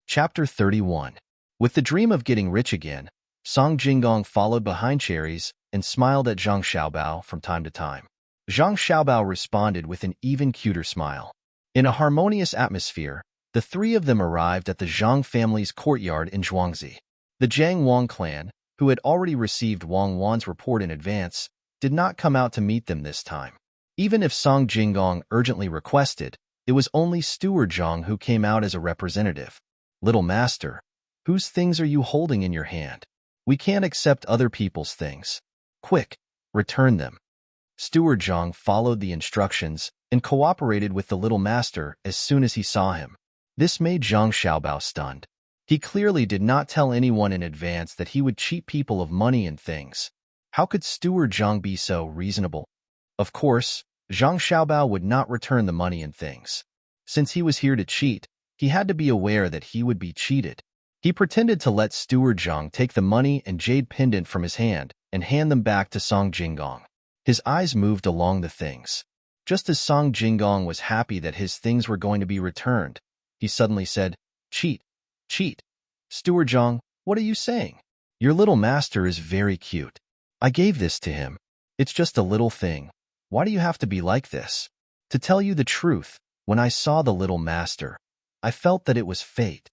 Chapter 31. With the dream of getting rich again, Song Jinggong followed behind cherries and smiled at Zhang Xiaobao from time to time. Zhang Xiaobao responded with an even cuter smile. In a harmonious atmosphere, the three of them arrived at the Zhang family's courtyard in Zhuangzi. The Jiang Wang clan, who had already received Wang Wan's report in advance, did not come out to meet them this time. Even if Song Jinggong urgently requested, it was only Steward Zhang who came out as a representative. Little master, whose things are you holding in your hand? We can't accept other people's things. Quick, return them. Steward Zhang followed the instructions and cooperated with the little master as soon as he saw him. This made Zhang Xiaobao stunned. He clearly did not tell anyone in advance that he would cheat people of money and things. How could Steward Zhang be so reasonable? Of course, Zhang Xiaobao would not return the money and things. Since he was here to cheat, he had to be aware that he would be cheated. He pretended to let Steward Zhang take the money and jade pendant from his hand and hand them back to Song Jinggong. His eyes moved along the things. Just as Song Jinggong was happy that his things were going to be returned, he suddenly said, "Cheat, cheat. Steward Zhang, what are you saying? Your little master is very cute. I gave this to him. It's just a little thing. Why do you have to be like this?" To tell you the truth, when I saw the little master, I felt that it was fate.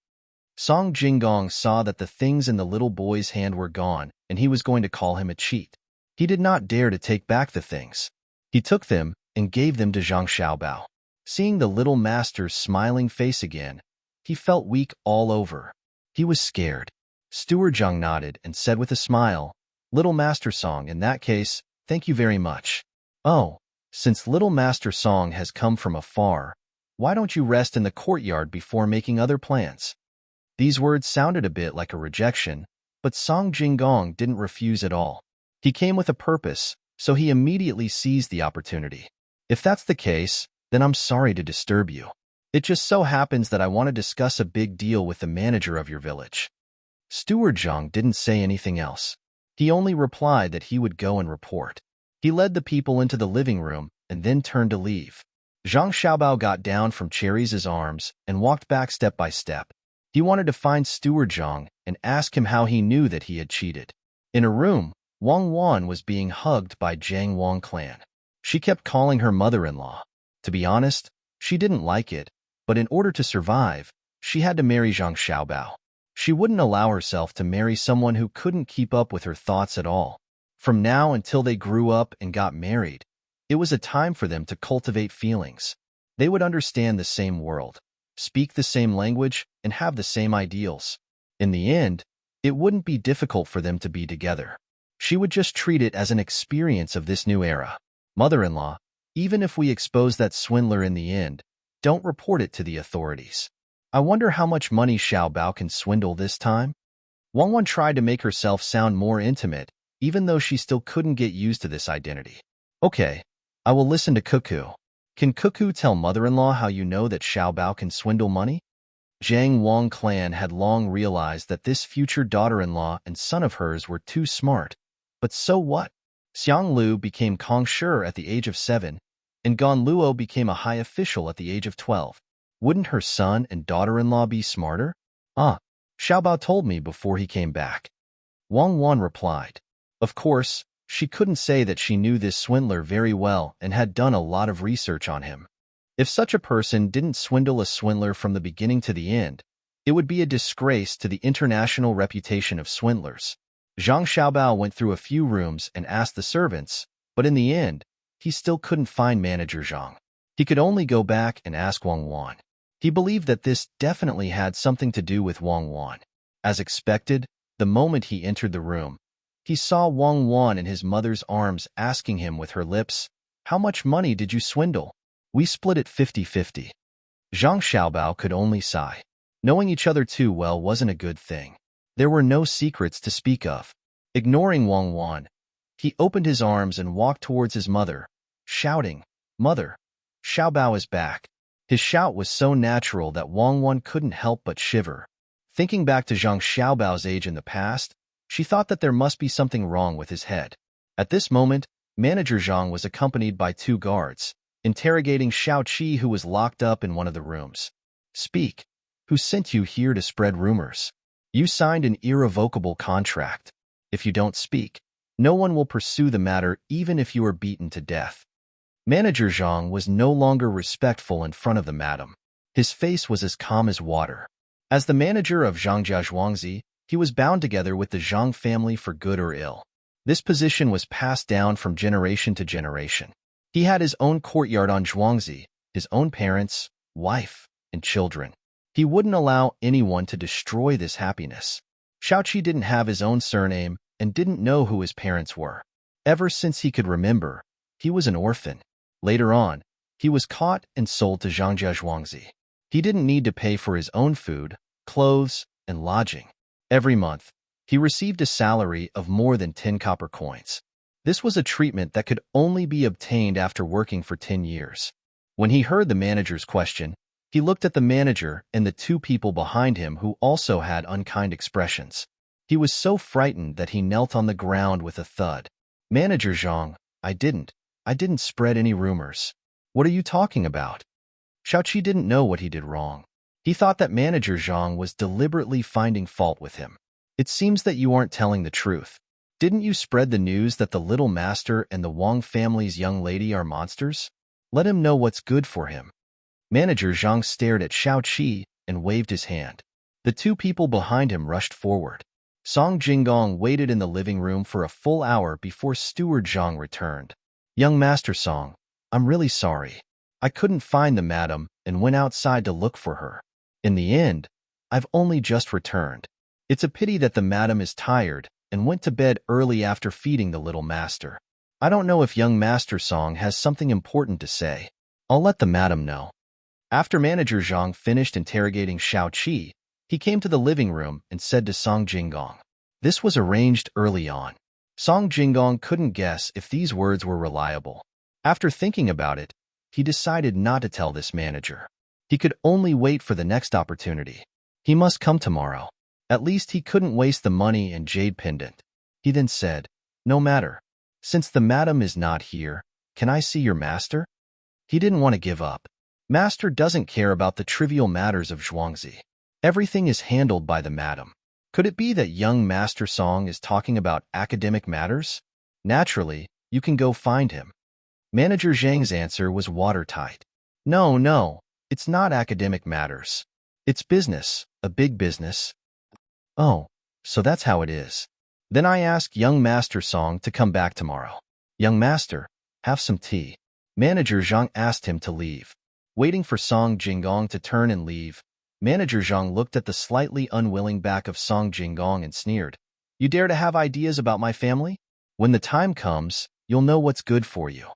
Song Jinggong saw that the things in the little boy's hand were gone, and he was going to call him a cheat. He did not dare to take back the things. He took them and gave them to Zhang Xiaobao. Seeing the little master's smiling face again, he felt weak all over. He was scared. Steward Zhang nodded and said with a smile, "Little Master Song, in that case, thank you very much. Oh, since Little Master Song has come from afar, why don't you rest in the courtyard before making other plans?" These words sounded a bit like a rejection, but Song Jinggong didn't refuse at all. He came with a purpose, so he immediately seized the opportunity. "If that's the case, then I'm sorry to disturb you. It just so happens that I want to discuss a big deal with the manager of your village." Steward Zhang didn't say anything else. He only replied that he would go and report. He led the people into the living room and then turned to leave. Zhang Xiaobao got down from Cherries' arms and walked back step by step. He wanted to find Steward Zhang and ask him how he knew that he had cheated. In a room, Wang Wan was being hugged by Jiang Wang clan. She kept calling her mother-in-law. To be honest, she didn't like it, but in order to survive, she had to marry Zhang Xiaobao. She wouldn't allow herself to marry someone who couldn't keep up with her thoughts at all. From now until they grew up and got married, it was a time for them to cultivate feelings. They would understand the same world, speak the same language, and have the same ideals. In the end, it wouldn't be difficult for them to be together. She would just treat it as an experience of this new era. "Mother-in-law, even if we expose that swindler in the end, don't report it to the authorities. I wonder how much money Xiaobao can swindle this time?" Wang Wan tried to make herself sound more intimate, even though she still couldn't get used to this identity. "Okay, I will listen to Cuckoo. Can Cuckoo tell mother-in-law how you know that Xiaobao can swindle money?" Jiang Wang clan had long realized that this future daughter-in-law and son of hers were too smart. But so what? Xiang Lu became Kong Shi at the age of 7, and Gan Luo became a high official at the age of 12. Wouldn't her son and daughter-in-law be smarter? Xiaobao told me before he came back. Wang Wan replied. Of course, she couldn't say that she knew this swindler very well and had done a lot of research on him. If such a person didn't swindle a swindler from the beginning to the end, it would be a disgrace to the international reputation of swindlers. Zhang Xiaobao went through a few rooms and asked the servants, but in the end, he still couldn't find Manager Zhang. He could only go back and ask Wang Wan. He believed that this definitely had something to do with Wang Wan. As expected, the moment he entered the room, he saw Wang Wan in his mother's arms asking him with her lips, "How much money did you swindle?" "We split it 50-50. Zhang Xiaobao could only sigh. Knowing each other too well wasn't a good thing. There were no secrets to speak of. Ignoring Wang Wan, he opened his arms and walked towards his mother, shouting, "Mother, Xiaobao is back." His shout was so natural that Wang Wan couldn't help but shiver. Thinking back to Zhang Xiaobao's age in the past, she thought that there must be something wrong with his head. At this moment, Manager Zhang was accompanied by 2 guards, interrogating Xiao Qi, who was locked up in one of the rooms. "Speak. Who sent you here to spread rumors? You signed an irrevocable contract. If you don't speak, no one will pursue the matter even if you are beaten to death. Manager Zhang was no longer respectful in front of the madam. His face was as calm as water. As the manager of Zhangjia Zhuangzi, he was bound together with the Zhang family for good or ill. This position was passed down from generation to generation. He had his own courtyard on Zhuangzi, his own parents, wife, and children. He wouldn't allow anyone to destroy this happiness. Shaoqi didn't have his own surname and didn't know who his parents were. Ever since he could remember, he was an orphan. Later on, he was caught and sold to Zhangjia Zhuangzi. He didn't need to pay for his own food, clothes, and lodging. Every month, he received a salary of more than 10 copper coins. This was a treatment that could only be obtained after working for 10 years. When he heard the manager's question, he looked at the manager and the two people behind him who also had unkind expressions. He was so frightened that he knelt on the ground with a thud. Manager Zhang, I didn't spread any rumors. What are you talking about? Shaoqi didn't know what he did wrong. He thought that Manager Zhang was deliberately finding fault with him. It seems that you aren't telling the truth. Didn't you spread the news that the little master and the Wang family's young lady are monsters? Let him know what's good for him. Manager Zhang stared at Shaoqi and waved his hand. The two people behind him rushed forward. Song Jinggong waited in the living room for a full hour before Steward Zhang returned. Young Master Song, I'm really sorry. I couldn't find the madam and went outside to look for her. In the end, I've only just returned. It's a pity that the madam is tired and went to bed early after feeding the little master. I don't know if young Master Song has something important to say. I'll let the madam know. After Manager Zhang finished interrogating Shaoqi, he came to the living room and said to Song Jinggong. This was arranged early on. Song Jinggong couldn't guess if these words were reliable. After thinking about it, he decided not to tell this manager. He could only wait for the next opportunity. He must come tomorrow. At least he couldn't waste the money and jade pendant. He then said, No matter. Since the madam is not here, can I see your master? He didn't want to give up. Master doesn't care about the trivial matters of Zhuangzi. Everything is handled by the madam. Could it be that young Master Song is talking about academic matters? Naturally, you can go find him. Manager Zhang's answer was watertight. No, it's not academic matters. It's business, a big business. Oh, so that's how it is. Then I ask young Master Song to come back tomorrow. Young Master, have some tea. Manager Zhang asked him to leave. Waiting for Song Jinggong to turn and leave, Manager Zhang looked at the slightly unwilling back of Song Jinggong and sneered. You dare to have ideas about my family? When the time comes, you'll know what's good for you.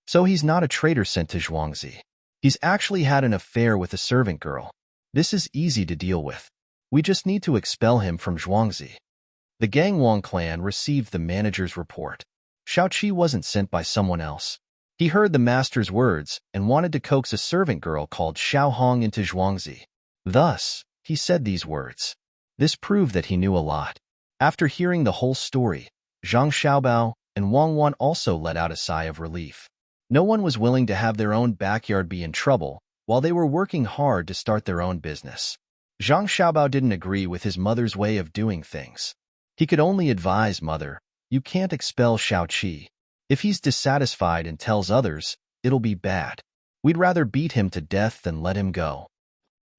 So he's not a traitor sent to Zhuangzi. He's actually had an affair with a servant girl. This is easy to deal with. We just need to expel him from Zhuangzi. The Gang Wang clan received the manager's report. Shaoqi wasn't sent by someone else. He heard the master's words and wanted to coax a servant girl called Xiao Hong into Zhuangzi. Thus, he said these words. This proved that he knew a lot. After hearing the whole story, Zhang Xiaobao and Wang Wan also let out a sigh of relief. No one was willing to have their own backyard be in trouble while they were working hard to start their own business. Zhang Xiaobao didn't agree with his mother's way of doing things. He could only advise Mother, you can't expel Shaoqi. If he's dissatisfied and tells others, it'll be bad. We'd rather beat him to death than let him go.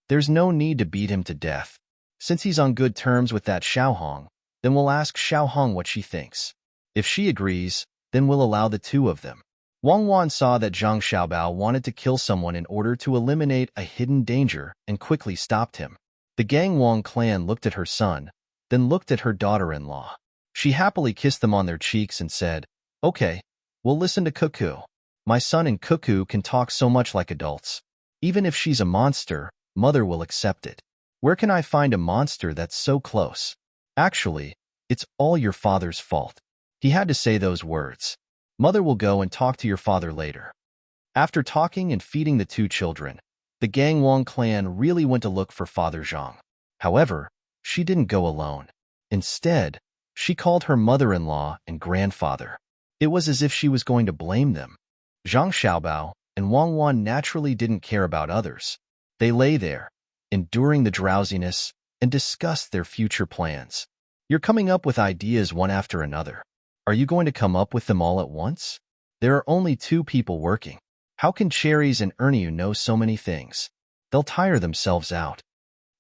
There's no need to beat him to death. Since he's on good terms with that Xiao Hong, then we'll ask Xiao Hong what she thinks. If she agrees, then we'll allow the two of them. Wang Wan saw that Zhang Xiaobao wanted to kill someone in order to eliminate a hidden danger and quickly stopped him. The Gang Wang clan looked at her son, then looked at her daughter-in-law. She happily kissed them on their cheeks and said, Okay, we'll listen to Cuckoo. My son and Cuckoo can talk so much like adults. Even if she's a monster, Mother will accept it. Where can I find a monster that's so close? Actually, it's all your father's fault. He had to say those words. Mother will go and talk to your father later. After talking and feeding the two children, the Gang Wang clan really went to look for Father Zhang. However, she didn't go alone. Instead, she called her mother-in-law and grandfather. It was as if she was going to blame them. Zhang Xiaobao and Wang Wan naturally didn't care about others. They lay there, enduring the drowsiness, and discuss their future plans. You're coming up with ideas one after another. Are you going to come up with them all at once? There are only 2 people working. How can Cherries and Ernie know so many things? They'll tire themselves out.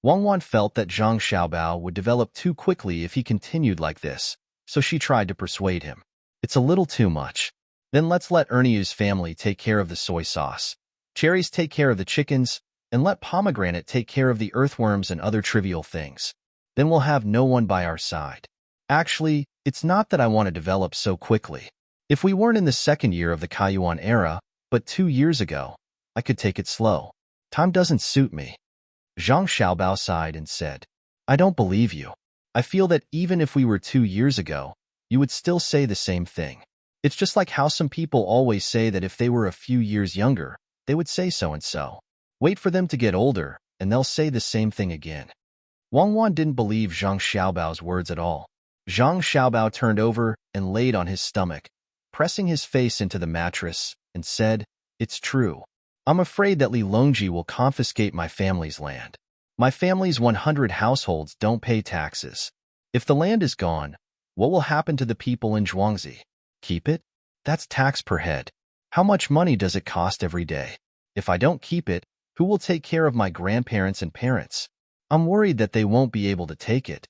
Wang Wan felt that Zhang Xiaobao would develop too quickly if he continued like this, so she tried to persuade him. It's a little too much. Then let's let Ernie's family take care of the soy sauce. Cherries take care of the chickens, and let Pomegranate take care of the earthworms and other trivial things. Then we'll have no one by our side. Actually, it's not that I want to develop so quickly. If we weren't in the 2nd year of the Kaiyuan era, but 2 years ago, I could take it slow. Time doesn't suit me. Zhang Xiaobao sighed and said, I don't believe you. I feel that even if we were 2 years ago, you would still say the same thing. It's just like how some people always say that if they were a few years younger, they would say so and so. Wait for them to get older, and they'll say the same thing again. Wang Wan didn't believe Zhang Xiaobao's words at all. Zhang Xiaobao turned over and laid on his stomach, pressing his face into the mattress, and said, It's true. I'm afraid that Li Longji will confiscate my family's land. My family's 100 households don't pay taxes. If the land is gone, what will happen to the people in Zhuangzi? Keep it? That's tax per head. How much money does it cost every day? If I don't keep it, who will take care of my grandparents and parents? I'm worried that they won't be able to take it.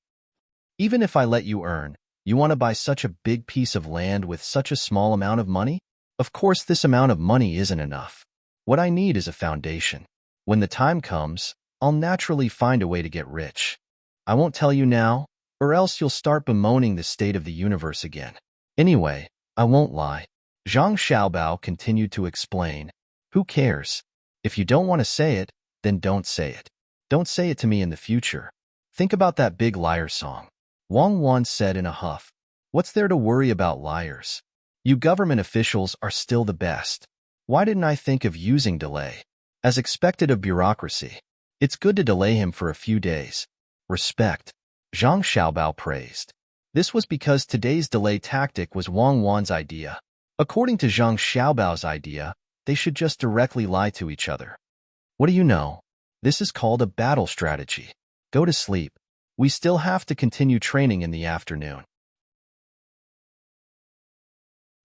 Even if I let you earn, you want to buy such a big piece of land with such a small amount of money? Of course, this amount of money isn't enough. What I need is a foundation. When the time comes, I'll naturally find a way to get rich. I won't tell you now, or else you'll start bemoaning the state of the universe again. Anyway, I won't lie. Zhang Xiaobao continued to explain. Who cares? If you don't want to say it, then don't say it. Don't say it to me in the future. Think about that big liar song. Wang Wan said in a huff. What's there to worry about liars? You government officials are still the best. Why didn't I think of using delay? As expected of bureaucracy. It's good to delay him for a few days. Respect. Zhang Xiaobao praised. This was because today's delay tactic was Wang Wan's idea. According to Zhang Xiaobao's idea, they should just directly lie to each other. What do you know? This is called a battle strategy. Go to sleep. We still have to continue training in the afternoon.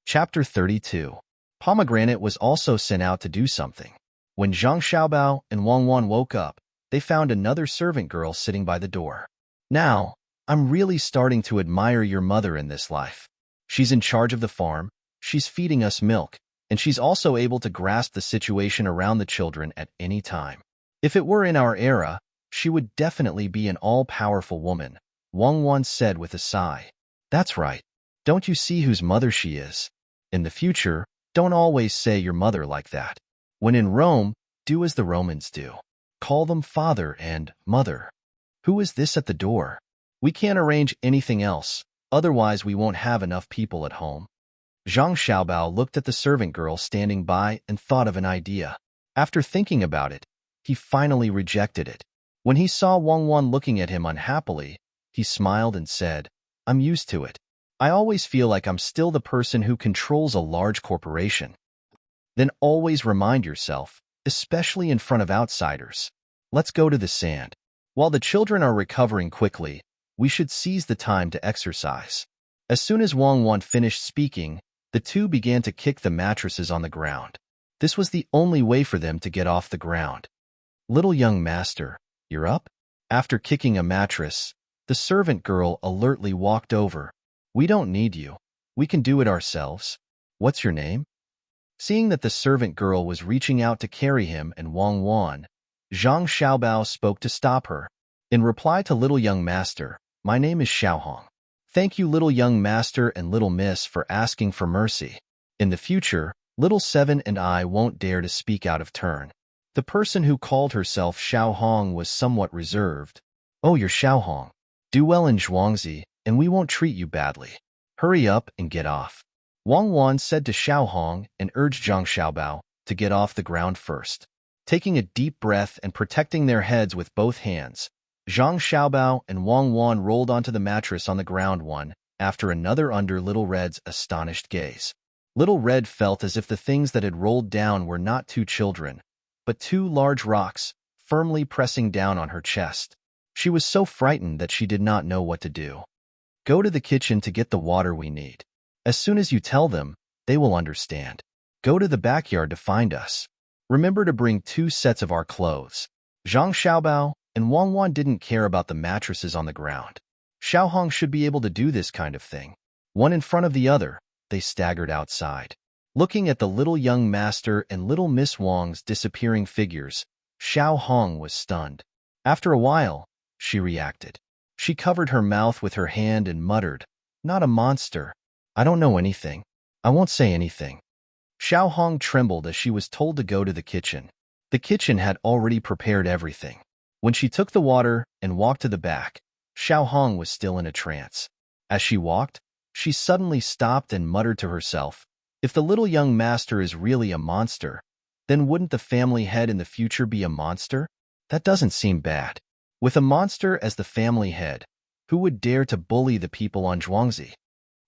Chapter 32. Pomegranate was also sent out to do something. When Zhang Xiaobao and Wang Wan woke up, they found another servant girl sitting by the door. Now, I'm really starting to admire your mother in this life. She's in charge of the farm, she's feeding us milk, and she's also able to grasp the situation around the children at any time. If it were in our era, she would definitely be an all-powerful woman, Wang Wan said with a sigh. That's right. Don't you see whose mother she is? In the future, don't always say your mother like that. When in Rome, do as the Romans do. Call them father and mother. Who is this at the door? We can't arrange anything else, otherwise we won't have enough people at home. Zhang Xiaobao looked at the servant girl standing by and thought of an idea. After thinking about it, he finally rejected it. When he saw Wang Wan looking at him unhappily, he smiled and said, I'm used to it. I always feel like I'm still the person who controls a large corporation. Then always remind yourself, especially in front of outsiders. Let's go to the sand. While the children are recovering quickly, we should seize the time to exercise. As soon as Wang Wan finished speaking, the two began to kick the mattresses on the ground. This was the only way for them to get off the ground. Little young master, you're up? After kicking a mattress, the servant girl alertly walked over. We don't need you. We can do it ourselves. What's your name? Seeing that the servant girl was reaching out to carry him and Wang Wan, Zhang Xiaobao spoke to stop her. In reply to little young master, my name is Xiaohong. Thank you little young master and little miss for asking for mercy. In the future, little Seven and I won't dare to speak out of turn. The person who called herself Xiaohong was somewhat reserved. Oh, you're Xiaohong. Do well in Zhuangzi, and we won't treat you badly. Hurry up and get off. Wang Wan said to Xiaohong and urged Zhang Xiaobao to get off the ground first. Taking a deep breath and protecting their heads with both hands, Zhang Xiaobao and Wang Wan rolled onto the mattress on the ground one after another under Little Red's astonished gaze. Little Red felt as if the things that had rolled down were not two children, but two large rocks, firmly pressing down on her chest. She was so frightened that she did not know what to do. Go to the kitchen to get the water we need. As soon as you tell them, they will understand. Go to the backyard to find us. Remember to bring 2 sets of our clothes. Zhang Xiaobao and Wang Wan didn't care about the mattresses on the ground. Xiaohong should be able to do this kind of thing. One in front of the other, they staggered outside. Looking at the little young master and little Miss Wang's disappearing figures, Xiaohong was stunned. After a while, she reacted. She covered her mouth with her hand and muttered, "Not a monster. I don't know anything. I won't say anything." Xiaohong trembled as she was told to go to the kitchen. The kitchen had already prepared everything. When she took the water and walked to the back, Xiaohong was still in a trance. As she walked, she suddenly stopped and muttered to herself, "If the little young master is really a monster, then wouldn't the family head in the future be a monster? That doesn't seem bad. With a monster as the family head, who would dare to bully the people on Zhuangzi?"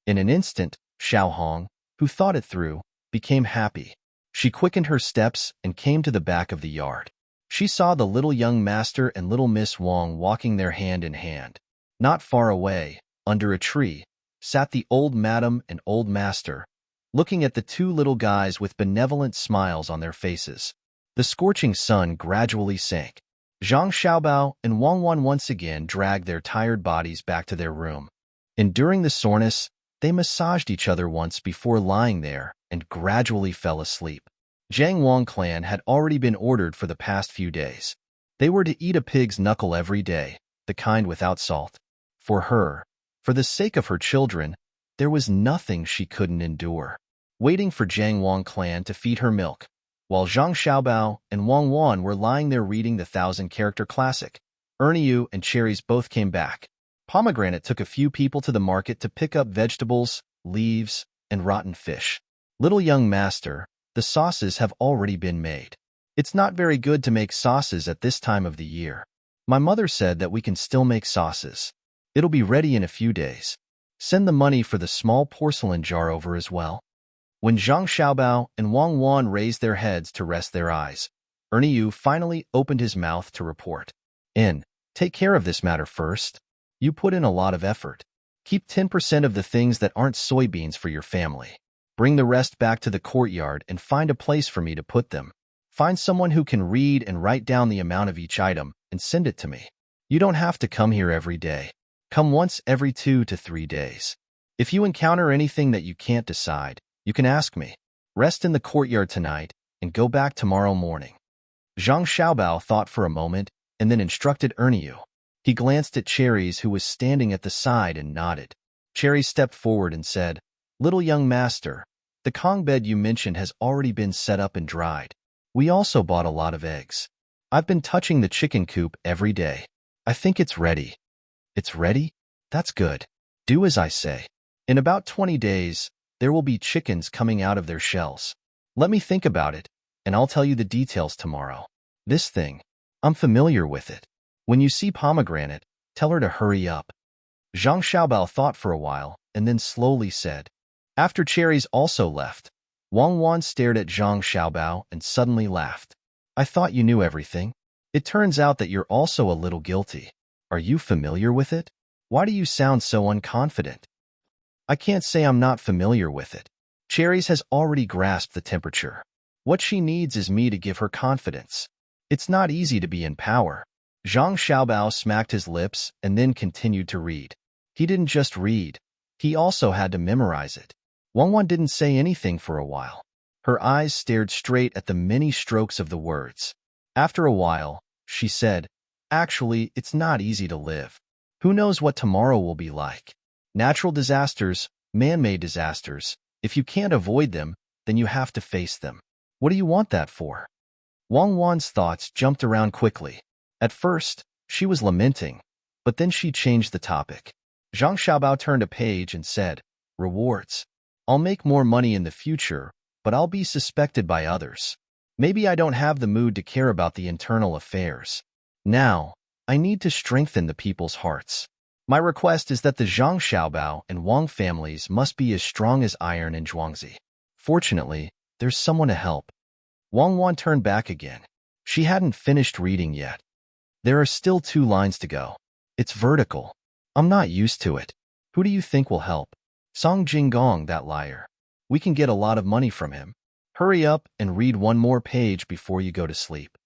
In an instant, Xiaohong, who thought it through, became happy. She quickened her steps and came to the back of the yard. She saw the little young master and little Miss Wang walking there hand in hand. Not far away, under a tree, sat the old madam and old master, looking at the 2 little guys with benevolent smiles on their faces. The scorching sun gradually sank. Zhang Xiaobao and Wang Wan once again dragged their tired bodies back to their room. Enduring the soreness, they massaged each other once before lying there and gradually fell asleep. Jiang Wang clan had already been ordered for the past few days. They were to eat a pig's knuckle every day, the kind without salt. For her, for the sake of her children, there was nothing she couldn't endure. Waiting for Jiang Wang clan to feed her milk, while Zhang Xiaobao and Wang Wan were lying there reading the 1,000-character classic, Rendezvous and Cherries both came back. Pomegranate took a few people to the market to pick up vegetables, leaves, and rotten fish. Little young master, the sauces have already been made. It's not very good to make sauces at this time of the year. My mother said that we can still make sauces. It'll be ready in a few days. Send the money for the small porcelain jar over as well. When Zhang Xiaobao and Wang Wan raised their heads to rest their eyes, Yu finally opened his mouth to report. Take care of this matter first. You put in a lot of effort. Keep 10% of the things that aren't soybeans for your family. Bring the rest back to the courtyard and find a place for me to put them. Find someone who can read and write down the amount of each item and send it to me. You don't have to come here every day. Come once every 2 to 3 days. If you encounter anything that you can't decide, you can ask me. Rest in the courtyard tonight and go back tomorrow morning." Zhang Xiaobao thought for a moment and then instructed Yu. He glanced at Cherries, who was standing at the side, and nodded. Cherries stepped forward and said, "Little young master, the Kong bed you mentioned has already been set up and dried. We also bought a lot of eggs. I've been touching the chicken coop every day. I think it's ready." "It's ready? That's good. Do as I say. In about 20 days, there will be chickens coming out of their shells. Let me think about it, and I'll tell you the details tomorrow. This thing, I'm familiar with it. When you see Pomegranate, tell her to hurry up." Zhang Xiaobao thought for a while and then slowly said. After Cherries also left, Wang Wan stared at Zhang Xiaobao and suddenly laughed. "I thought you knew everything. It turns out that you're also a little guilty. Are you familiar with it? Why do you sound so unconfident?" "I can't say I'm not familiar with it. Cherries has already grasped the temperature. What she needs is me to give her confidence. It's not easy to be in power." Zhang Xiaobao smacked his lips and then continued to read. He didn't just read. He also had to memorize it. Wang Wan didn't say anything for a while. Her eyes stared straight at the many strokes of the words. After a while, she said, "Actually, it's not easy to live. Who knows what tomorrow will be like? Natural disasters, man-made disasters, if you can't avoid them, then you have to face them. What do you want that for?" Wang Wan's thoughts jumped around quickly. At first, she was lamenting, but then she changed the topic. Zhang Xiaobao turned a page and said, "Rewards. I'll make more money in the future, but I'll be suspected by others. Maybe I don't have the mood to care about the internal affairs. Now, I need to strengthen the people's hearts. My request is that the Zhang Xiaobao and Wang families must be as strong as iron in Zhuangzi. Fortunately, there's someone to help." Wang Wan turned back again. She hadn't finished reading yet. There are still 2 lines to go. It's vertical. I'm not used to it. Who do you think will help? Song Jinggong, that liar. We can get a lot of money from him. Hurry up and read 1 more page before you go to sleep.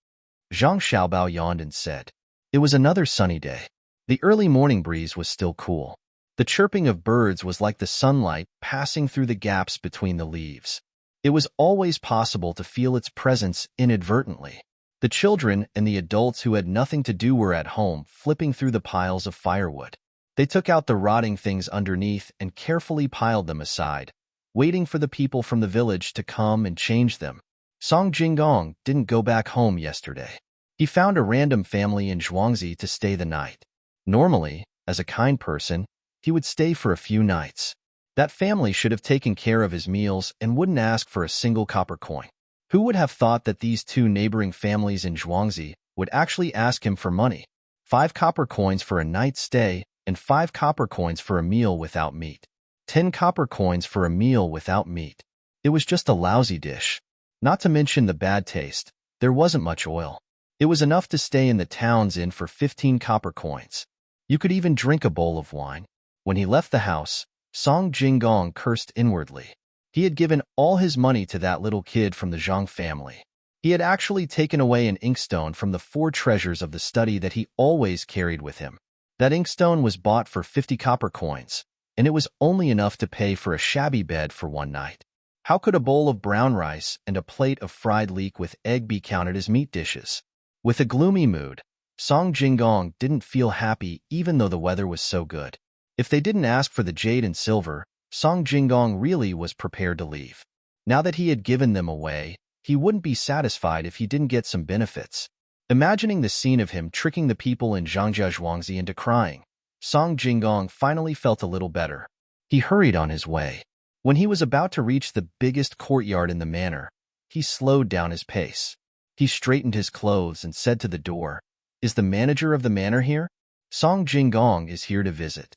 Zhang Xiaobao yawned and said. It was another sunny day. The early morning breeze was still cool. The chirping of birds was like the sunlight passing through the gaps between the leaves. It was always possible to feel its presence inadvertently. The children and the adults who had nothing to do were at home, flipping through the piles of firewood. They took out the rotting things underneath and carefully piled them aside, waiting for the people from the village to come and change them. Song Jinggong didn't go back home yesterday. He found a random family in Zhuangzi to stay the night. Normally, as a kind person, he would stay for a few nights. That family should have taken care of his meals and wouldn't ask for a single copper coin. Who would have thought that these 2 neighboring families in Zhuangzi would actually ask him for money? 5 copper coins for a night's stay and 5 copper coins for a meal without meat. 10 copper coins for a meal without meat. It was just a lousy dish. Not to mention the bad taste, there wasn't much oil. It was enough to stay in the town's inn for 15 copper coins. You could even drink a bowl of wine. When he left the house, Song Jinggong cursed inwardly. He had given all his money to that little kid from the Zhang family. He had actually taken away an inkstone from the 4 treasures of the study that he always carried with him. That inkstone was bought for 50 copper coins, and it was only enough to pay for a shabby bed for 1 night. How could a bowl of brown rice and a plate of fried leek with egg be counted as meat dishes? With a gloomy mood, Song Jinggong didn't feel happy even though the weather was so good. If they didn't ask for the jade and silver, Song Jinggong really was prepared to leave. Now that he had given them away, he wouldn't be satisfied if he didn't get some benefits. Imagining the scene of him tricking the people in Zhangzhou Zhuangzi into crying, Song Jinggong finally felt a little better. He hurried on his way. When he was about to reach the biggest courtyard in the manor, he slowed down his pace. He straightened his clothes and said to the door, "Is the manager of the manor here? Song Jinggong is here to visit."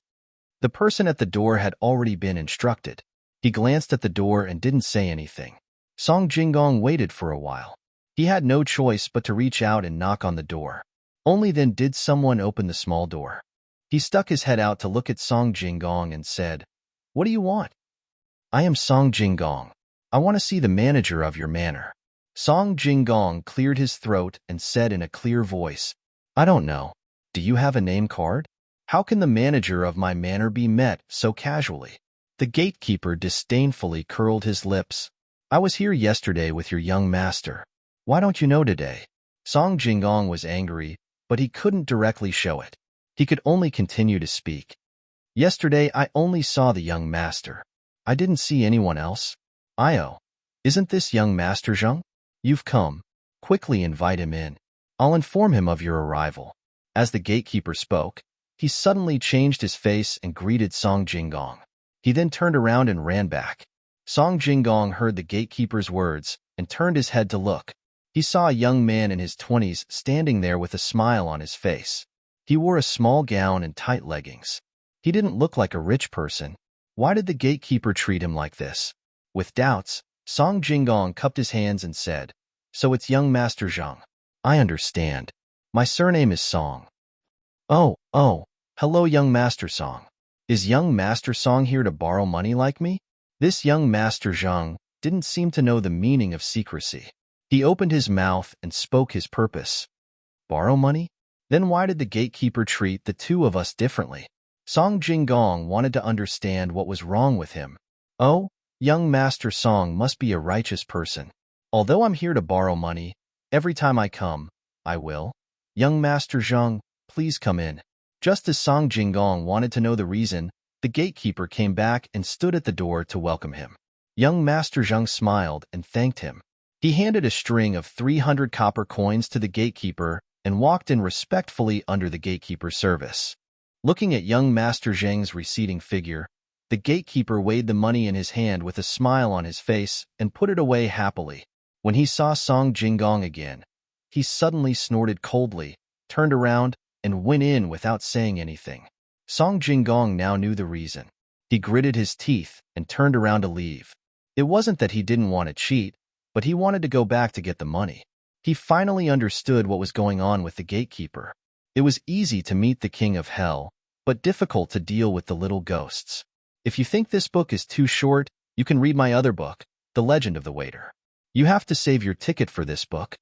The person at the door had already been instructed. He glanced at the door and didn't say anything. Song Jinggong waited for a while. He had no choice but to reach out and knock on the door. Only then did someone open the small door. He stuck his head out to look at Song Jinggong and said, "What do you want?" "I am Song Jinggong. I want to see the manager of your manor." Song Jinggong cleared his throat and said in a clear voice, "I don't know. Do you have a name card? How can the manager of my manor be met so casually?" The gatekeeper disdainfully curled his lips. "I was here yesterday with your young master. Why don't you know today?" Song Jinggong was angry, but he couldn't directly show it. He could only continue to speak. "Yesterday I only saw the young master. I didn't see anyone else." "Io, isn't this young Master Zheng? You've come. Quickly invite him in. I'll inform him of your arrival." As the gatekeeper spoke, he suddenly changed his face and greeted Song Jinggong. He then turned around and ran back. Song Jinggong heard the gatekeeper's words and turned his head to look. He saw a young man in his 20s standing there with a smile on his face. He wore a small gown and tight leggings. He didn't look like a rich person. Why did the gatekeeper treat him like this? With doubts, Song Jinggong cupped his hands and said, "So it's young Master Zheng. I understand. My surname is Song." Oh, hello young Master Song. Is young Master Song here to borrow money like me?" This young Master Zheng didn't seem to know the meaning of secrecy. He opened his mouth and spoke his purpose. "Borrow money? Then why did the gatekeeper treat the 2 of us differently?" Song Jinggong wanted to understand what was wrong with him. "Oh, young Master Song must be a righteous person. Although I'm here to borrow money, every time I come, I will. Young Master Zheng, please come in." Just as Song Jinggong wanted to know the reason, the gatekeeper came back and stood at the door to welcome him. Young Master Zheng smiled and thanked him. He handed a string of 300 copper coins to the gatekeeper and walked in respectfully under the gatekeeper's service. Looking at young Master Zheng's receding figure, the gatekeeper weighed the money in his hand with a smile on his face and put it away happily. When he saw Song Jinggong again, he suddenly snorted coldly, turned around, and went in without saying anything. Song Jinggong now knew the reason. He gritted his teeth and turned around to leave. It wasn't that he didn't want to cheat, but he wanted to go back to get the money. He finally understood what was going on with the gatekeeper. It was easy to meet the king of hell, but difficult to deal with the little ghosts. If you think this book is too short, you can read my other book, The Legend of the Waiter. You have to save your ticket for this book.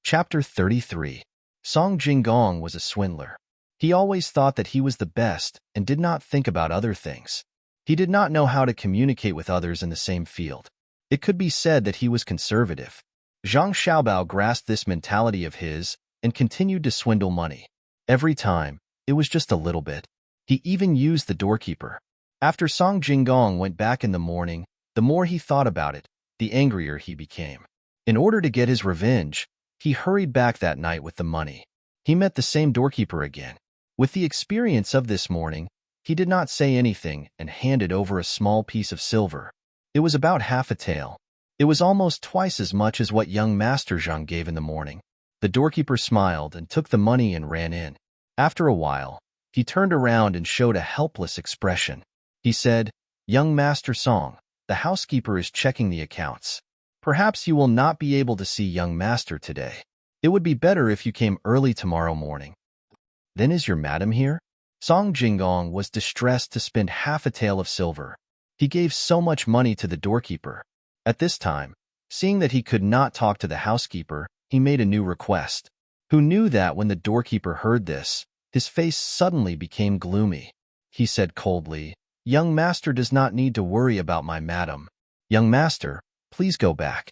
Chapter 33. Song Jinggong was a swindler. He always thought that he was the best and did not think about other things. He did not know how to communicate with others in the same field. It could be said that he was conservative. Zhang Xiaobao grasped this mentality of his and continued to swindle money. Every time, it was just a little bit. He even used the doorkeeper. After Song Jinggong went back in the morning, the more he thought about it, the angrier he became. In order to get his revenge, he hurried back that night with the money. He met the same doorkeeper again. With the experience of this morning, he did not say anything and handed over a small piece of silver. It was about half a tael. It was almost twice as much as what young Master Zhang gave in the morning. The doorkeeper smiled and took the money and ran in. After a while, he turned around and showed a helpless expression. He said, "Young Master Song, the housekeeper is checking the accounts. Perhaps you will not be able to see young master today. It would be better if you came early tomorrow morning." "Then is your madam here?" Song Jinggong was distressed to spend half a tael of silver. He gave so much money to the doorkeeper. At this time, seeing that he could not talk to the housekeeper, he made a new request. Who knew that when the doorkeeper heard this, his face suddenly became gloomy. He said coldly, "Young master does not need to worry about my madam. Young master, please go back."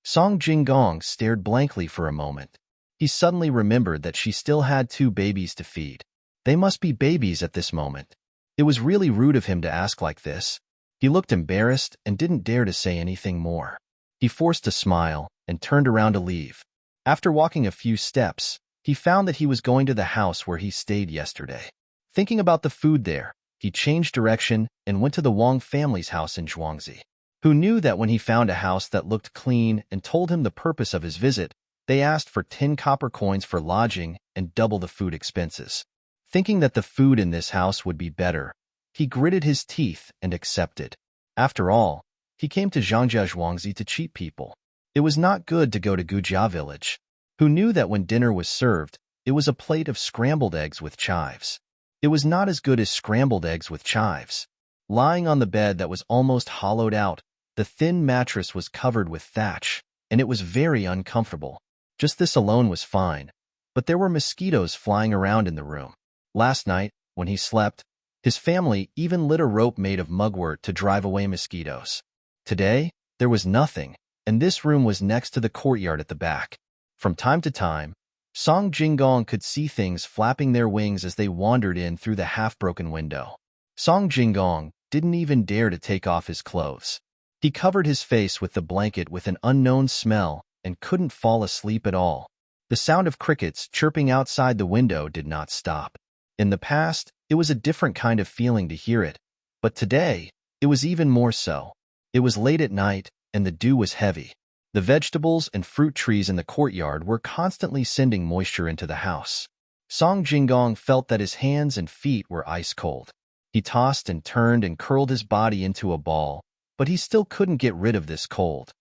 Song Jinggong stared blankly for a moment. He suddenly remembered that she still had 2 babies to feed. They must be babies at this moment. It was really rude of him to ask like this. He looked embarrassed and didn't dare to say anything more. He forced a smile and turned around to leave. After walking a few steps, he found that he was going to the house where he stayed yesterday. Thinking about the food there, he changed direction and went to the Wang family's house in Zhuangzi. Who knew that when he found a house that looked clean and told him the purpose of his visit, they asked for 10 copper coins for lodging and double the food expenses. Thinking that the food in this house would be better, he gritted his teeth and accepted. After all, he came to Zhangjia Zhuangzi to cheat people. It was not good to go to Gujia village. Who knew that when dinner was served, it was a plate of scrambled eggs with chives. It was not as good as scrambled eggs with chives. Lying on the bed that was almost hollowed out, the thin mattress was covered with thatch, and it was very uncomfortable. Just this alone was fine, but there were mosquitoes flying around in the room. Last night, when he slept, his family even lit a rope made of mugwort to drive away mosquitoes. Today, there was nothing, and this room was next to the courtyard at the back. From time to time, Song Jinggong could see things flapping their wings as they wandered in through the half-broken window. Song Jinggong didn't even dare to take off his clothes. He covered his face with the blanket with an unknown smell and couldn't fall asleep at all. The sound of crickets chirping outside the window did not stop. In the past, it was a different kind of feeling to hear it, but today, it was even more so. It was late at night, and the dew was heavy. The vegetables and fruit trees in the courtyard were constantly sending moisture into the house. Song Jinggong felt that his hands and feet were ice cold. He tossed and turned and curled his body into a ball, but he still couldn't get rid of this cold.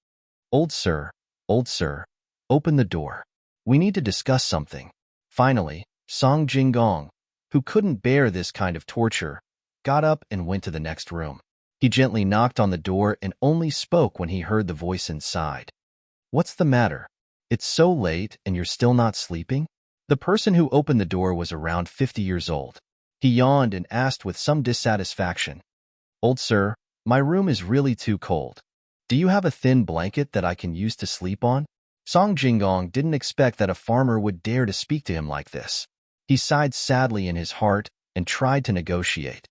Old sir, open the door. We need to discuss something." Finally, Song Jinggong, who couldn't bear this kind of torture, got up and went to the next room. He gently knocked on the door and only spoke when he heard the voice inside. "What's the matter? It's so late and you're still not sleeping?" The person who opened the door was around 50 years old. He yawned and asked with some dissatisfaction, "Old sir, my room is really too cold. Do you have a thin blanket that I can use to sleep on?" Song Jinggong didn't expect that a farmer would dare to speak to him like this. He sighed sadly in his heart and tried to negotiate.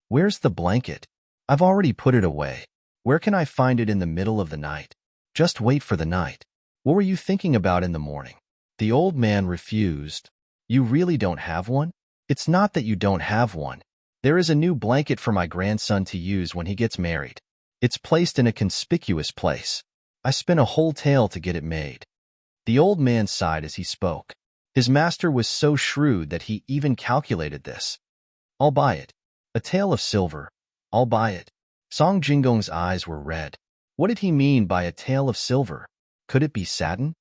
"Where's the blanket? I've already put it away. Where can I find it in the middle of the night? Just wait for the night. What were you thinking about in the morning?" The old man refused. "You really don't have one? It's not that you don't have one. There is a new blanket for my grandson to use when he gets married. It's placed in a conspicuous place. I spent a whole tael to get it made." The old man sighed as he spoke. His master was so shrewd that he even calculated this. "I'll buy it. A tael of silver. I'll buy it." Song Jinggong's eyes were red. What did he mean by a tail of silver? Could it be satin?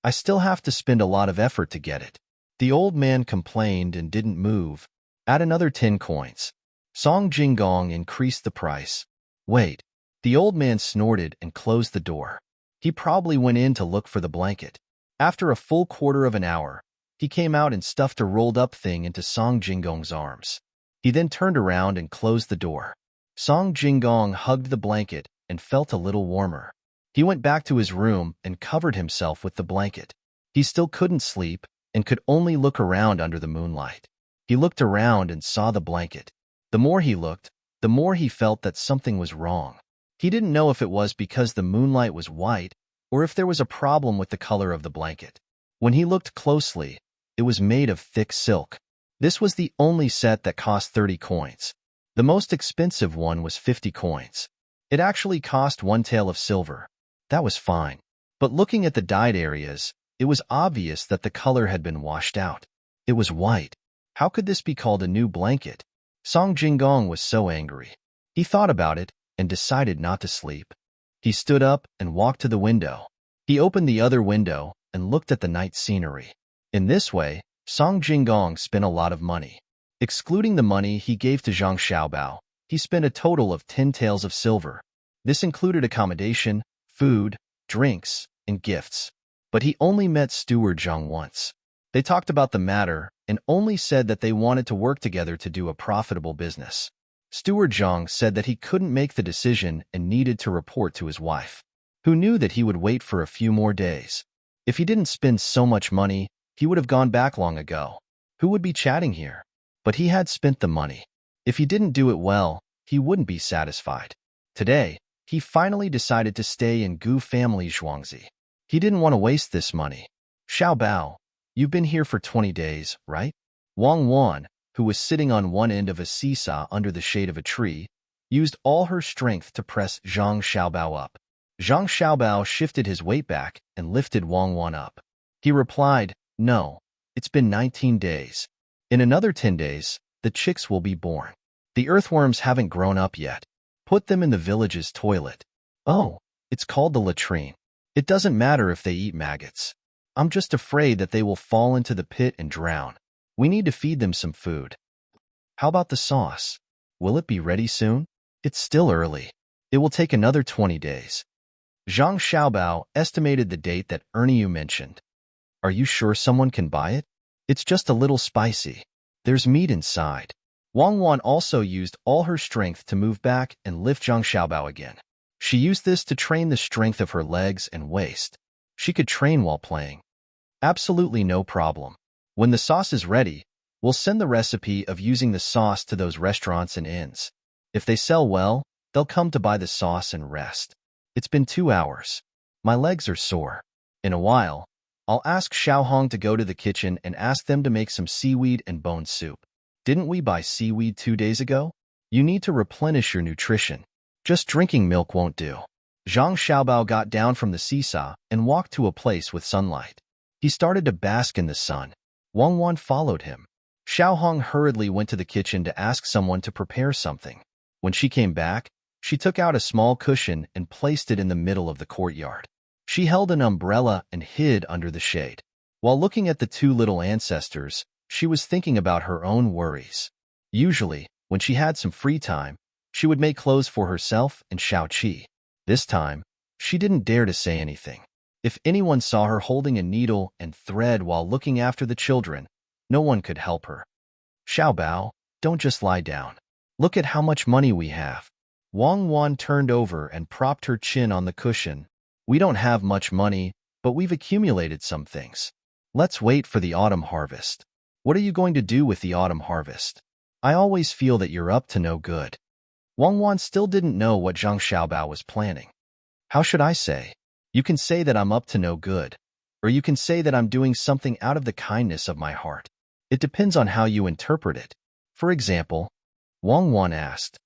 I still have to spend a lot of effort to get it. The old man complained and didn't move. Add another 10 coins. Song Jinggong increased the price. Wait. The old man snorted and closed the door. He probably went in to look for the blanket. After a full quarter of an hour, he came out and stuffed a rolled-up thing into Song Jinggong's arms. He then turned around and closed the door. Song Jinggong hugged the blanket and felt a little warmer. He went back to his room and covered himself with the blanket. He still couldn't sleep and could only look around under the moonlight. He looked around and saw the blanket. The more he looked, the more he felt that something was wrong. He didn't know if it was because the moonlight was white or if there was a problem with the color of the blanket. When he looked closely, it was made of thick silk. This was the only set that cost 30 coins. The most expensive one was 50 coins. It actually cost 1 tael of silver. That was fine. But looking at the dyed areas, it was obvious that the color had been washed out. It was white. How could this be called a new blanket? Song Jinggong was so angry. He thought about it and decided not to sleep. He stood up and walked to the window. He opened the other window and looked at the night scenery. In this way, Song Jinggong spent a lot of money. Excluding the money he gave to Zhang Xiaobao, he spent a total of 10 taels of silver. This included accommodation, food, drinks, and gifts. But he only met Steward Zhang once. They talked about the matter and only said that they wanted to work together to do a profitable business. Steward Zhang said that he couldn't make the decision and needed to report to his wife, who knew that he would wait for a few more days. If he didn't spend so much money, he would have gone back long ago. Who would be chatting here? But he had spent the money. If he didn't do it well, he wouldn't be satisfied. Today, he finally decided to stay in Gu family Zhuangzi. He didn't want to waste this money. Xiaobao, you've been here for 20 days, right? Wang Wan, who was sitting on one end of a seesaw under the shade of a tree, used all her strength to press Zhang Xiaobao up. Zhang Xiaobao shifted his weight back and lifted Wang Wan up. He replied, "No, it's been 19 days. In another 10 days, the chicks will be born. The earthworms haven't grown up yet. Put them in the village's toilet." "Oh, it's called the latrine. It doesn't matter if they eat maggots. I'm just afraid that they will fall into the pit and drown. We need to feed them some food." "How about the sauce? Will it be ready soon?" "It's still early. It will take another 20 days. Zhang Xiaobao estimated the date that Erniu mentioned. "Are you sure someone can buy it? It's just a little spicy. There's meat inside." Wang Wan also used all her strength to move back and lift Zhang Xiaobao again. She used this to train the strength of her legs and waist. She could train while playing. "Absolutely no problem. When the sauce is ready, we'll send the recipe of using the sauce to those restaurants and inns. If they sell well, they'll come to buy the sauce and rest. It's been 2 hours. My legs are sore. In a while, I'll ask Xiaohong to go to the kitchen and ask them to make some seaweed and bone soup. Didn't we buy seaweed 2 days ago? You need to replenish your nutrition. Just drinking milk won't do." Zhang Xiaobao got down from the seesaw and walked to a place with sunlight. He started to bask in the sun. Wang Wan followed him. Xiaohong hurriedly went to the kitchen to ask someone to prepare something. When she came back, she took out a small cushion and placed it in the middle of the courtyard. She held an umbrella and hid under the shade. While looking at the 2 little ancestors, she was thinking about her own worries. Usually, when she had some free time, she would make clothes for herself and Xiaoqi. This time, she didn't dare to say anything. If anyone saw her holding a needle and thread while looking after the children, no one could help her. "Xiaobao, don't just lie down. Look at how much money we have." Wang Wan turned over and propped her chin on the cushion. "We don't have much money, but we've accumulated some things. Let's wait for the autumn harvest." "What are you going to do with the autumn harvest? I always feel that you're up to no good." Wang Wan still didn't know what Zhang Xiaobao was planning. "How should I say? You can say that I'm up to no good, or you can say that I'm doing something out of the kindness of my heart. It depends on how you interpret it. For example," Wang Wan asked,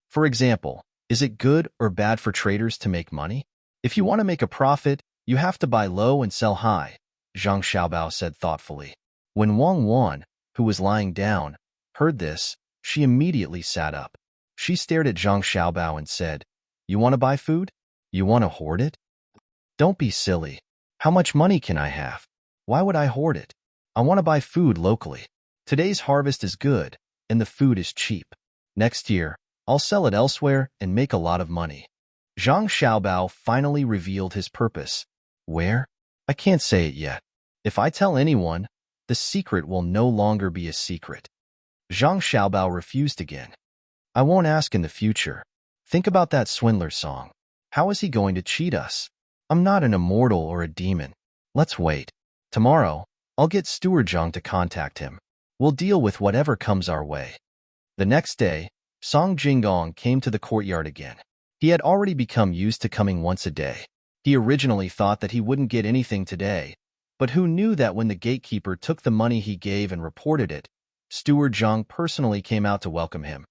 "For example, is it good or bad for traders to make money? If you want to make a profit, you have to buy low and sell high," Zhang Xiaobao said thoughtfully. When Wang Wan, who was lying down, heard this, she immediately sat up. She stared at Zhang Xiaobao and said, "You want to buy food? You want to hoard it? Don't be silly. How much money can I have? Why would I hoard it? I want to buy food locally. Today's harvest is good, and the food is cheap. Next year, I'll sell it elsewhere and make a lot of money. Zhang Xiaobao finally revealed his purpose. Where? I can't say it yet. If I tell anyone, the secret will no longer be a secret. Zhang Xiaobao refused again. I won't ask in the future. Think about that swindler song. How is he going to cheat us? I'm not an immortal or a demon. Let's wait. Tomorrow, I'll get Steward Zhang to contact him. We'll deal with whatever comes our way. The next day, Song Jinggong came to the courtyard again. He had already become used to coming once a day. He originally thought that he wouldn't get anything today, but who knew that when the gatekeeper took the money he gave and reported it, Steward Zhang personally came out to welcome him.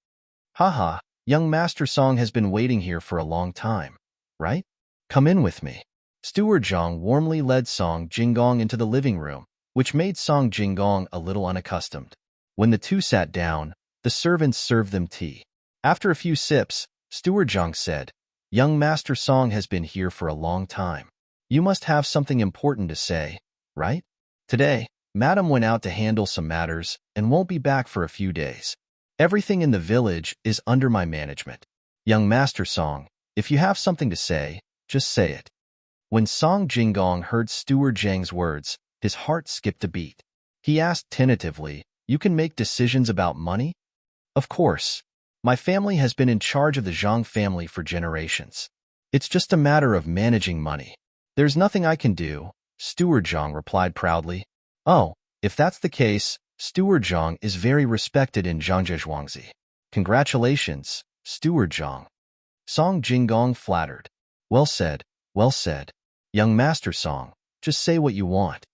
Haha, young Master Song has been waiting here for a long time, right? Come in with me. Steward Zhang warmly led Song Jinggong into the living room, which made Song Jinggong a little unaccustomed. When the two sat down, the servants served them tea. After a few sips, Steward Zhang said, Young Master Song has been here for a long time. You must have something important to say, right? Today, Madam went out to handle some matters and won't be back for a few days. Everything in the village is under my management. Young Master Song, if you have something to say, just say it. When Song Jinggong heard Steward Zhang's words, his heart skipped a beat. He asked tentatively, You can make decisions about money? Of course. My family has been in charge of the Zhang family for generations. It's just a matter of managing money. There's nothing I can do, Steward Zhang replied proudly. Oh, if that's the case, Steward Zhang is very respected in Zhangzhuangzi. Congratulations, Steward Zhang. Song Jinggong flattered. Well said, young Master Song, just say what you want.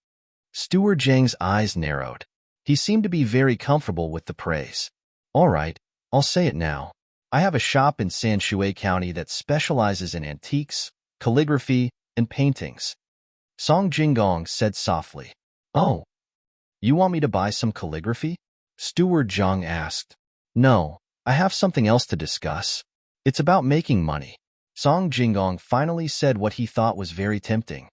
Steward Zhang's eyes narrowed. He seemed to be very comfortable with the praise. All right, I'll say it now. I have a shop in Sanshui County that specializes in antiques, calligraphy, and paintings. Song Jinggong said softly. Oh, you want me to buy some calligraphy? Steward Zhang asked. No, I have something else to discuss. It's about making money. Song Jinggong finally said what he thought was very tempting.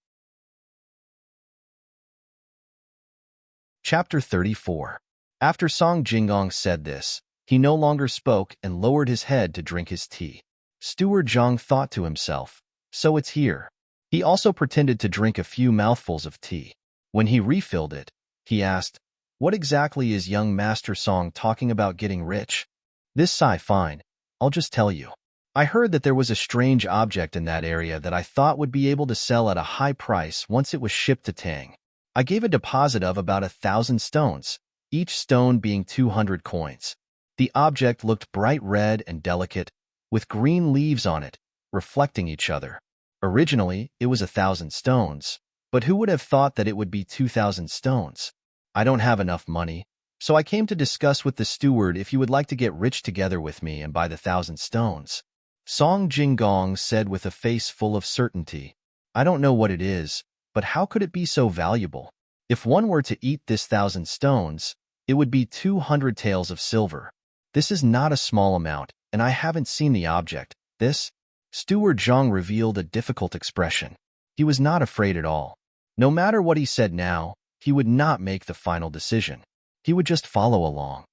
Chapter 34. After Song Jinggong said this, he no longer spoke and lowered his head to drink his tea. Steward Zhang thought to himself, so it's here. He also pretended to drink a few mouthfuls of tea. When he refilled it, he asked, What exactly is young Master Song talking about getting rich? This fine. I'll just tell you. I heard that there was a strange object in that area that I thought would be able to sell at a high price once it was shipped to Tang. I gave a deposit of about 1,000 stones, each stone being 200 coins. The object looked bright red and delicate, with green leaves on it, reflecting each other. Originally, it was 1,000 stones, but who would have thought that it would be 2,000 stones? I don't have enough money, so I came to discuss with the steward if you would like to get rich together with me and buy the 1,000 stones. Song Jinggong said with a face full of certainty. I don't know what it is, but how could it be so valuable? If one were to eat this 1,000 stones, it would be 200 taels of silver. This is not a small amount, and I haven't seen the object. This? Steward Zhang revealed a difficult expression. He was not afraid at all. No matter what he said now, he would not make the final decision. He would just follow along.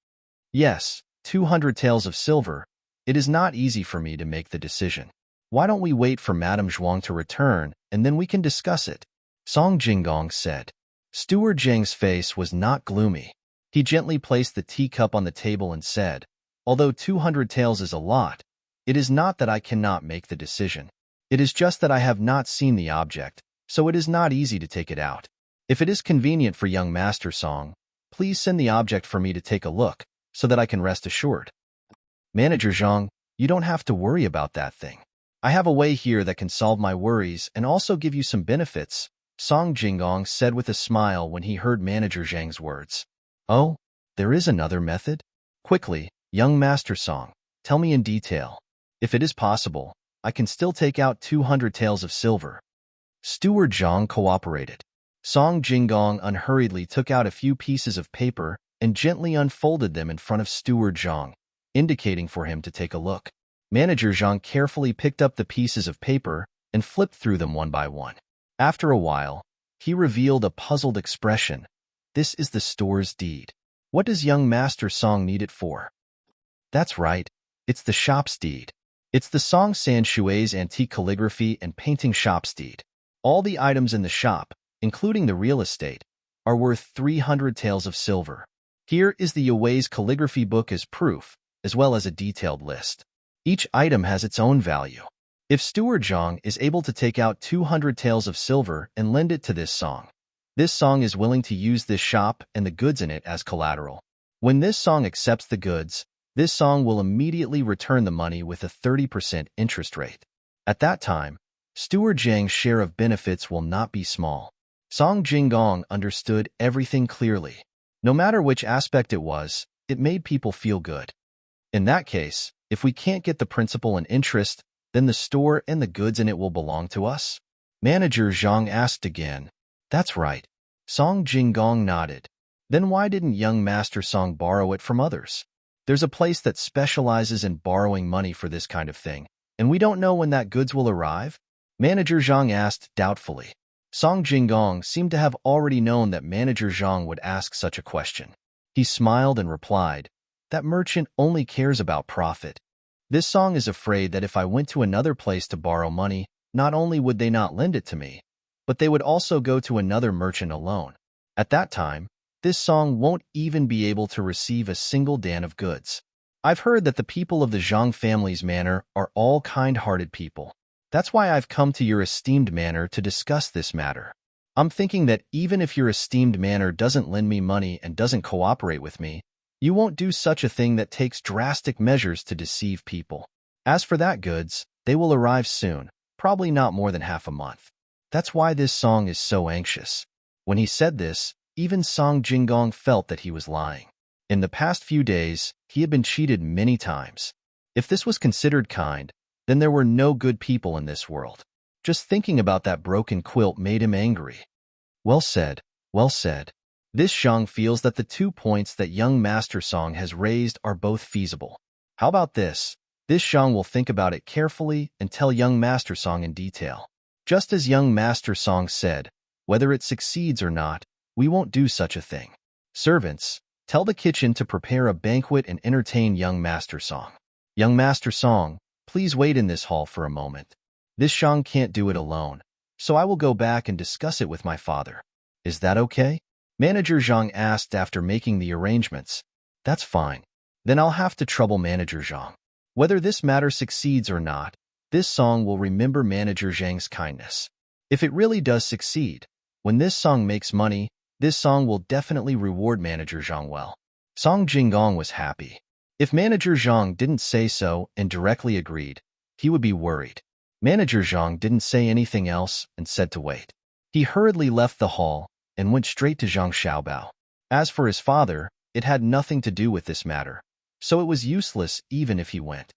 Yes, 200 taels of silver. It is not easy for me to make the decision. Why don't we wait for Madame Zhuang to return, and then we can discuss it? Song Jinggong said. Steward Zhang's face was not gloomy. He gently placed the teacup on the table and said, Although 200 taels is a lot, it is not that I cannot make the decision. It is just that I have not seen the object, so it is not easy to take it out. If it is convenient for young Master Song, please send the object for me to take a look, so that I can rest assured. Manager Zhang, you don't have to worry about that thing. I have a way here that can solve my worries and also give you some benefits, Song Jinggong said with a smile when he heard Manager Zhang's words. Oh, there is another method? Quickly, young Master Song, tell me in detail. If it is possible, I can still take out 200 taels of silver. Steward Zhang cooperated. Song Jinggong unhurriedly took out a few pieces of paper and gently unfolded them in front of Steward Zhang, indicating for him to take a look. Manager Zhang carefully picked up the pieces of paper and flipped through them one by one. After a while, he revealed a puzzled expression. This is the store's deed. What does young Master Song need it for? That's right, it's the shop's deed. It's the Song San Shui's antique calligraphy and painting shop's deed. All the items in the shop, including the real estate, are worth 300 taels of silver. Here is the Yue's calligraphy book as proof, as well as a detailed list. Each item has its own value. If Steward Zhang is able to take out 200 taels of silver and lend it to this song is willing to use this shop and the goods in it as collateral. When this song accepts the goods, this song will immediately return the money with a 30% interest rate. At that time, Steward Zhang's share of benefits will not be small. Song Jinggong understood everything clearly. No matter which aspect it was, it made people feel good. In that case, if we can't get the principal and interest, then the store and the goods in it will belong to us? Manager Zhang asked again. That's right. Song Jinggong nodded. Then why didn't young Master Song borrow it from others? There's a place that specializes in borrowing money for this kind of thing, and we don't know when that goods will arrive? Manager Zhang asked doubtfully. Song Jinggong seemed to have already known that Manager Zhang would ask such a question. He smiled and replied, that merchant only cares about profit. This song is afraid that if I went to another place to borrow money, not only would they not lend it to me, but they would also go to another merchant alone. At that time, this song won't even be able to receive a single dan of goods. I've heard that the people of the Zhang family's manor are all kind-hearted people. That's why I've come to your esteemed manor to discuss this matter. I'm thinking that even if your esteemed manor doesn't lend me money and doesn't cooperate with me, you won't do such a thing that takes drastic measures to deceive people. As for that goods, they will arrive soon, probably not more than half a month. That's why this song is so anxious. When he said this, even Song Jinggong felt that he was lying. In the past few days, he had been cheated many times. If this was considered kind, then there were no good people in this world. Just thinking about that broken quilt made him angry. Well said, well said. This Zhang feels that the 2 points that young Master Song has raised are both feasible. How about this? This Zhang will think about it carefully and tell young Master Song in detail. Just as young Master Song said, whether it succeeds or not, we won't do such a thing. Servants, tell the kitchen to prepare a banquet and entertain young Master Song. Young Master Song, please wait in this hall for a moment. This Zhang can't do it alone, so I will go back and discuss it with my father. Is that okay? Manager Zhang asked after making the arrangements. That's fine. Then I'll have to trouble Manager Zhang. Whether this matter succeeds or not, this song will remember Manager Zhang's kindness. If it really does succeed, when this song makes money, this song will definitely reward Manager Zhang well. Song Jinggong was happy. If Manager Zhang didn't say so and directly agreed, he would be worried. Manager Zhang didn't say anything else and said to wait. He hurriedly left the hall and went straight to Zhang Xiaobao. As for his father, it had nothing to do with this matter, so it was useless even if he went.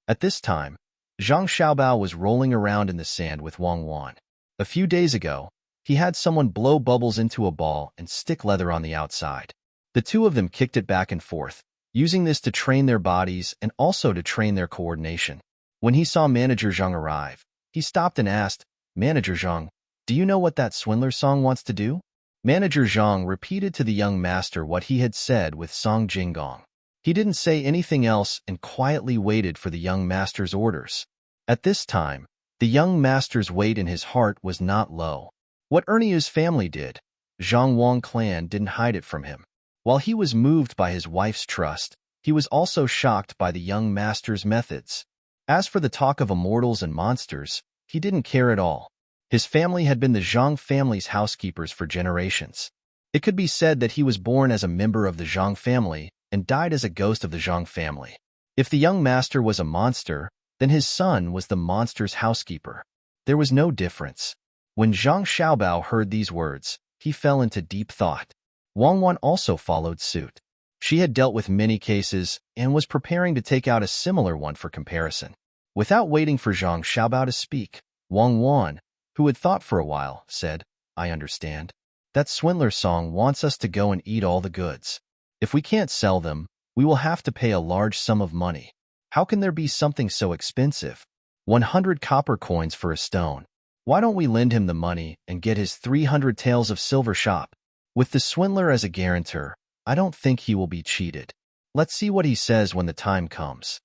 At this time, Zhang Xiaobao was rolling around in the sand with Wang Wan. A few days ago, he had someone blow bubbles into a ball and stick leather on the outside. The two of them kicked it back and forth, using this to train their bodies and also to train their coordination. When he saw Manager Zhang arrive, he stopped and asked, Manager Zhang, do you know what that swindler Song wants to do? Manager Zhang repeated to the young master what he had said with Song Jinggong. He didn't say anything else and quietly waited for the young master's orders. At this time, the young master's weight in his heart was not low. What Ernia's family did, Zhang Wang clan didn't hide it from him. While he was moved by his wife's trust, he was also shocked by the young master's methods. As for the talk of immortals and monsters, he didn't care at all. His family had been the Zhang family's housekeepers for generations. It could be said that he was born as a member of the Zhang family and died as a ghost of the Zhang family. If the young master was a monster, then his son was the monster's housekeeper. There was no difference. When Zhang Xiaobao heard these words, he fell into deep thought. Wang Wan also followed suit. She had dealt with many cases and was preparing to take out a similar one for comparison. Without waiting for Zhang Xiaobao to speak, Wang Wan, who had thought for a while, said, I understand. That swindler Song wants us to go and eat all the goods. If we can't sell them, we will have to pay a large sum of money. How can there be something so expensive? 100 copper coins for a stone. Why don't we lend him the money and get his 300 taels of silver shop? With the swindler as a guarantor, I don't think he will be cheated. Let's see what he says when the time comes.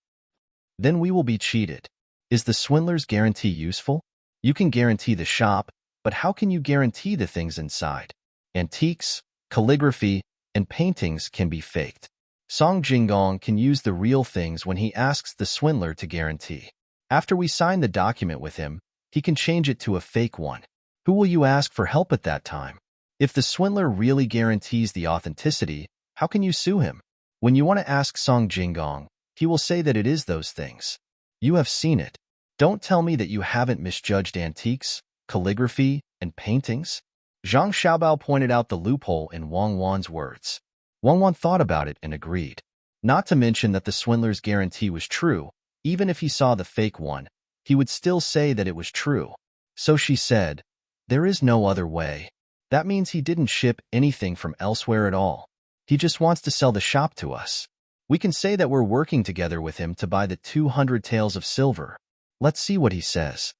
Then we will be cheated. Is the swindler's guarantee useful? You can guarantee the shop, but how can you guarantee the things inside? Antiques, calligraphy, and paintings can be faked. Song Jinggong can use the real things when he asks the swindler to guarantee. After we sign the document with him, he can change it to a fake one. Who will you ask for help at that time? If the swindler really guarantees the authenticity, how can you sue him? When you want to ask Song Jinggong, he will say that it is those things. You have seen it. Don't tell me that you haven't misjudged antiques, calligraphy, and paintings. Zhang Xiaobao pointed out the loophole in Wang Wan's words. Wang Wan thought about it and agreed. Not to mention that the swindler's guarantee was true. Even if he saw the fake one, he would still say that it was true. So she said, there is no other way. That means he didn't ship anything from elsewhere at all. He just wants to sell the shop to us. We can say that we're working together with him to buy the 200 taels of silver. Let's see what he says.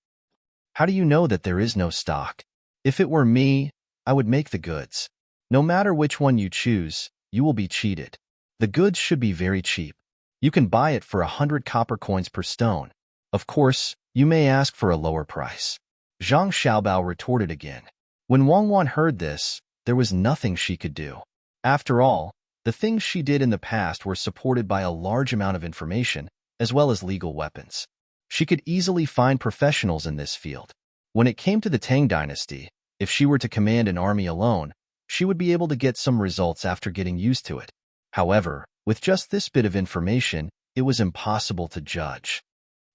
How do you know that there is no stock? If it were me, I would make the goods. No matter which one you choose, you will be cheated. The goods should be very cheap. You can buy it for 100 copper coins per stone. Of course, you may ask for a lower price. Zhang Xiaobao retorted again. When Wang Wan heard this, there was nothing she could do. After all, the things she did in the past were supported by a large amount of information, as well as legal weapons. She could easily find professionals in this field. When it came to the Tang dynasty, if she were to command an army alone, she would be able to get some results after getting used to it. However, with just this bit of information, it was impossible to judge.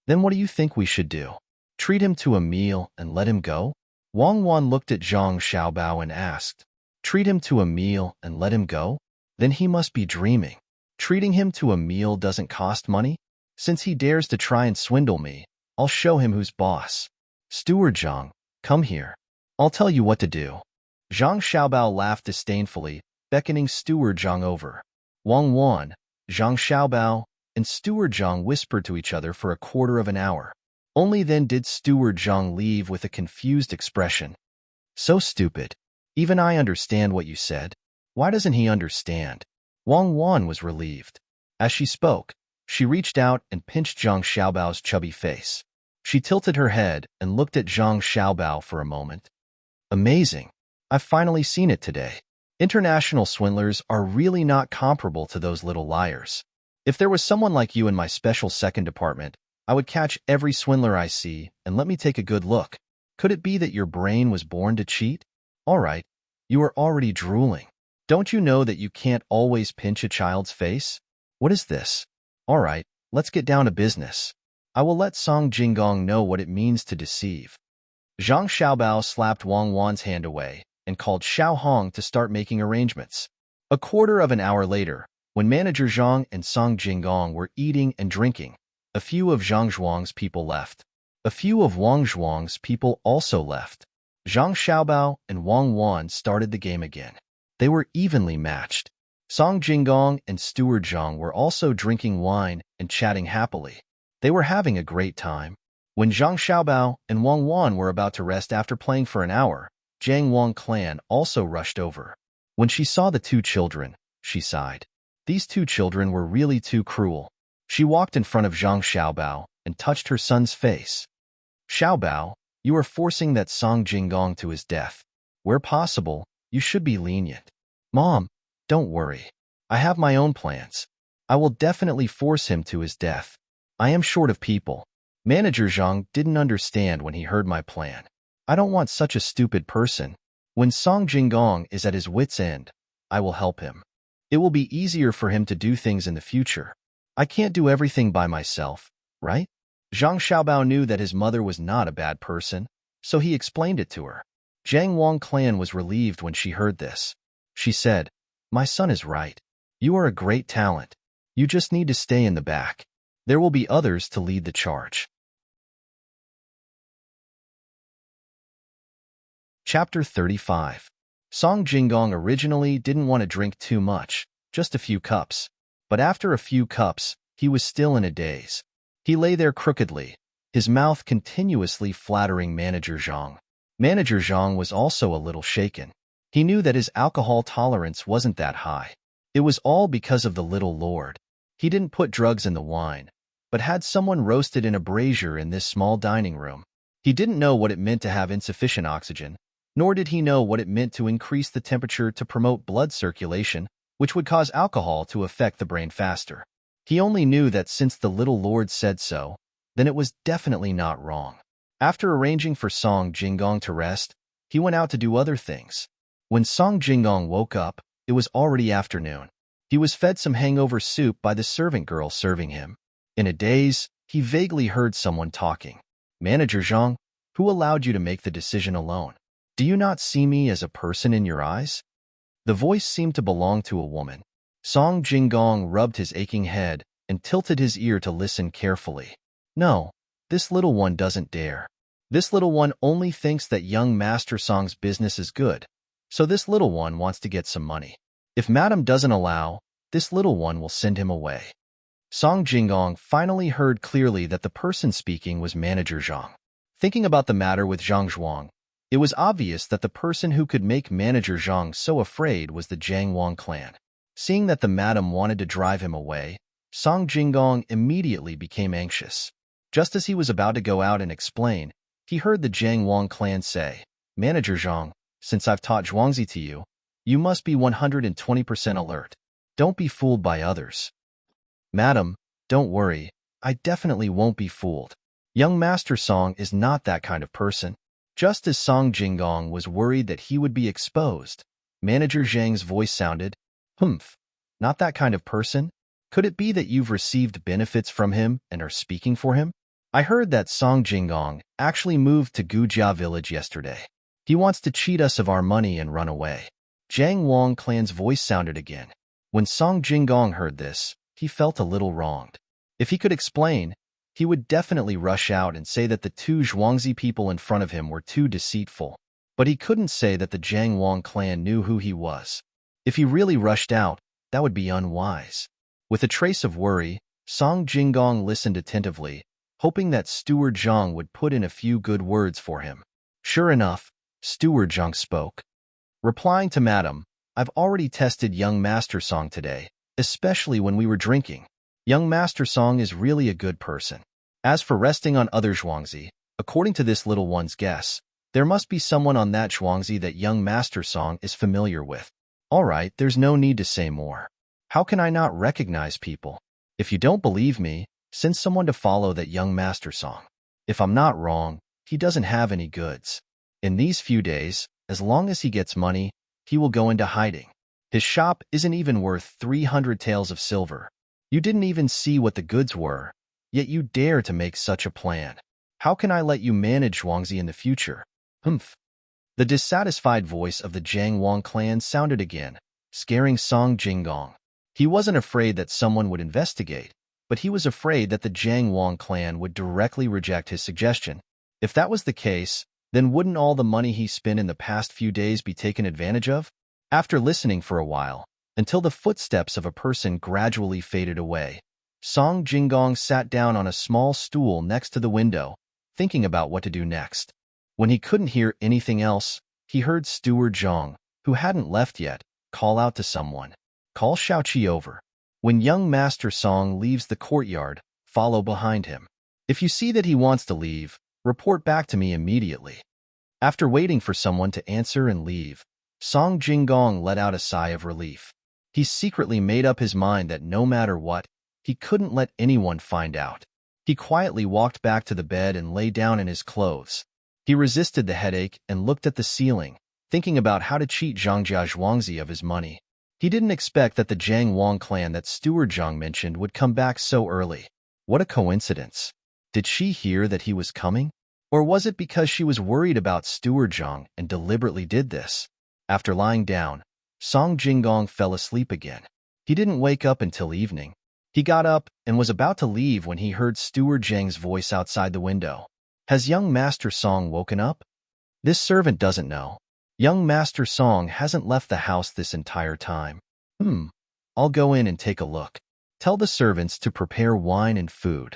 Then what do you think we should do? Treat him to a meal and let him go? Wang Wan looked at Zhang Xiaobao and asked, treat him to a meal and let him go? Then he must be dreaming. Treating him to a meal doesn't cost money? Since he dares to try and swindle me, I'll show him who's boss. Steward Zhang, come here. I'll tell you what to do. Zhang Xiaobao laughed disdainfully, beckoning Steward Zhang over. Wang Wan, Zhang Xiaobao, and Steward Zhang whispered to each other for a quarter of an hour. Only then did Steward Zhang leave with a confused expression. So stupid. Even I understand what you said. Why doesn't he understand? Wang Wan was relieved. As she spoke, she reached out and pinched Zhang Xiaobao's chubby face. She tilted her head and looked at Zhang Xiaobao for a moment. Amazing. I've finally seen it today. International swindlers are really not comparable to those little liars. If there was someone like you in my special second department, I would catch every swindler I see and let me take a good look. Could it be that your brain was born to cheat? All right, you are already drooling. Don't you know that you can't always pinch a child's face? What is this? All right, let's get down to business. I will let Song Jinggong know what it means to deceive. Zhang Xiaobao slapped Wang Wan's hand away and called Xiao Hong to start making arrangements. A quarter of an hour later, when Manager Zhang and Song Jinggong were eating and drinking, a few of Zhang Zhuang's people left. A few of Wang Zhuang's people also left. Zhang Xiaobao and Wang Wan started the game again. They were evenly matched. Song Jinggong and Steward Zhang were also drinking wine and chatting happily. They were having a great time. When Zhang Xiaobao and Wang Wan were about to rest after playing for an hour, Jiang Wang clan also rushed over. When she saw the two children, she sighed. These two children were really too cruel. She walked in front of Zhang Xiaobao and touched her son's face. Xiaobao, you are forcing that Song Jinggong to his death. Where possible, you should be lenient. Mom, don't worry. I have my own plans. I will definitely force him to his death. I am short of people. Manager Zhang didn't understand when he heard my plan. I don't want such a stupid person. When Song Jinggong is at his wit's end, I will help him. It will be easier for him to do things in the future. I can't do everything by myself, right? Zhang Xiaobao knew that his mother was not a bad person, so he explained it to her. Jiang Wang clan was relieved when she heard this. She said, my son is right. You are a great talent. You just need to stay in the back. There will be others to lead the charge. Chapter 35. Song Jinggong originally didn't want to drink too much, just a few cups. But after a few cups, he was still in a daze. He lay there crookedly, his mouth continuously flattering Manager Zhang. Manager Zhang was also a little shaken. He knew that his alcohol tolerance wasn't that high. It was all because of the little lord. He didn't put drugs in the wine, but had someone roasted in a brazier in this small dining room. He didn't know what it meant to have insufficient oxygen, nor did he know what it meant to increase the temperature to promote blood circulation, which would cause alcohol to affect the brain faster. He only knew that since the little lord said so, then it was definitely not wrong. After arranging for Song Jinggong to rest, he went out to do other things. When Song Jinggong woke up, it was already afternoon. He was fed some hangover soup by the servant girl serving him. In a daze, he vaguely heard someone talking. Manager Zhang, who allowed you to make the decision alone? Do you not see me as a person in your eyes? The voice seemed to belong to a woman. Song Jinggong rubbed his aching head and tilted his ear to listen carefully. No, this little one doesn't dare. This little one only thinks that young Master Song's business is good, so this little one wants to get some money. If Madam doesn't allow, this little one will send him away. Song Jinggong finally heard clearly that the person speaking was Manager Zhang. Thinking about the matter with Zhang Zhuang, it was obvious that the person who could make Manager Zhang so afraid was the Jiang Wang clan. Seeing that the madam wanted to drive him away, Song Jinggong immediately became anxious. Just as he was about to go out and explain, he heard the Jiang Wang clan say, Manager Zhang, since I've taught Zhuangzi to you, you must be 120% alert. Don't be fooled by others. Madam, don't worry, I definitely won't be fooled. Young Master Song is not that kind of person. Just as Song Jinggong was worried that he would be exposed, Manager Zhang's voice sounded, Humph, not that kind of person? Could it be that you've received benefits from him and are speaking for him? I heard that Song Jinggong actually moved to Gujia village yesterday. He wants to cheat us of our money and run away. Jiang Wang clan's voice sounded again. When Song Jinggong heard this, he felt a little wronged. If he could explain, he would definitely rush out and say that the two Zhuangzi people in front of him were too deceitful. But he couldn't say that the Jiang Wang clan knew who he was. If he really rushed out, that would be unwise. With a trace of worry, Song Jinggong listened attentively, hoping that Steward Zhang would put in a few good words for him. Sure enough, Steward Zhang spoke. Replying to Madam, I've already tested young Master Song today, especially when we were drinking. Young Master Song is really a good person. As for resting on other Zhuangzi, according to this little one's guess, there must be someone on that Zhuangzi that young Master Song is familiar with. All right, there's no need to say more. How can I not recognize people? If you don't believe me, send someone to follow that young Master Song. If I'm not wrong, he doesn't have any goods. In these few days, as long as he gets money, he will go into hiding. His shop isn't even worth 300 taels of silver. You didn't even see what the goods were, yet you dare to make such a plan. How can I let you manage Zhuangzi in the future? Humph. The dissatisfied voice of the Jiang Wang clan sounded again, scaring Song Jinggong. He wasn't afraid that someone would investigate, but he was afraid that the Jiang Wang clan would directly reject his suggestion. If that was the case, then wouldn't all the money he spent in the past few days be taken advantage of? After listening for a while, until the footsteps of a person gradually faded away, Song Jinggong sat down on a small stool next to the window, thinking about what to do next. When he couldn't hear anything else, he heard Steward Zhang, who hadn't left yet, call out to someone. Call Xiaoqi over. When young Master Song leaves the courtyard, follow behind him. If you see that he wants to leave, report back to me immediately. After waiting for someone to answer and leave, Song Jinggong let out a sigh of relief. He secretly made up his mind that no matter what, he couldn't let anyone find out. He quietly walked back to the bed and lay down in his clothes. He resisted the headache and looked at the ceiling, thinking about how to cheat Zhangjia Zhuangzi of his money. He didn't expect that the Jiang Wang clan that Steward Zhang mentioned would come back so early. What a coincidence. Did she hear that he was coming? Or was it because she was worried about Steward Zhang and deliberately did this? After lying down, Song Jinggong fell asleep again. He didn't wake up until evening. He got up and was about to leave when he heard Steward Zhang's voice outside the window. Has young Master Song woken up? This servant doesn't know. Young Master Song hasn't left the house this entire time. I'll go in and take a look. Tell the servants to prepare wine and food.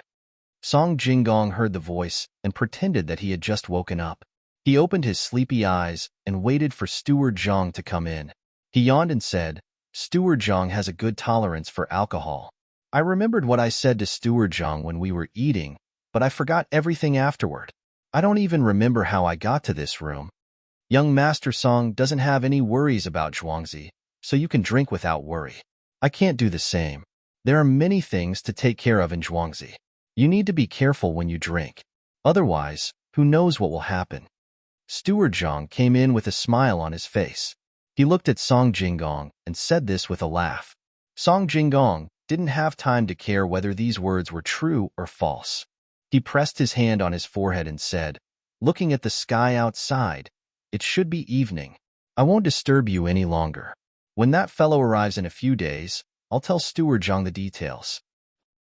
Song Jinggong heard the voice and pretended that he had just woken up. He opened his sleepy eyes and waited for Steward Zhang to come in. He yawned and said, "Steward Zhang has a good tolerance for alcohol. I remembered what I said to Steward Zhang when we were eating, but I forgot everything afterward. I don't even remember how I got to this room. Young Master Song doesn't have any worries about Zhuangzi, so you can drink without worry. I can't do the same. There are many things to take care of in Zhuangzi. You need to be careful when you drink. Otherwise, who knows what will happen." Steward Zhang came in with a smile on his face. He looked at Song Jinggong and said this with a laugh. Song Jinggong didn't have time to care whether these words were true or false. He pressed his hand on his forehead and said, looking at the sky outside, "It should be evening. I won't disturb you any longer. When that fellow arrives in a few days, I'll tell Steward Zhang the details.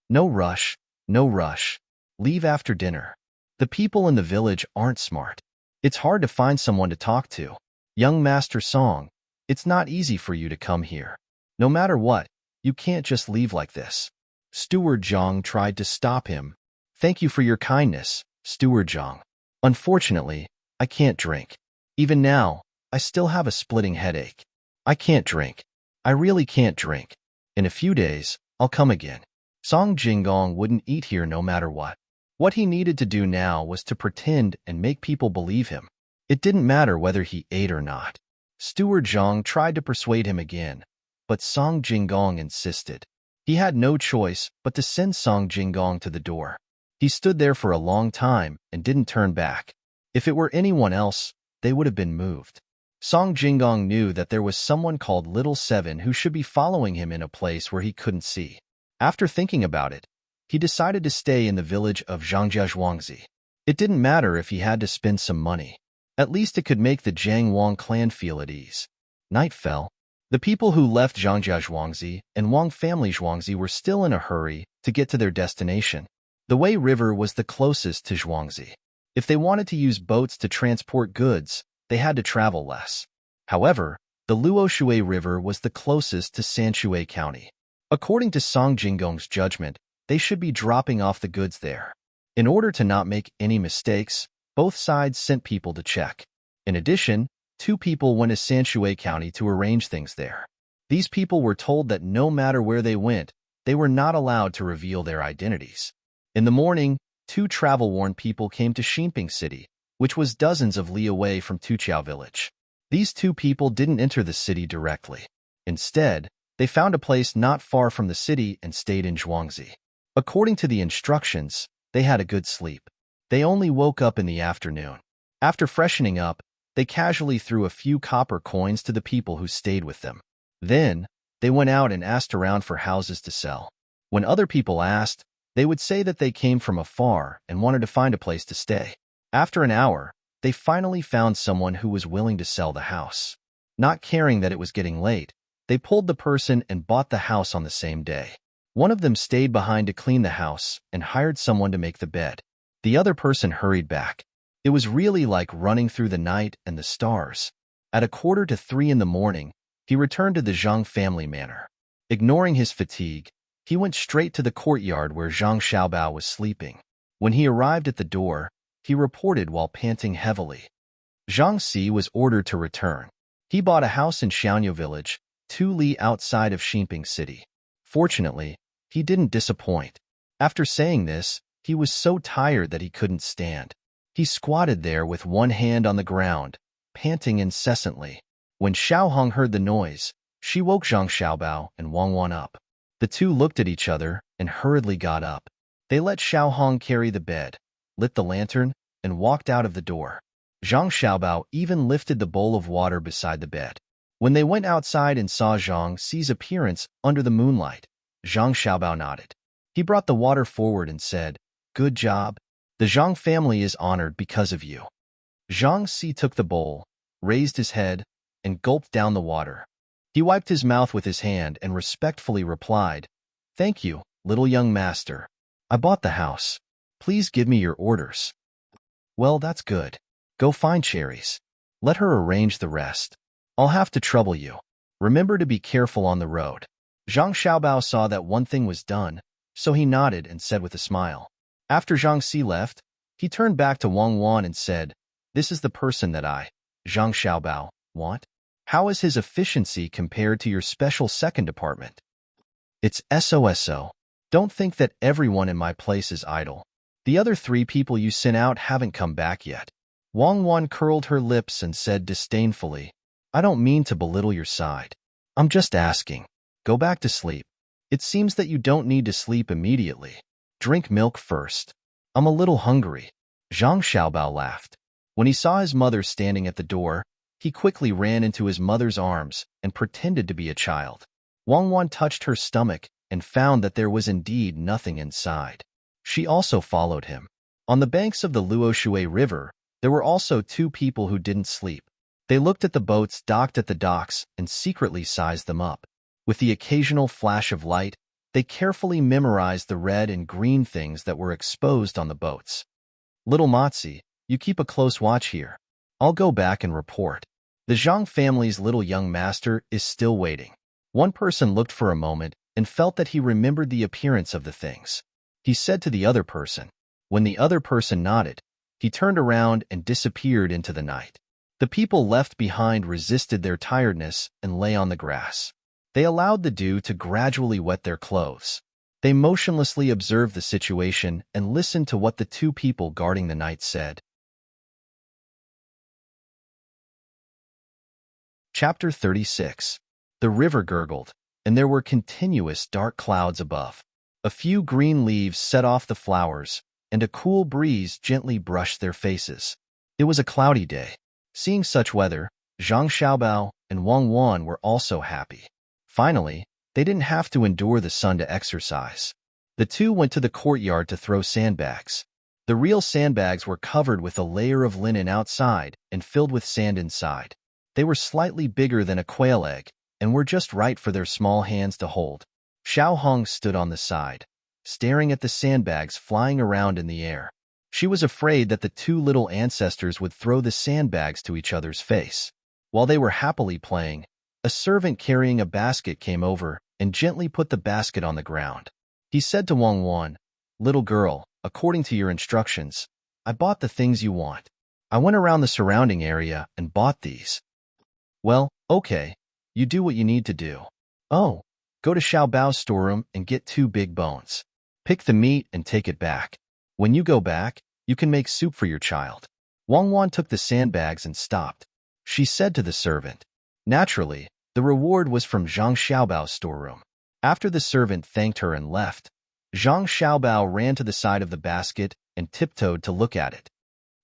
No rush, no rush. Leave after dinner. The people in the village aren't smart. It's hard to find someone to talk to. Young Master Song, it's not easy for you to come here. No matter what, you can't just leave like this." Steward Zhang tried to stop him. "Thank you for your kindness, Steward Zhang. Unfortunately, I can't drink. Even now, I still have a splitting headache. I can't drink. I really can't drink. In a few days, I'll come again." Song Jinggong wouldn't eat here no matter what. What he needed to do now was to pretend and make people believe him. It didn't matter whether he ate or not. Steward Zhang tried to persuade him again, but Song Jinggong insisted. He had no choice but to send Song Jinggong to the door. He stood there for a long time and didn't turn back. If it were anyone else, they would have been moved. Song Jinggong knew that there was someone called Little Seven who should be following him in a place where he couldn't see. After thinking about it, he decided to stay in the village of Zhangjiazhuangzi. It didn't matter if he had to spend some money. At least it could make the Jiang Wang clan feel at ease. Night fell. The people who left Zhangjiazhuangzi and Wang family Zhuangzi were still in a hurry to get to their destination. The Wei River was the closest to Zhuangzi. If they wanted to use boats to transport goods, they had to travel less. However, the Luoshui River was the closest to Sanshui County. According to Song Jinggong's judgment, they should be dropping off the goods there. In order to not make any mistakes, both sides sent people to check. In addition, 2 people went to Sanshui County to arrange things there. These people were told that no matter where they went, they were not allowed to reveal their identities. In the morning, 2 travel-worn people came to Xinping City, which was dozens of li away from Tuqiao village. These 2 people didn't enter the city directly. Instead, they found a place not far from the city and stayed in Zhuangzi. According to the instructions, they had a good sleep. They only woke up in the afternoon. After freshening up, they casually threw a few copper coins to the people who stayed with them. Then, they went out and asked around for houses to sell. When other people asked, they would say that they came from afar and wanted to find a place to stay. After an hour, they finally found someone who was willing to sell the house. Not caring that it was getting late, they pulled the person and bought the house on the same day. One of them stayed behind to clean the house and hired someone to make the bed. The other person hurried back. It was really like running through the night and the stars. At 2:45 in the morning, he returned to the Zhang family manor. Ignoring his fatigue, he went straight to the courtyard where Zhang Xiaobao was sleeping. When he arrived at the door, he reported while panting heavily. Zhang Si was ordered to return. He bought a house in Xiaoyu village, 2 li outside of Xinping City. Fortunately, he didn't disappoint. After saying this, he was so tired that he couldn't stand. He squatted there with one hand on the ground, panting incessantly. When Xiaohong heard the noise, she woke Zhang Xiaobao and Wang Wan up. The 2 looked at each other and hurriedly got up. They let Xiaohong carry the bed, lit the lantern, and walked out of the door. Zhang Xiaobao even lifted the bowl of water beside the bed. When they went outside and saw Zhang Si's appearance under the moonlight, Zhang Xiaobao nodded. He brought the water forward and said, "Good job. The Zhang family is honored because of you." Zhang Si took the bowl, raised his head, and gulped down the water. He wiped his mouth with his hand and respectfully replied, "Thank you, little young master. I bought the house. Please give me your orders." "Well, that's good. Go find cherries. Let her arrange the rest. I'll have to trouble you. Remember to be careful on the road." Zhang Xiaobao saw that one thing was done, so he nodded and said with a smile, After Zhang Xi left, he turned back to Wang Wan and said, "This is the person that I, Zhang Xiaobao, want. How is his efficiency compared to your special second department?" "It's SOSO. Don't think that everyone in my place is idle. The other 3 people you sent out haven't come back yet." Wang Wan curled her lips and said disdainfully, "I don't mean to belittle your side. I'm just asking. Go back to sleep. It seems that you don't need to sleep immediately. Drink milk first. I'm a little hungry." Zhang Xiaobao laughed. When he saw his mother standing at the door, he quickly ran into his mother's arms and pretended to be a child. Wang Wan touched her stomach and found that there was indeed nothing inside. She also followed him. On the banks of the Luoshui River, there were also 2 people who didn't sleep. They looked at the boats docked at the docks and secretly sized them up. With the occasional flash of light, they carefully memorized the red and green things that were exposed on the boats. "Little Matzi, you keep a close watch here. I'll go back and report." The Zhang family's little young master is still waiting. One person looked for a moment and felt that he remembered the appearance of the things. He said to the other person. When the other person nodded, he turned around and disappeared into the night. The people left behind resisted their tiredness and lay on the grass. They allowed the dew to gradually wet their clothes. They motionlessly observed the situation and listened to what the 2 people guarding the night said. Chapter 36. The river gurgled, and there were continuous dark clouds above. A few green leaves set off the flowers, and a cool breeze gently brushed their faces. It was a cloudy day. Seeing such weather, Zhang Xiaobao and Wang Wan were also happy. Finally, they didn't have to endure the sun to exercise. The 2 went to the courtyard to throw sandbags. The real sandbags were covered with a layer of linen outside and filled with sand inside. They were slightly bigger than a quail egg and were just right for their small hands to hold. Xiao Hong stood on the side, staring at the sandbags flying around in the air. She was afraid that the 2 little ancestors would throw the sandbags to each other's face. While they were happily playing, a servant carrying a basket came over and gently put the basket on the ground. He said to Wang Wan, "Little girl, according to your instructions, I bought the things you want. I went around the surrounding area and bought these." "Well, okay. You do what you need to do. Oh, go to Xiao Bao's storeroom and get 2 big bones. Pick the meat and take it back. When you go back, you can make soup for your child." Wang Wan took the sandbags and stopped. She said to the servant. Naturally, the reward was from Zhang Xiaobao's storeroom. After the servant thanked her and left, Zhang Xiaobao ran to the side of the basket and tiptoed to look at it.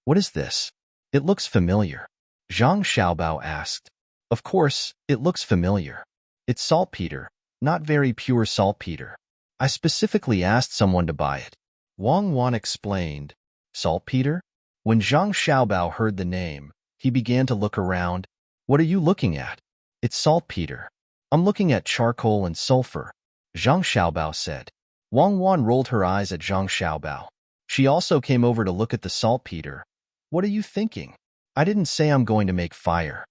"What is this? It looks familiar." Zhang Xiaobao asked. "Of course, it looks familiar. It's saltpeter, not very pure saltpeter. I specifically asked someone to buy it." Wang Wan explained. "Saltpeter?" When Zhang Xiaobao heard the name, he began to look around. "What are you looking at?" "It's saltpeter. I'm looking at charcoal and sulfur," Zhang Xiaobao said. Wang Wan rolled her eyes at Zhang Xiaobao. She also came over to look at the saltpeter. "What are you thinking? I didn't say I'm going to make fire.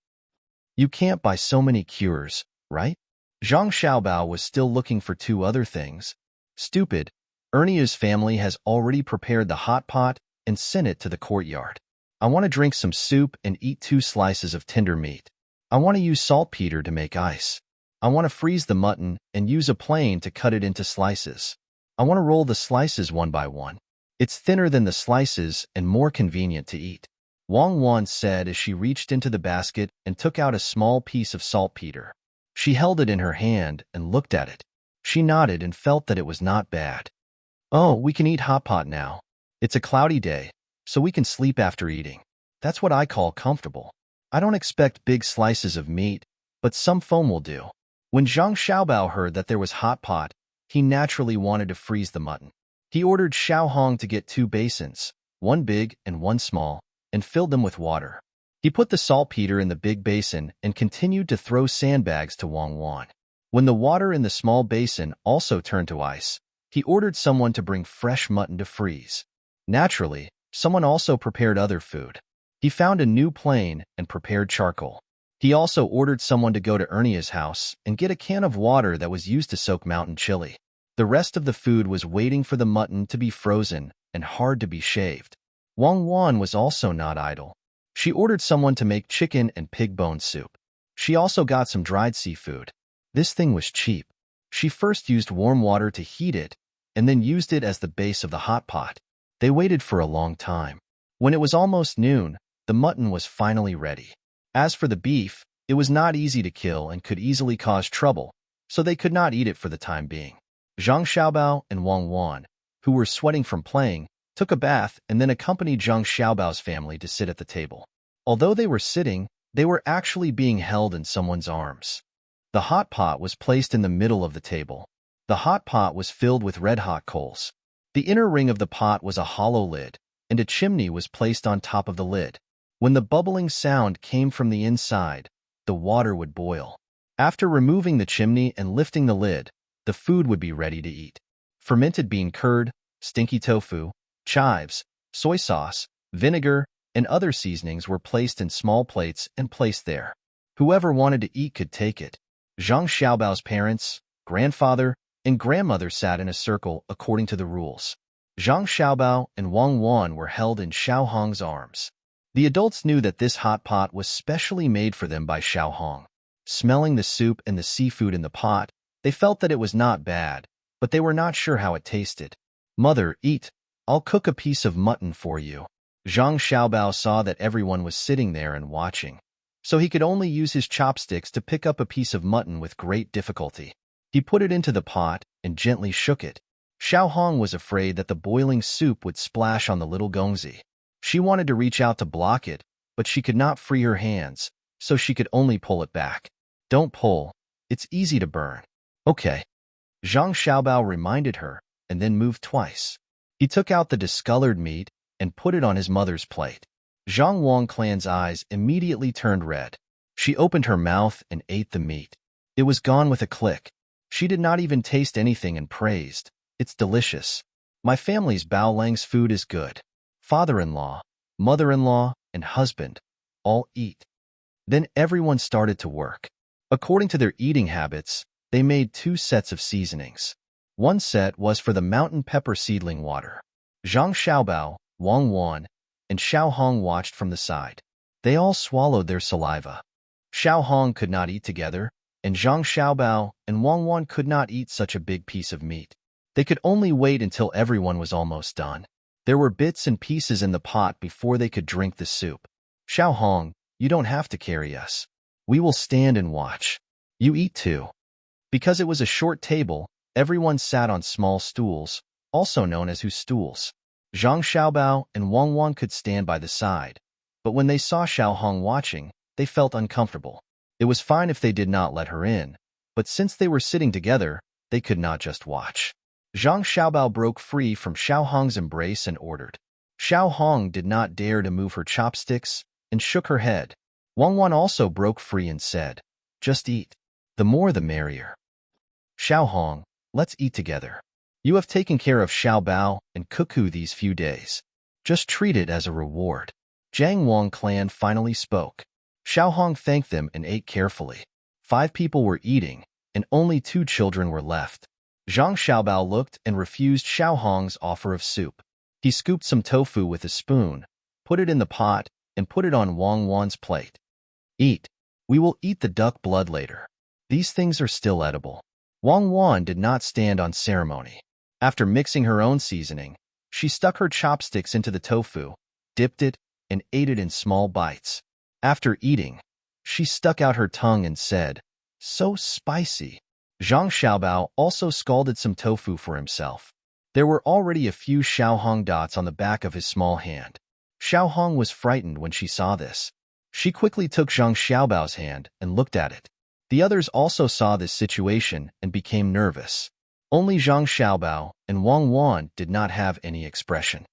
You can't buy so many cures, right?" Zhang Xiaobao was still looking for 2 other things. "Stupid. Ernia's family has already prepared the hot pot and sent it to the courtyard. I want to drink some soup and eat 2 slices of tender meat. I want to use saltpeter to make ice. I want to freeze the mutton and use a plane to cut it into slices. I want to roll the slices one by one. It's thinner than the slices and more convenient to eat," Wang Wan said as she reached into the basket and took out a small piece of saltpeter. She held it in her hand and looked at it. She nodded and felt that it was not bad. "Oh, we can eat hot pot now. It's a cloudy day, so we can sleep after eating. That's what I call comfortable. I don't expect big slices of meat, but some foam will do." When Zhang Xiaobao heard that there was hot pot, he naturally wanted to freeze the mutton. He ordered Xiao Hong to get 2 basins, one big and one small, and filled them with water. He put the saltpeter in the big basin and continued to throw sandbags to Wang Wan. When the water in the small basin also turned to ice, he ordered someone to bring fresh mutton to freeze. Naturally, someone also prepared other food. He found a new plane and prepared charcoal. He also ordered someone to go to Ernia's house and get a can of water that was used to soak mountain chili. The rest of the food was waiting for the mutton to be frozen and hard to be shaved. Wang Wan was also not idle. She ordered someone to make chicken and pig bone soup. She also got some dried seafood. This thing was cheap. She first used warm water to heat it, and then used it as the base of the hot pot. They waited for a long time. When it was almost noon, the mutton was finally ready. As for the beef, it was not easy to kill and could easily cause trouble, so they could not eat it for the time being. Zhang Xiaobao and Wang Wan, who were sweating from playing, took a bath and then accompanied Zhang Xiaobao's family to sit at the table. Although they were sitting, they were actually being held in someone's arms. The hot pot was placed in the middle of the table. The hot pot was filled with red-hot coals. The inner ring of the pot was a hollow lid, and a chimney was placed on top of the lid. When the bubbling sound came from the inside, the water would boil. After removing the chimney and lifting the lid, the food would be ready to eat. Fermented bean curd, stinky tofu, chives, soy sauce, vinegar, and other seasonings were placed in small plates and placed there. Whoever wanted to eat could take it. Zhang Xiaobao's parents, grandfather, and grandmother sat in a circle according to the rules. Zhang Xiaobao and Wang Wan were held in Xiao Hong's arms. The adults knew that this hot pot was specially made for them by Xiao Hong. Smelling the soup and the seafood in the pot, they felt that it was not bad, but they were not sure how it tasted. "Mother, eat. I'll cook a piece of mutton for you." Zhang Xiaobao saw that everyone was sitting there and watching, so he could only use his chopsticks to pick up a piece of mutton with great difficulty. He put it into the pot and gently shook it. Xiao Hong was afraid that the boiling soup would splash on the little gongzi. She wanted to reach out to block it, but she could not free her hands, so she could only pull it back. "Don't pull. It's easy to burn." "Okay." Zhang Xiaobao reminded her, and then moved twice. He took out the discolored meat and put it on his mother's plate. Zhang Wang Clan's eyes immediately turned red. She opened her mouth and ate the meat. It was gone with a click. She did not even taste anything and praised, "It's delicious. My family's Bao Lang's food is good. Father-in-law, mother-in-law, and husband all eat." Then everyone started to work. According to their eating habits, they made 2 sets of seasonings. One set was for the mountain pepper seedling water. Zhang Xiaobao, Wang Wan, and Xiao Hong watched from the side. They all swallowed their saliva. Xiao Hong could not eat together, and Zhang Xiaobao and Wang Wan could not eat such a big piece of meat. They could only wait until everyone was almost done. There were bits and pieces in the pot before they could drink the soup. "Xiao Hong, you don't have to carry us. We will stand and watch. You eat too." Because it was a short table, everyone sat on small stools, also known as stools. Zhang Xiaobao and Wang Wan could stand by the side, but when they saw Xiao Hong watching, they felt uncomfortable. It was fine if they did not let her in, but since they were sitting together, they could not just watch. Zhang Xiaobao broke free from Xiao Hong's embrace and ordered. Xiao Hong did not dare to move her chopsticks and shook her head. Wang Wan also broke free and said, "Just eat. The more the merrier." "Xiao Hong, let's eat together. You have taken care of Xiao Bao and Cuckoo these few days. Just treat it as a reward." Jiang Wang clan finally spoke. Xiao Hong thanked them and ate carefully. 5 people were eating, and only 2 children were left. Zhang Xiaobao looked and refused Xiao Hong's offer of soup. He scooped some tofu with a spoon, put it in the pot, and put it on Wang Wan's plate. "Eat. We will eat the duck blood later. These things are still edible." Wang Wan did not stand on ceremony. After mixing her own seasoning, she stuck her chopsticks into the tofu, dipped it, and ate it in small bites. After eating, she stuck out her tongue and said, "So spicy." Zhang Xiaobao also scalded some tofu for himself. There were already a few Xiao Hong dots on the back of his small hand. Xiao Hong was frightened when she saw this. She quickly took Zhang Xiaobao's hand and looked at it. The others also saw this situation and became nervous. Only Zhang Xiaobao and Wang Wan did not have any expression.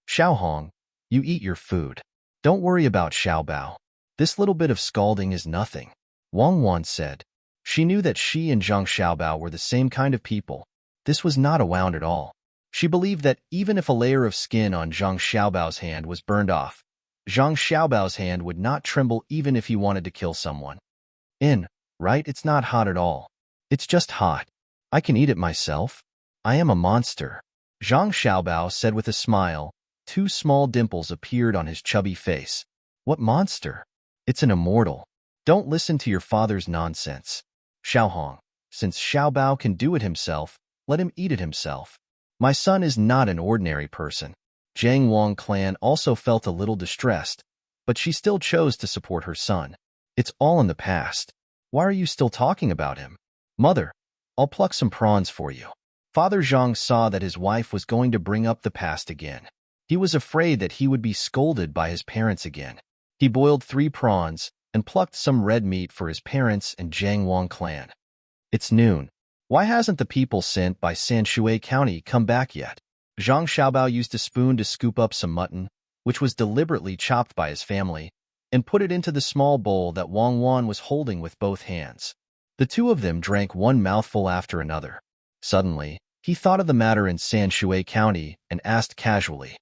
"Xiao Hong, you eat your food. Don't worry about Xiao Bao. This little bit of scalding is nothing," Wang Wan said. She knew that she and Zhang Xiaobao were the same kind of people. This was not a wound at all. She believed that even if a layer of skin on Zhang Xiaobao's hand was burned off, Zhang Xiaobao's hand would not tremble even if he wanted to kill someone. Right? It's not hot at all. It's just hot. I can eat it myself. I am a monster." Zhang Xiaobao said with a smile. Two small dimples appeared on his chubby face. What monster? It's an immortal. Don't listen to your father's nonsense. Xiaohong, since Xiaobao can do it himself, let him eat it himself. My son is not an ordinary person. Jiang Wang clan also felt a little distressed, but she still chose to support her son. It's all in the past. Why are you still talking about him? Mother, I'll pluck some prawns for you. Father Zhang saw that his wife was going to bring up the past again. He was afraid that he would be scolded by his parents again. He boiled 3 prawns and plucked some red meat for his parents and Jiang Wang clan. It's noon. Why hasn't the people sent by Sanshui County come back yet? Zhang Xiaobao used a spoon to scoop up some mutton, which was deliberately chopped by his family, and put it into the small bowl that Wang Wan was holding with both hands. The two of them drank one mouthful after another. Suddenly, he thought of the matter in Sanshui County and asked casually,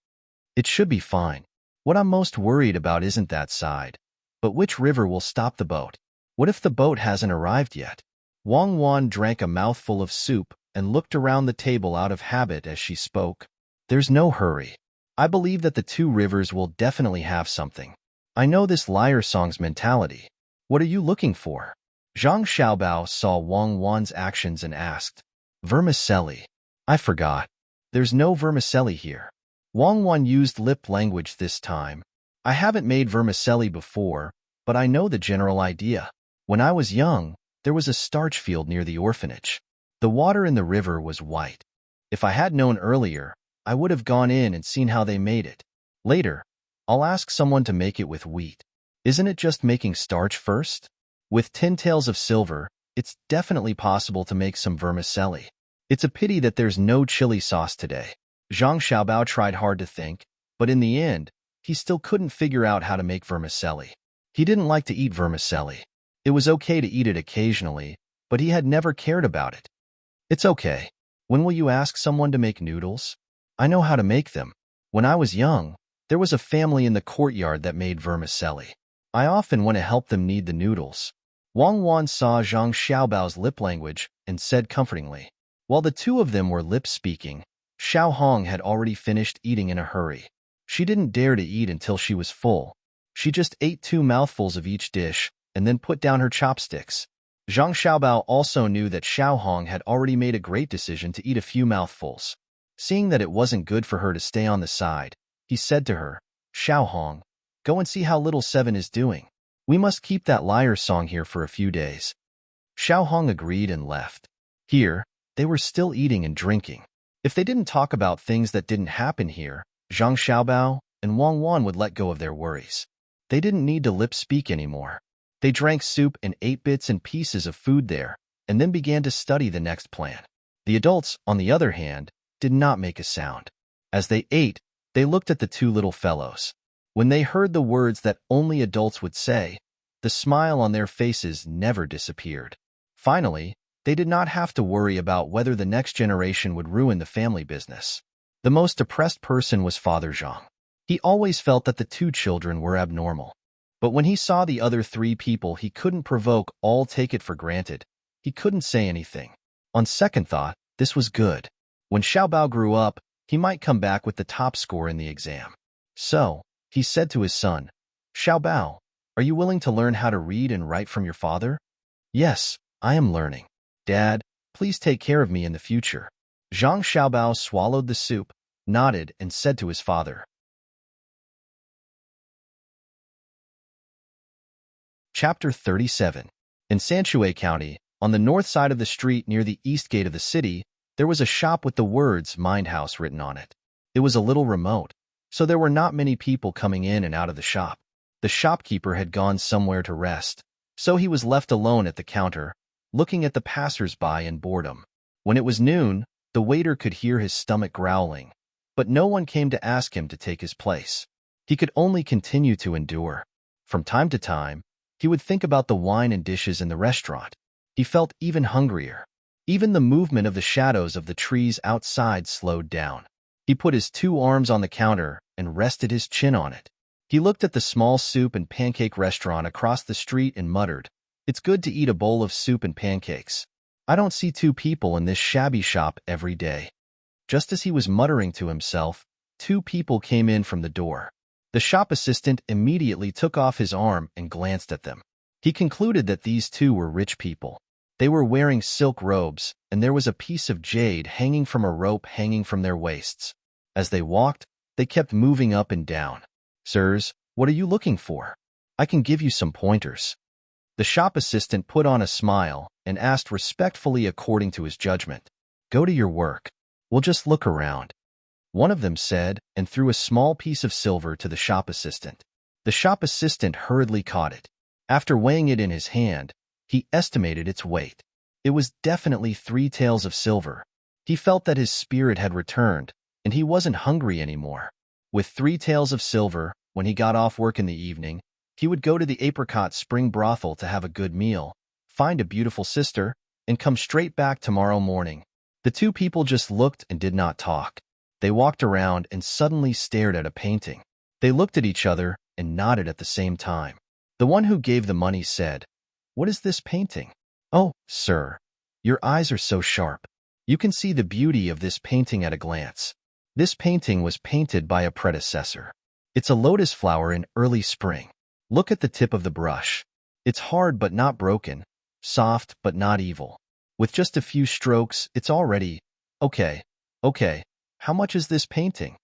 "It should be fine. What I'm most worried about isn't that side, but which river will stop the boat? What if the boat hasn't arrived yet?" Wang Wan drank a mouthful of soup and looked around the table out of habit as she spoke. There's no hurry. I believe that the 2 rivers will definitely have something. I know this liar song's mentality. What are you looking for? Zhang Xiaobao saw Wang Wan's actions and asked, "Vermicelli. I forgot. There's no vermicelli here." Wang Wan used lip language this time. I haven't made vermicelli before, but I know the general idea. When I was young, there was a starch field near the orphanage. The water in the river was white. If I had known earlier, I would have gone in and seen how they made it. Later, I'll ask someone to make it with wheat. Isn't it just making starch first? With 10 taels of silver, it's definitely possible to make some vermicelli. It's a pity that there's no chili sauce today. Zhang Xiaobao tried hard to think, but in the end, he still couldn't figure out how to make vermicelli. He didn't like to eat vermicelli. It was okay to eat it occasionally, but he had never cared about it. It's okay. When will you ask someone to make noodles? I know how to make them. When I was young, there was a family in the courtyard that made vermicelli. I often went to help them knead the noodles. Wang Wan saw Zhang Xiaobao's lip language and said comfortingly. While the two of them were lip-speaking, Xiaohong had already finished eating in a hurry. She didn't dare to eat until she was full. She just ate 2 mouthfuls of each dish and then put down her chopsticks. Zhang Xiaobao also knew that Xiaohong had already made a great decision to eat a few mouthfuls. Seeing that it wasn't good for her to stay on the side, he said to her, "Xiaohong, go and see how little Seven is doing. We must keep that liar song here for a few days." Xiaohong agreed and left. Here, they were still eating and drinking. If they didn't talk about things that didn't happen here, Zhang Xiaobao and Wang Wan would let go of their worries. They didn't need to lip-speak anymore. They drank soup and ate bits and pieces of food there, and then began to study the next plan. The adults, on the other hand, did not make a sound. As they ate, they looked at the 2 little fellows. When they heard the words that only adults would say, the smile on their faces never disappeared. Finally, they did not have to worry about whether the next generation would ruin the family business. The most depressed person was Father Zhang. He always felt that the 2 children were abnormal. But when he saw the other 3 people he couldn't provoke all take it for granted, he couldn't say anything. On second thought, this was good. When Xiaobao grew up, he might come back with the top score in the exam. So, he said to his son, "Xiaobao, are you willing to learn how to read and write from your father?" "Yes, I am learning. Dad, please take care of me in the future." Zhang Xiaobao swallowed the soup, nodded, and said to his father. Chapter 37. In Sanshui County, on the north side of the street near the east gate of the city, there was a shop with the words Mind House written on it. It was a little remote, so there were not many people coming in and out of the shop. The shopkeeper had gone somewhere to rest, so he was left alone at the counter, looking at the passers-by in boredom. When it was noon, the waiter could hear his stomach growling, but no one came to ask him to take his place. He could only continue to endure. From time to time, he would think about the wine and dishes in the restaurant. He felt even hungrier. Even the movement of the shadows of the trees outside slowed down. He put his 2 arms on the counter and rested his chin on it. He looked at the small soup and pancake restaurant across the street and muttered, "It's good to eat a bowl of soup and pancakes. I don't see 2 people in this shabby shop every day." Just as he was muttering to himself, two people came in from the door. The shop assistant immediately took off his arm and glanced at them. He concluded that these two were rich people. They were wearing silk robes, and there was a piece of jade hanging from a rope hanging from their waists. As they walked, they kept moving up and down. "Sirs, what are you looking for? I can give you some pointers." The shop assistant put on a smile and asked respectfully according to his judgment. "Go to your work. We'll just look around," one of them said, and threw a small piece of silver to the shop assistant. The shop assistant hurriedly caught it. After weighing it in his hand, he estimated its weight. It was definitely 3 taels of silver. He felt that his spirit had returned, and he wasn't hungry anymore. With 3 taels of silver, when he got off work in the evening, he would go to the apricot spring brothel to have a good meal, find a beautiful sister, and come straight back tomorrow morning. The two people just looked and did not talk. They walked around and suddenly stared at a painting. They looked at each other and nodded at the same time. The one who gave the money said, "What is this painting?" "Oh, sir, your eyes are so sharp. You can see the beauty of this painting at a glance. This painting was painted by a predecessor. It's a lotus flower in early spring. Look at the tip of the brush. It's hard but not broken, soft but not evil. With just a few strokes, it's already... Okay, how much is this painting?"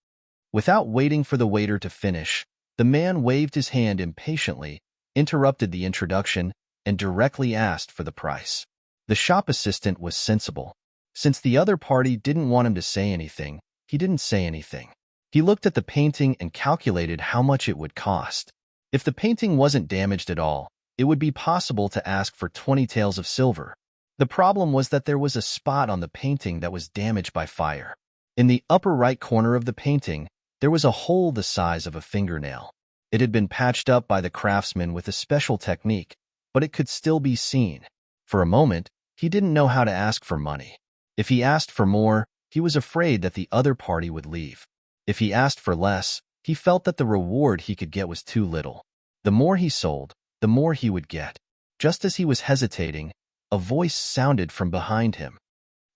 Without waiting for the waiter to finish, the man waved his hand impatiently, interrupted the introduction, and directly asked for the price. The shop assistant was sensible. Since the other party didn't want him to say anything, he didn't say anything. He looked at the painting and calculated how much it would cost. If the painting wasn't damaged at all, it would be possible to ask for 20 taels of silver. The problem was that there was a spot on the painting that was damaged by fire. In the upper right corner of the painting, there was a hole the size of a fingernail. It had been patched up by the craftsman with a special technique, but it could still be seen. For a moment, he didn't know how to ask for money. If he asked for more, he was afraid that the other party would leave. If he asked for less, he felt that the reward he could get was too little. The more he sold, the more he would get. Just as he was hesitating, a voice sounded from behind him.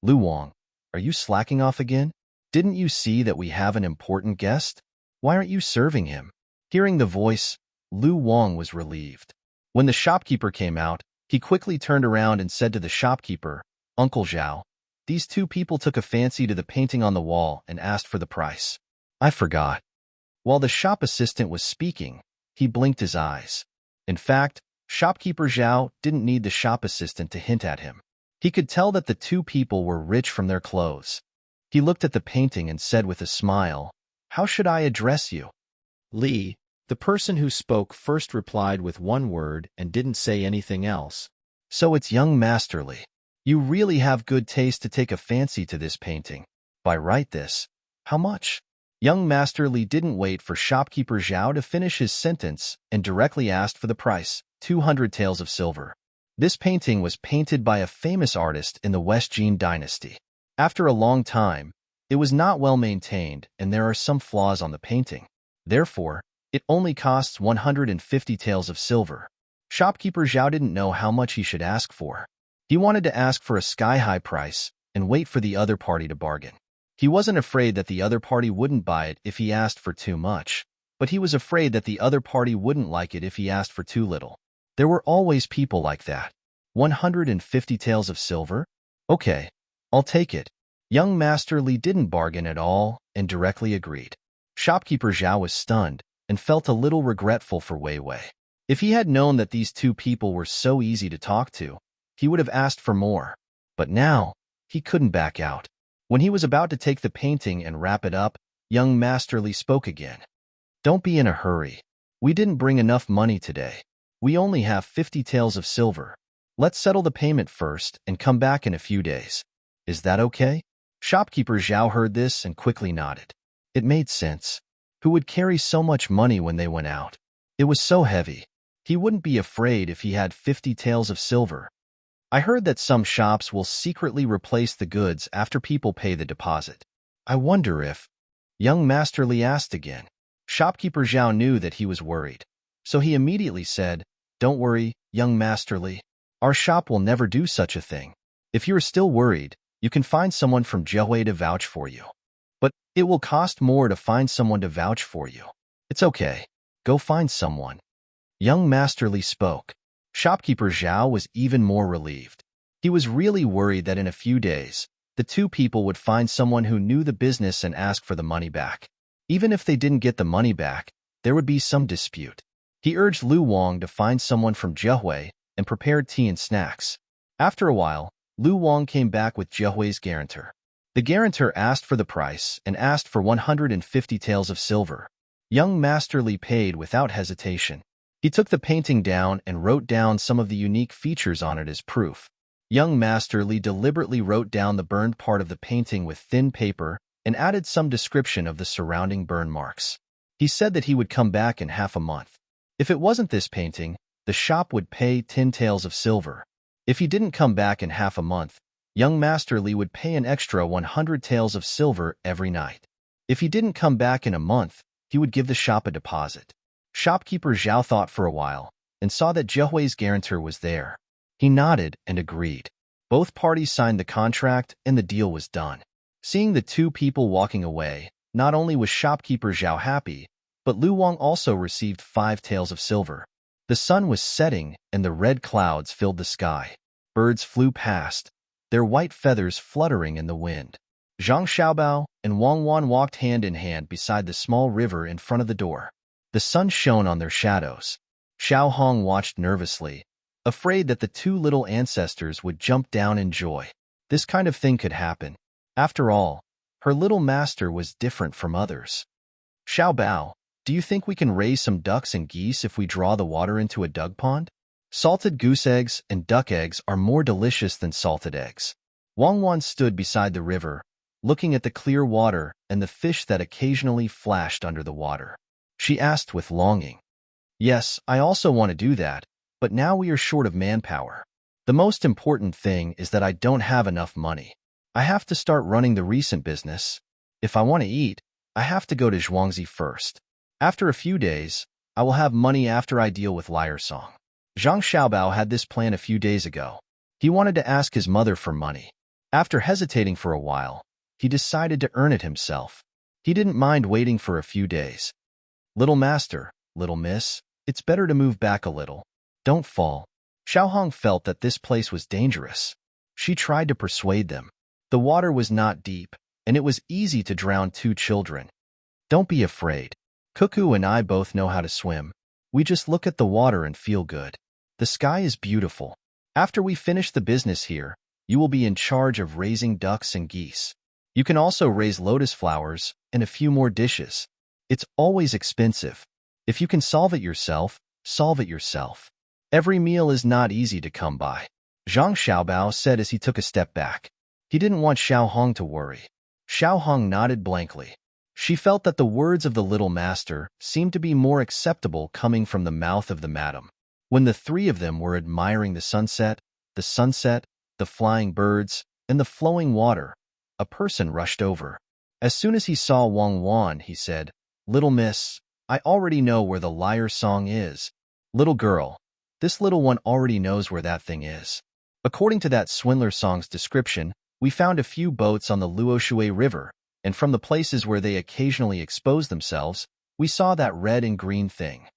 "Lu Wang, are you slacking off again? Didn't you see that we have an important guest? Why aren't you serving him?" Hearing the voice, Lu Wang was relieved. When the shopkeeper came out, he quickly turned around and said to the shopkeeper, "Uncle Zhao, these two people took a fancy to the painting on the wall and asked for the price. I forgot." While the shop assistant was speaking, he blinked his eyes. In fact, shopkeeper Zhao didn't need the shop assistant to hint at him. He could tell that the two people were rich from their clothes. He looked at the painting and said with a smile, "How should I address you?" Li, the person who spoke first, replied with one word and didn't say anything else. "So it's young Master Li. You really have good taste to take a fancy to this painting. By right this. How much?" Young Master Li didn't wait for shopkeeper Zhao to finish his sentence and directly asked for the price, 200 taels of silver. This painting was painted by a famous artist in the West Jin dynasty. After a long time, it was not well maintained and there are some flaws on the painting. Therefore, it only costs 150 taels of silver. Shopkeeper Zhao didn't know how much he should ask for. He wanted to ask for a sky-high price and wait for the other party to bargain. He wasn't afraid that the other party wouldn't buy it if he asked for too much, but he was afraid that the other party wouldn't like it if he asked for too little. There were always people like that. 150 taels of silver? Okay, I'll take it. Young Master Li didn't bargain at all and directly agreed. Shopkeeper Zhao was stunned and felt a little regretful for Wei Wei. If he had known that these two people were so easy to talk to, he would have asked for more. But now, he couldn't back out. When he was about to take the painting and wrap it up, young Master Li spoke again. "Don't be in a hurry. We didn't bring enough money today. We only have 50 taels of silver. Let's settle the payment first and come back in a few days. Is that okay?" Shopkeeper Zhao heard this and quickly nodded. It made sense. Who would carry so much money when they went out? It was so heavy. He wouldn't be afraid if he had 50 taels of silver. "I heard that some shops will secretly replace the goods after people pay the deposit. I wonder if..." Young Master Li asked again. Shopkeeper Zhao knew that he was worried, so he immediately said, "Don't worry, young Master Li. Our shop will never do such a thing. If you're still worried, You can find someone from Jiahui to vouch for you. But it will cost more to find someone to vouch for you. It's okay. Go find someone. Young Master Li spoke. Shopkeeper Zhao was even more relieved. He was really worried that in a few days, the two people would find someone who knew the business and ask for the money back. Even if they didn't get the money back, there would be some dispute. He urged Lu Wang to find someone from Jiahui and prepared tea and snacks. After a while, Lu Wang came back with Jiahui's guarantor. The guarantor asked for the price and asked for 150 taels of silver. Young Master Li paid without hesitation. He took the painting down and wrote down some of the unique features on it as proof. Young Master Li deliberately wrote down the burned part of the painting with thin paper and added some description of the surrounding burn marks. He said that he would come back in half a month. If it wasn't this painting, the shop would pay 10 taels of silver. If he didn't come back in half a month, young Master Li would pay an extra 100 taels of silver every night. If he didn't come back in a month, he would give the shop a deposit. Shopkeeper Zhao thought for a while and saw that Jiahui's guarantor was there. He nodded and agreed. Both parties signed the contract and the deal was done. Seeing the two people walking away, not only was shopkeeper Zhao happy, but Lu Wang also received 5 taels of silver. The sun was setting and the red clouds filled the sky. Birds flew past, their white feathers fluttering in the wind. Zhang Xiaobao and Wang Wan walked hand in hand beside the small river in front of the door. The sun shone on their shadows. Xiao Hong watched nervously, afraid that the two little ancestors would jump down in joy. This kind of thing could happen. After all, her little master was different from others. Xiaobao, do you think we can raise some ducks and geese if we draw the water into a duck pond? Salted goose eggs and duck eggs are more delicious than salted eggs. Wang Wan stood beside the river, looking at the clear water and the fish that occasionally flashed under the water. She asked with longing. Yes, I also want to do that, but now we are short of manpower. The most important thing is that I don't have enough money. I have to start running the recent business. If I want to eat, I have to go to Zhuangzi first. After a few days, I will have money after I deal with Liar Song. Zhang Xiaobao had this plan a few days ago. He wanted to ask his mother for money. After hesitating for a while, he decided to earn it himself. He didn't mind waiting for a few days. Little master, little miss, it's better to move back a little. Don't fall. Xiao Hong felt that this place was dangerous. She tried to persuade them. The water was not deep, and it was easy to drown 2 children. Don't be afraid. Cuckoo and I both know how to swim. We just look at the water and feel good. The sky is beautiful. After we finish the business here, you will be in charge of raising ducks and geese. You can also raise lotus flowers and a few more dishes. It's always expensive. If you can solve it yourself, solve it yourself. Every meal is not easy to come by. Zhang Xiaobao said as he took a step back. He didn't want Xiao Hong to worry. Xiao Hong nodded blankly. She felt that the words of the little master seemed to be more acceptable coming from the mouth of the madam. When the three of them were admiring the sunset, the flying birds, and the flowing water, a person rushed over. As soon as he saw Wang Wan, he said, "Little miss, I already know where the Liar Song is. Little girl, this little one already knows where that thing is." According to that swindler song's description, we found a few boats on the Luoshui River, and from the places where they occasionally expose themselves, we saw that red and green thing.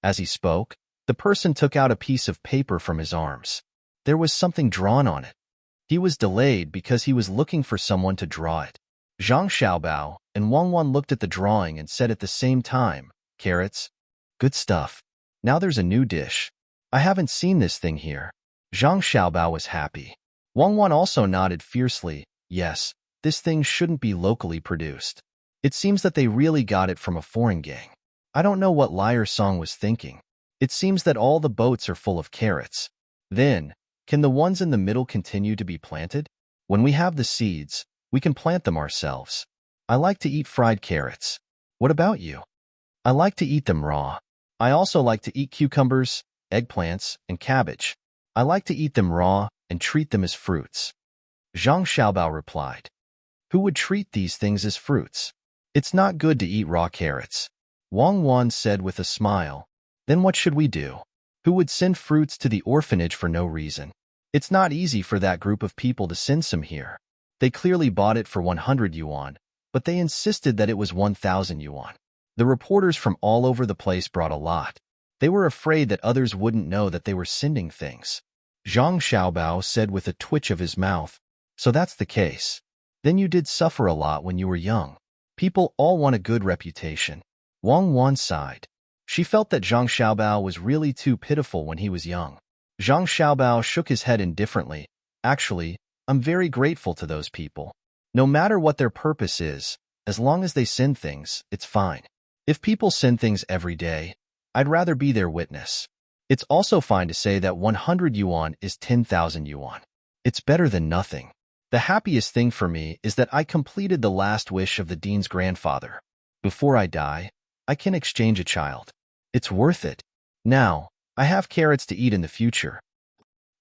As he spoke, the person took out a piece of paper from his arms. There was something drawn on it. He was delayed because he was looking for someone to draw it. Zhang Xiaobao and Wang Wan looked at the drawing and said at the same time, "Carrots? Good stuff. Now there's a new dish. I haven't seen this thing here." Zhang Xiaobao was happy. Wang Wan also nodded fiercely. Yes, this thing shouldn't be locally produced. It seems that they really got it from a foreign gang. I don't know what Liar Song was thinking. It seems that all the boats are full of carrots. Then, can the ones in the middle continue to be planted? When we have the seeds, we can plant them ourselves. I like to eat fried carrots. What about you? I like to eat them raw. I also like to eat cucumbers, eggplants, and cabbage. I like to eat them raw and treat them as fruits. Zhang Xiaobao replied. Who would treat these things as fruits? It's not good to eat raw carrots. Wang Wan said with a smile. Then what should we do? Who would send fruits to the orphanage for no reason? It's not easy for that group of people to send some here. They clearly bought it for 100 yuan, but they insisted that it was 1,000 yuan. The reporters from all over the place brought a lot. They were afraid that others wouldn't know that they were sending things. Zhang Xiaobao said with a twitch of his mouth, "So that's the case. Then you did suffer a lot when you were young. People all want a good reputation." Wang Wan sighed. She felt that Zhang Xiaobao was really too pitiful when he was young. Zhang Xiaobao shook his head indifferently. "Actually, I'm very grateful to those people. No matter what their purpose is, as long as they send things, it's fine. If people send things every day, I'd rather be their witness. It's also fine to say that 100 yuan is 10,000 yuan. It's better than nothing. The happiest thing for me is that I completed the last wish of the dean's grandfather. Before I die, I can exchange a child. It's worth it. Now, I have carrots to eat in the future.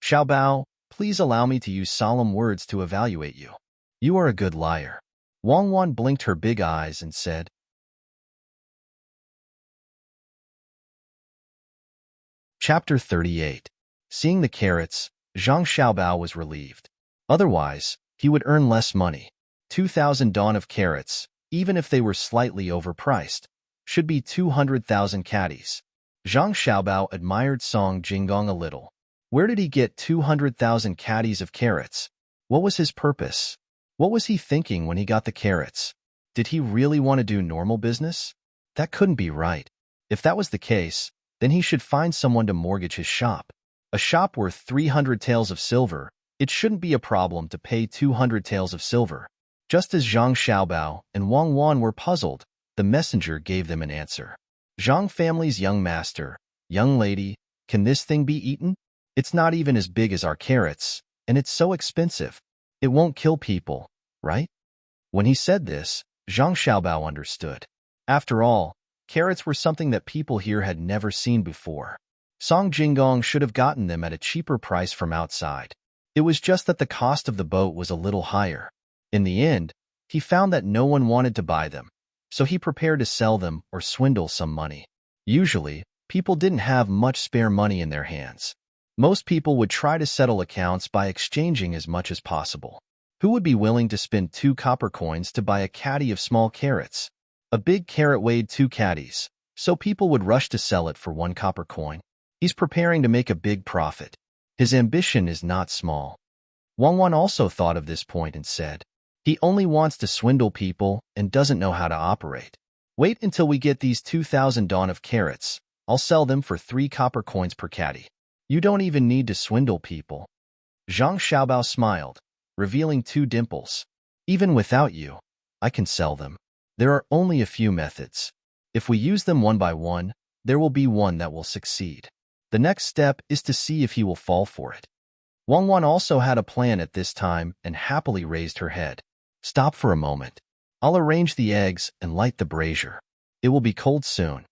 Xiaobao, please allow me to use solemn words to evaluate you. You are a good liar." Wang Wan blinked her big eyes and said, Chapter 38. Seeing the carrots, Zhang Xiaobao was relieved. Otherwise, he would earn less money. 2,000 dawn of carrots, even if they were slightly overpriced, should be 200,000 caddies. Zhang Xiaobao admired Song Jinggong a little. Where did he get 200,000 caddies of carrots? What was his purpose? What was he thinking when he got the carrots? Did he really want to do normal business? That couldn't be right. If that was the case, then he should find someone to mortgage his shop. A shop worth 300 taels of silver, it shouldn't be a problem to pay 200 taels of silver. Just as Zhang Xiaobao and Wang Wan were puzzled, the messenger gave them an answer. "Zhang family's young master, young lady, can this thing be eaten? It's not even as big as our carrots, and it's so expensive. It won't kill people, right?" When he said this, Zhang Xiaobao understood. After all, carrots were something that people here had never seen before. Song Jinggong should have gotten them at a cheaper price from outside. It was just that the cost of the boat was a little higher. In the end, he found that no one wanted to buy them, so he prepared to sell them or swindle some money. Usually, people didn't have much spare money in their hands. Most people would try to settle accounts by exchanging as much as possible. Who would be willing to spend 2 copper coins to buy a caddy of small carrots? A big carrot weighed 2 caddies, so people would rush to sell it for 1 copper coin. He's preparing to make a big profit. His ambition is not small. Wang Wan also thought of this point and said, "He only wants to swindle people and doesn't know how to operate. Wait until we get these 2,000 dawn of carrots. I'll sell them for 3 copper coins per caddy. You don't even need to swindle people." Zhang Xiaobao smiled, revealing 2 dimples. "Even without you, I can sell them. There are only a few methods. If we use them one by one, there will be one that will succeed. The next step is to see if he will fall for it." Wang Wan also had a plan at this time and happily raised her head. "Stop for a moment. I'll arrange the eggs and light the brazier. It will be cold soon."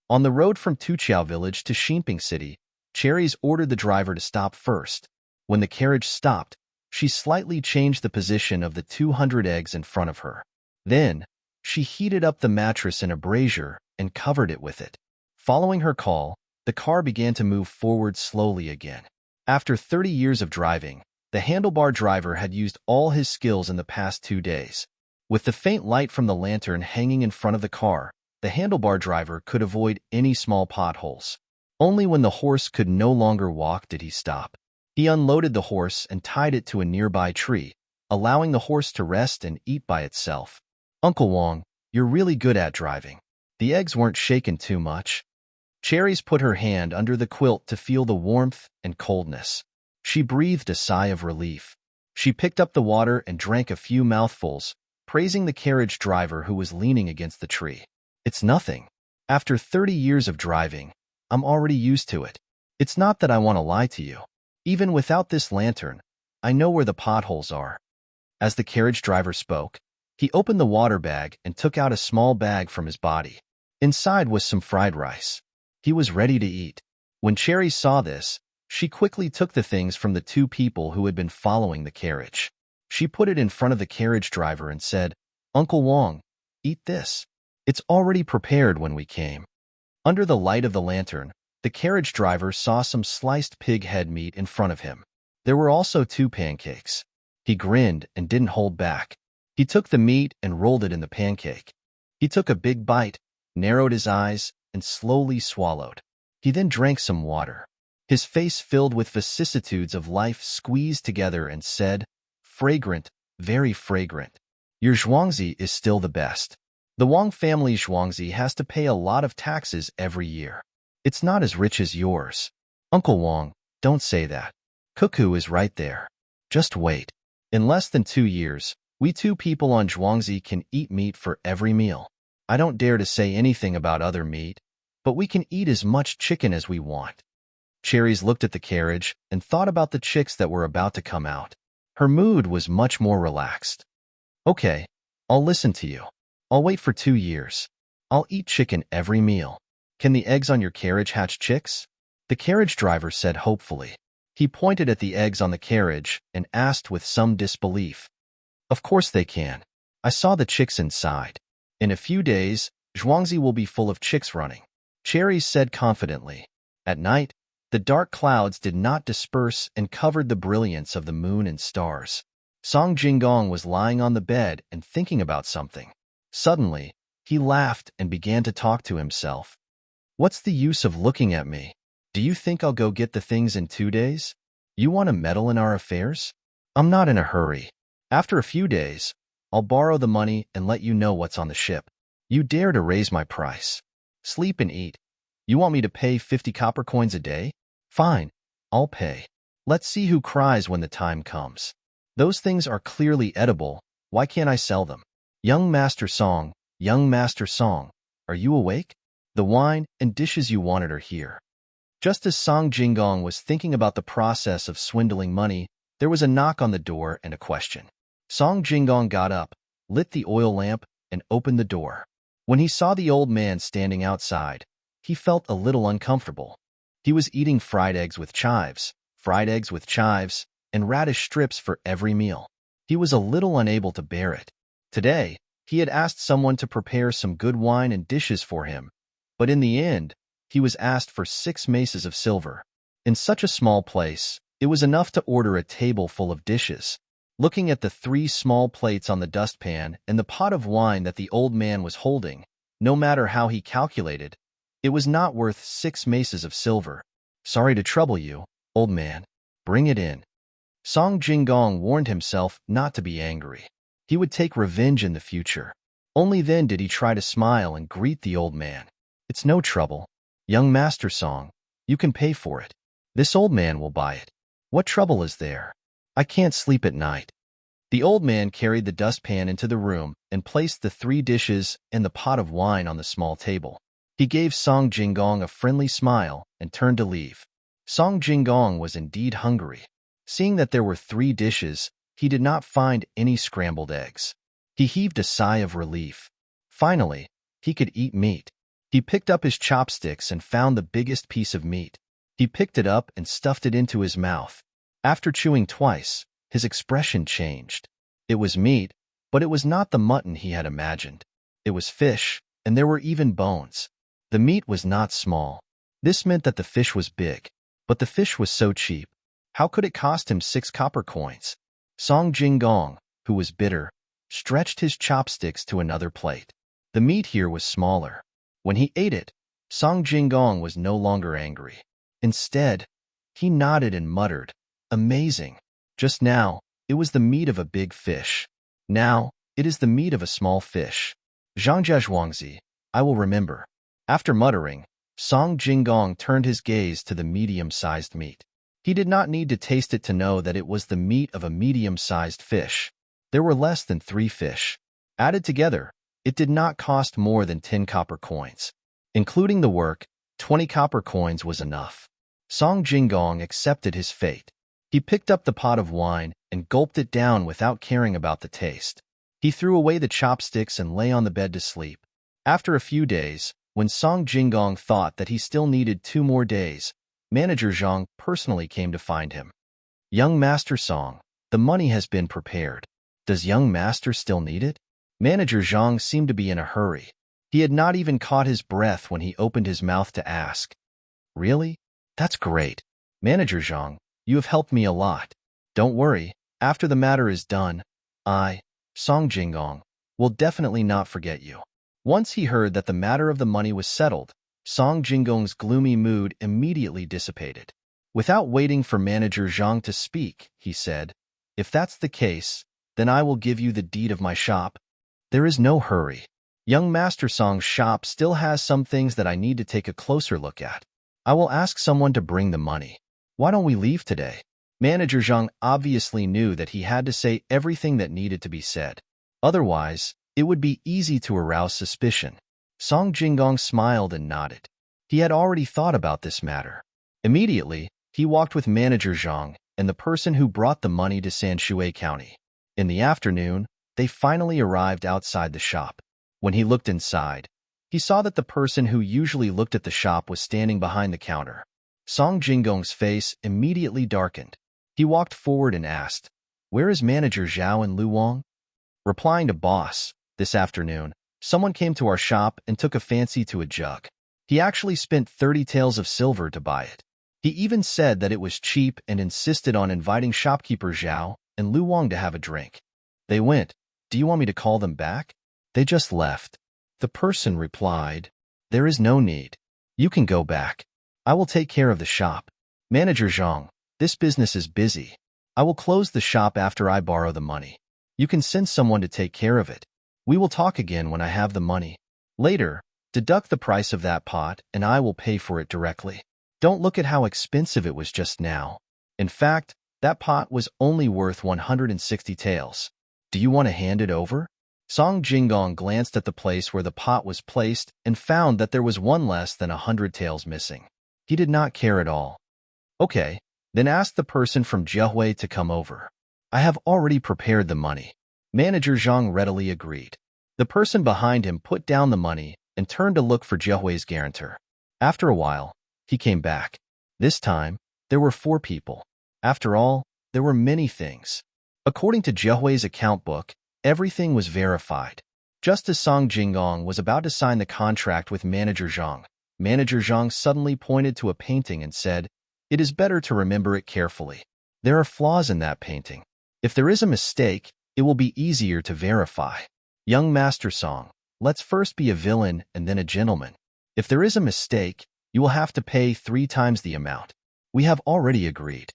On the road from Tuqiao village to Xinping City, Cherries ordered the driver to stop first. When the carriage stopped, she slightly changed the position of the 200 eggs in front of her. Then, she heated up the mattress in a brazier and covered it with it. Following her call, the car began to move forward slowly again. After 30 years of driving, the handlebar driver had used all his skills in the past 2 days. With the faint light from the lantern hanging in front of the car, the handlebar driver could avoid any small potholes. Only when the horse could no longer walk did he stop. He unloaded the horse and tied it to a nearby tree, allowing the horse to rest and eat by itself. "Uncle Wang, you're really good at driving. The eggs weren't shaken too much." Cherries put her hand under the quilt to feel the warmth and coldness. She breathed a sigh of relief. She picked up the water and drank a few mouthfuls, praising the carriage driver who was leaning against the tree. "It's nothing. After 30 years of driving, I'm already used to it. It's not that I want to lie to you. Even without this lantern, I know where the potholes are." As the carriage driver spoke, he opened the water bag and took out a small bag from his body. Inside was some fried rice. He was ready to eat. When Cherry saw this, she quickly took the things from the 2 people who had been following the carriage. She put it in front of the carriage driver and said, "Uncle Wang, eat this. It's already prepared when we came." Under the light of the lantern, the carriage driver saw some sliced pig head meat in front of him. There were also 2 pancakes. He grinned and didn't hold back. He took the meat and rolled it in the pancake. He took a big bite, narrowed his eyes, and slowly swallowed. He then drank some water. His face filled with vicissitudes of life squeezed together and said, "Fragrant, very fragrant. Your zhuangzi is still the best. The Wang family zhuangzi has to pay a lot of taxes every year. It's not as rich as yours. Uncle Wang, don't say that. Cuckoo is right there. Just wait. In less than 2 years, we 2 people on zhuangzi can eat meat for every meal. I don't dare to say anything about other meat, but we can eat as much chicken as we want." Cherries looked at the carriage and thought about the chicks that were about to come out. Her mood was much more relaxed. "Okay, I'll listen to you. I'll wait for 2 years. I'll eat chicken every meal. Can the eggs on your carriage hatch chicks?" The carriage driver said hopefully. He pointed at the eggs on the carriage and asked with some disbelief, "Of course they can. I saw the chicks inside. In a few days, zhuangzi will be full of chicks running," Cherries said confidently. At night, the dark clouds did not disperse and covered the brilliance of the moon and stars. Song Jinggong was lying on the bed and thinking about something. Suddenly, he laughed and began to talk to himself. "What's the use of looking at me? Do you think I'll go get the things in 2 days? You want to meddle in our affairs? I'm not in a hurry. After a few days, I'll borrow the money and let you know what's on the ship. You dare to raise my price. Sleep and eat. You want me to pay 50 copper coins a day? Fine, I'll pay. Let's see who cries when the time comes. Those things are clearly edible. Why can't I sell them? Young Master Song, are you awake? The wine and dishes you wanted are here." Just as Song Jinggong was thinking about the process of swindling money, there was a knock on the door and a question. Song Jinggong got up, lit the oil lamp, and opened the door. When he saw the old man standing outside, he felt a little uncomfortable. He was eating fried eggs with chives, and radish strips for every meal. He was a little unable to bear it. Today, he had asked someone to prepare some good wine and dishes for him, but in the end, he was asked for 6 maces of silver. In such a small place, it was enough to order a table full of dishes. Looking at the 3 small plates on the dustpan and the pot of wine that the old man was holding, no matter how he calculated, it was not worth 6 maces of silver. "Sorry to trouble you, old man. Bring it in." Song Jinggong warned himself not to be angry. He would take revenge in the future. Only then did he try to smile and greet the old man. "It's no trouble. Young Master Song, you can pay for it. This old man will buy it. What trouble is there? I can't sleep at night." The old man carried the dustpan into the room and placed the 3 dishes and the pot of wine on the small table. He gave Song Jinggong a friendly smile and turned to leave. Song Jinggong was indeed hungry. Seeing that there were 3 dishes, he did not find any scrambled eggs. He heaved a sigh of relief. Finally, he could eat meat. He picked up his chopsticks and found the biggest piece of meat. He picked it up and stuffed it into his mouth. After chewing twice, his expression changed. It was meat, but it was not the mutton he had imagined. It was fish, and there were even bones. The meat was not small. This meant that the fish was big, but the fish was so cheap. How could it cost him 6 copper coins? Song Jinggong, who was bitter, stretched his chopsticks to another plate. The meat here was smaller. When he ate it, Song Jinggong was no longer angry. Instead, he nodded and muttered, "Amazing. Just now, it was the meat of a big fish. Now, it is the meat of a small fish. Zhangjia zhuangzi, I will remember." After muttering, Song Jinggong turned his gaze to the medium-sized meat. He did not need to taste it to know that it was the meat of a medium-sized fish. There were less than 3 fish. Added together, it did not cost more than 10 copper coins. Including the work, 20 copper coins was enough. Song Jinggong accepted his fate. He picked up the pot of wine and gulped it down without caring about the taste. He threw away the chopsticks and lay on the bed to sleep. After a few days, when Song Jinggong thought that he still needed 2 more days, Manager Zhang personally came to find him. "Young Master Song, the money has been prepared. Does young master still need it?" Manager Zhang seemed to be in a hurry. He had not even caught his breath when he opened his mouth to ask. "Really? That's great. Manager Zhang, you have helped me a lot. Don't worry, After the matter is done, I, Song Jingong, will definitely not forget you. Once he heard that the matter of the money was settled, Song Jingong's gloomy mood immediately dissipated. Without waiting for Manager Zhang to speak, he said, "If that's the case, then I will give you the deed of my shop. There is no hurry. Young Master Song's shop still has some things that I need to take a closer look at. I will ask someone to bring the money. Why don't we leave today?" Manager Zhang obviously knew that he had to say everything that needed to be said. Otherwise, it would be easy to arouse suspicion. Song Jingong smiled and nodded. He had already thought about this matter. Immediately, he walked with Manager Zhang and the person who brought the money to Sanshui County. In the afternoon, they finally arrived outside the shop. When he looked inside, he saw that the person who usually looked at the shop was standing behind the counter. Song Jingong's face immediately darkened. He walked forward and asked, "Where is Manager Zhao and Lu Wang?" Replying to boss, "This afternoon, someone came to our shop and took a fancy to a jug. He actually spent 30 taels of silver to buy it. He even said that it was cheap and insisted on inviting shopkeeper Zhao and Lu Wang to have a drink. They went. Do you want me to call them back?" "They just left." The person replied, "There is no need. You can go back. I will take care of the shop." "Manager Zhang, this business is busy. I will close the shop after I borrow the money. You can send someone to take care of it. We will talk again when I have the money. Later, deduct the price of that pot and I will pay for it directly. Don't look at how expensive it was just now. In fact, that pot was only worth 160 taels. Do you want to hand it over?" Song Jingong glanced at the place where the pot was placed and found that there was one less than 100 taels missing. He did not care at all. "Okay, then ask the person from Jiahui to come over. I have already prepared the money." Manager Zhang readily agreed. The person behind him put down the money and turned to look for Jiahui's guarantor. After a while, he came back. This time, there were 4 people. After all, there were many things. According to Jiahui's account book, everything was verified. Just as Song Jingong was about to sign the contract with Manager Zhang, Manager Zhang suddenly pointed to a painting and said, "It is better to remember it carefully. There are flaws in that painting. If there is a mistake, it will be easier to verify. Young Master Song, let's first be a villain and then a gentleman. If there is a mistake, you will have to pay 3 times the amount. We have already agreed."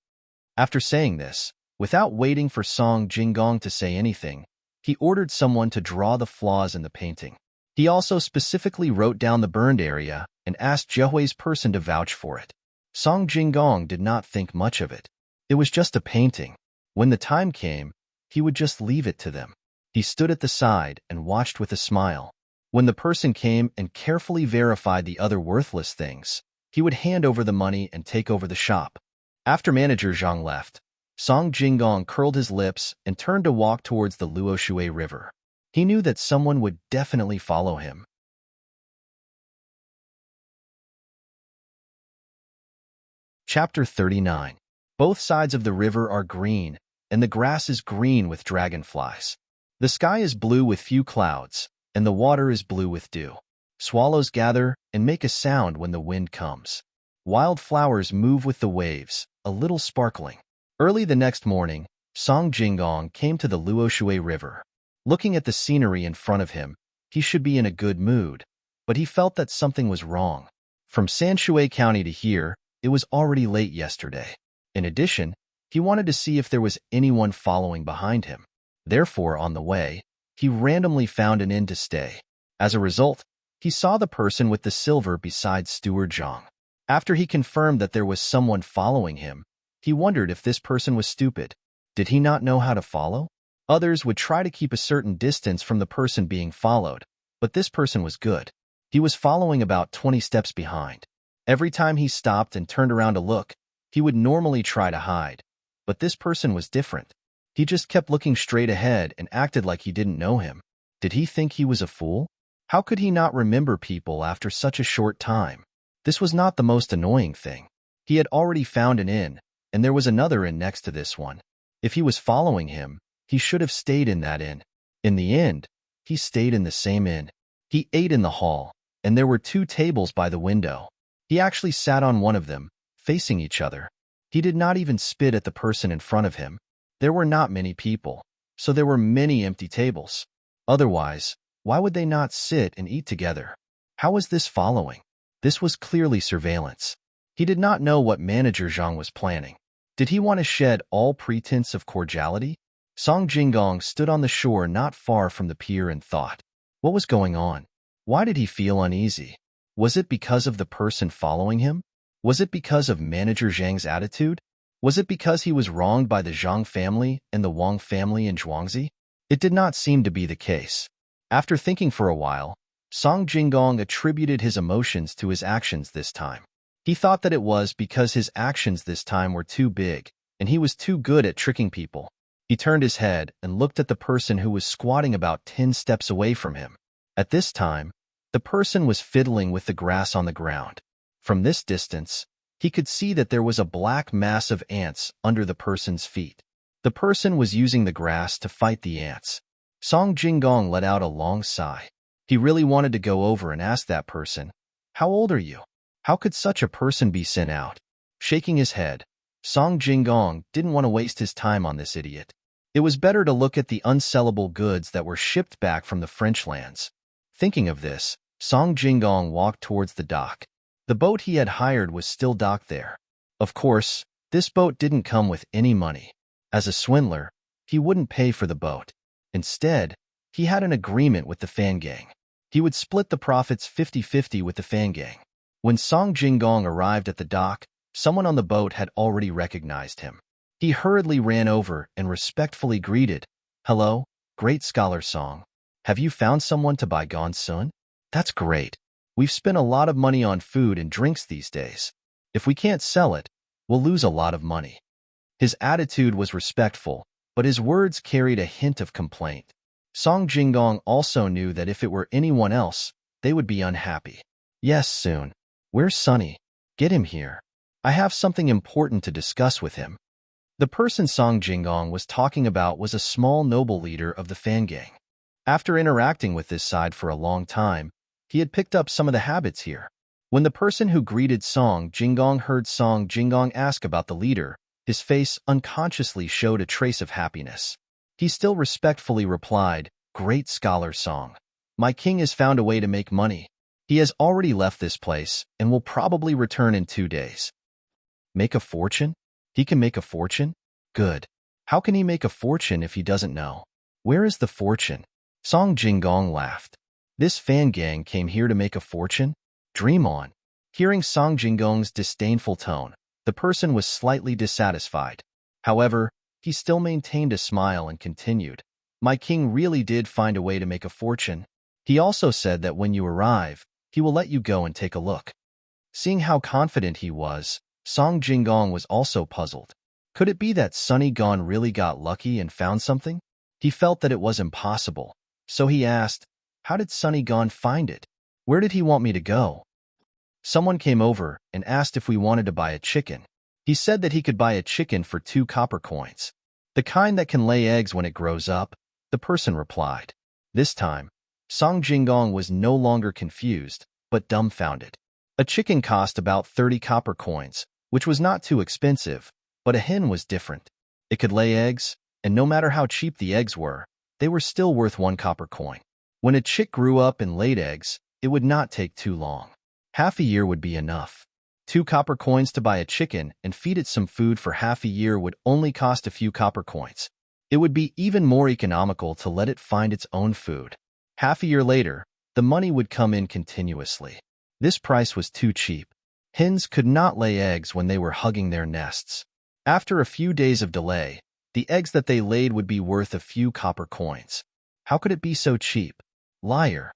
After saying this, without waiting for Song Jingong to say anything, he ordered someone to draw the flaws in the painting. He also specifically wrote down the burned area and asked Jiahui's person to vouch for it. Song Jingong did not think much of it. It was just a painting. When the time came, he would just leave it to them. He stood at the side and watched with a smile. When the person came and carefully verified the other worthless things, he would hand over the money and take over the shop. After Manager Zhang left, Song Jingong curled his lips and turned to walk towards the Luoshui River. He knew that someone would definitely follow him. Chapter 39. Both sides of the river are green, and the grass is green with dragonflies. The sky is blue with few clouds, and the water is blue with dew. Swallows gather and make a sound when the wind comes. Wild flowers move with the waves, a little sparkling. Early the next morning, Song Jingong came to the Luoshui River. Looking at the scenery in front of him, he should be in a good mood, but he felt that something was wrong. From Sanshui County to here, it was already late yesterday. In addition, he wanted to see if there was anyone following behind him. Therefore, on the way, he randomly found an inn to stay. As a result, he saw the person with the silver beside Steward Zhang. After he confirmed that there was someone following him, he wondered if this person was stupid. Did he not know how to follow? Others would try to keep a certain distance from the person being followed, but this person was good. He was following about 20 steps behind. Every time he stopped and turned around to look, he would normally try to hide, but this person was different. He just kept looking straight ahead and acted like he didn't know him. Did he think he was a fool? How could he not remember people after such a short time? This was not the most annoying thing. He had already found an inn, and there was another inn next to this one. If he was following him, he should have stayed in that inn. In the end, he stayed in the same inn. He ate in the hall, and there were 2 tables by the window. He actually sat on one of them, facing each other. He did not even spit at the person in front of him. There were not many people, so there were many empty tables. Otherwise, why would they not sit and eat together? How was this following? This was clearly surveillance. He did not know what Manager Zhang was planning. Did he want to shed all pretense of cordiality? Song Jingong stood on the shore not far from the pier and thought. What was going on? Why did he feel uneasy? Was it because of the person following him? Was it because of Manager Zhang's attitude? Was it because he was wronged by the Zhang family and the Wang family in Zhuangzi? It did not seem to be the case. After thinking for a while, Song Jingong attributed his emotions to his actions this time. He thought that it was because his actions this time were too big, and he was too good at tricking people. He turned his head and looked at the person who was squatting about 10 steps away from him. At this time, the person was fiddling with the grass on the ground. From this distance, he could see that there was a black mass of ants under the person's feet. The person was using the grass to fight the ants. Song Jingong let out a long sigh. He really wanted to go over and ask that person, "How old are you? How could such a person be sent out?" Shaking his head, Song Jingong didn't want to waste his time on this idiot. It was better to look at the unsellable goods that were shipped back from the French lands. Thinking of this, Song Jingong walked towards the dock. The boat he had hired was still docked there. Of course, this boat didn't come with any money. As a swindler, he wouldn't pay for the boat. Instead, he had an agreement with the fan gang. He would split the profits 50-50 with the fan gang. When Song Jingong arrived at the dock, someone on the boat had already recognized him. He hurriedly ran over and respectfully greeted, "Hello, great scholar Song. Have you found someone to buy Gonsun? That's great. We've spent a lot of money on food and drinks these days. If we can't sell it, we'll lose a lot of money." His attitude was respectful, but his words carried a hint of complaint. Song Jingong also knew that if it were anyone else, they would be unhappy. "Yes, soon. Where's Sunny? Get him here. I have something important to discuss with him." The person Song Jingong was talking about was a small noble leader of the fan gang. After interacting with this side for a long time, he had picked up some of the habits here. When the person who greeted Song Jingong heard Song Jingong ask about the leader, his face unconsciously showed a trace of happiness. He still respectfully replied, "Great scholar Song. My king has found a way to make money. He has already left this place and will probably return in 2 days. Make a fortune? He can make a fortune? Good. How can he make a fortune if he doesn't know? Where is the fortune?" Song Jingong laughed. This fan gang came here to make a fortune? Dream on. Hearing Song Jingong's disdainful tone, the person was slightly dissatisfied. However, he still maintained a smile and continued, "My king really did find a way to make a fortune. He also said that when you arrive, he will let you go and take a look." Seeing how confident he was, Song Jingong was also puzzled. Could it be that Sunny Gon really got lucky and found something? He felt that it was impossible, so he asked, "How did Sunny Gon find it? Where did he want me to go?" Someone came over and asked if we wanted to buy a chicken. He said that he could buy a chicken for 2 copper coins. "The kind that can lay eggs when it grows up," the person replied. This time, Song Jingong was no longer confused, but dumbfounded. A chicken cost about 30 copper coins, which was not too expensive, but a hen was different. It could lay eggs, and no matter how cheap the eggs were, they were still worth 1 copper coin. When a chick grew up and laid eggs, it would not take too long. Half a year would be enough. 2 copper coins to buy a chicken and feed it some food for half a year would only cost a few copper coins. It would be even more economical to let it find its own food. Half a year later, the money would come in continuously. This price was too cheap. Hens could not lay eggs when they were hugging their nests. After a few days of delay, the eggs that they laid would be worth a few copper coins. How could it be so cheap? Liar.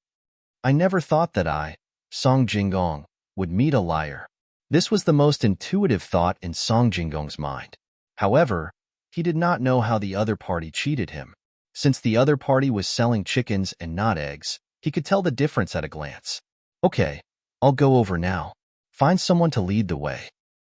I never thought that I, Song Jingong, would meet a liar. This was the most intuitive thought in Song Jingong's mind. However, he did not know how the other party cheated him. Since the other party was selling chickens and not eggs, he could tell the difference at a glance. "Okay, I'll go over now. Find someone to lead the way."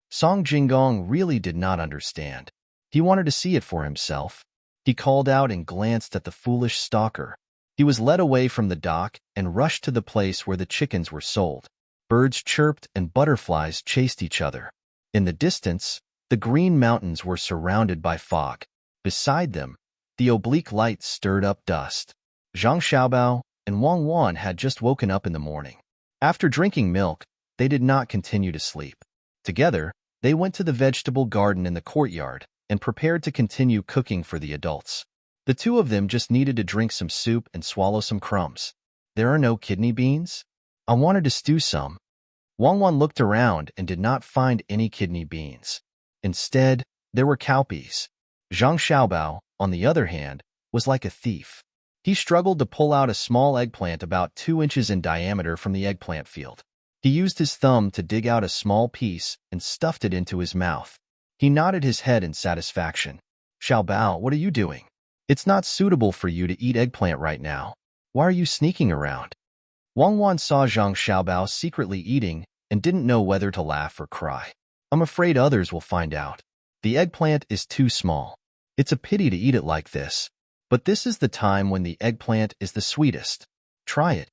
Song Jingong really did not understand. He wanted to see it for himself. He called out and glanced at the foolish stalker. He was led away from the dock and rushed to the place where the chickens were sold. Birds chirped and butterflies chased each other. In the distance, the green mountains were surrounded by fog. Beside them, the oblique light stirred up dust. Zhang Xiaobao and Wang Wan had just woken up in the morning. After drinking milk, they did not continue to sleep. Together, they went to the vegetable garden in the courtyard and prepared to continue cooking for the adults. The two of them just needed to drink some soup and swallow some crumbs. There are no kidney beans? I wanted to stew some. Wang Wan looked around and did not find any kidney beans. Instead, there were cowpeas. Zhang Xiaobao, on the other hand, was like a thief. He struggled to pull out a small eggplant about 2 inches in diameter from the eggplant field. He used his thumb to dig out a small piece and stuffed it into his mouth. He nodded his head in satisfaction. Xiaobao, what are you doing? It's not suitable for you to eat eggplant right now. Why are you sneaking around? Wang Wan saw Zhang Xiaobao secretly eating and didn't know whether to laugh or cry. I'm afraid others will find out. The eggplant is too small. It's a pity to eat it like this. But this is the time when the eggplant is the sweetest. Try it.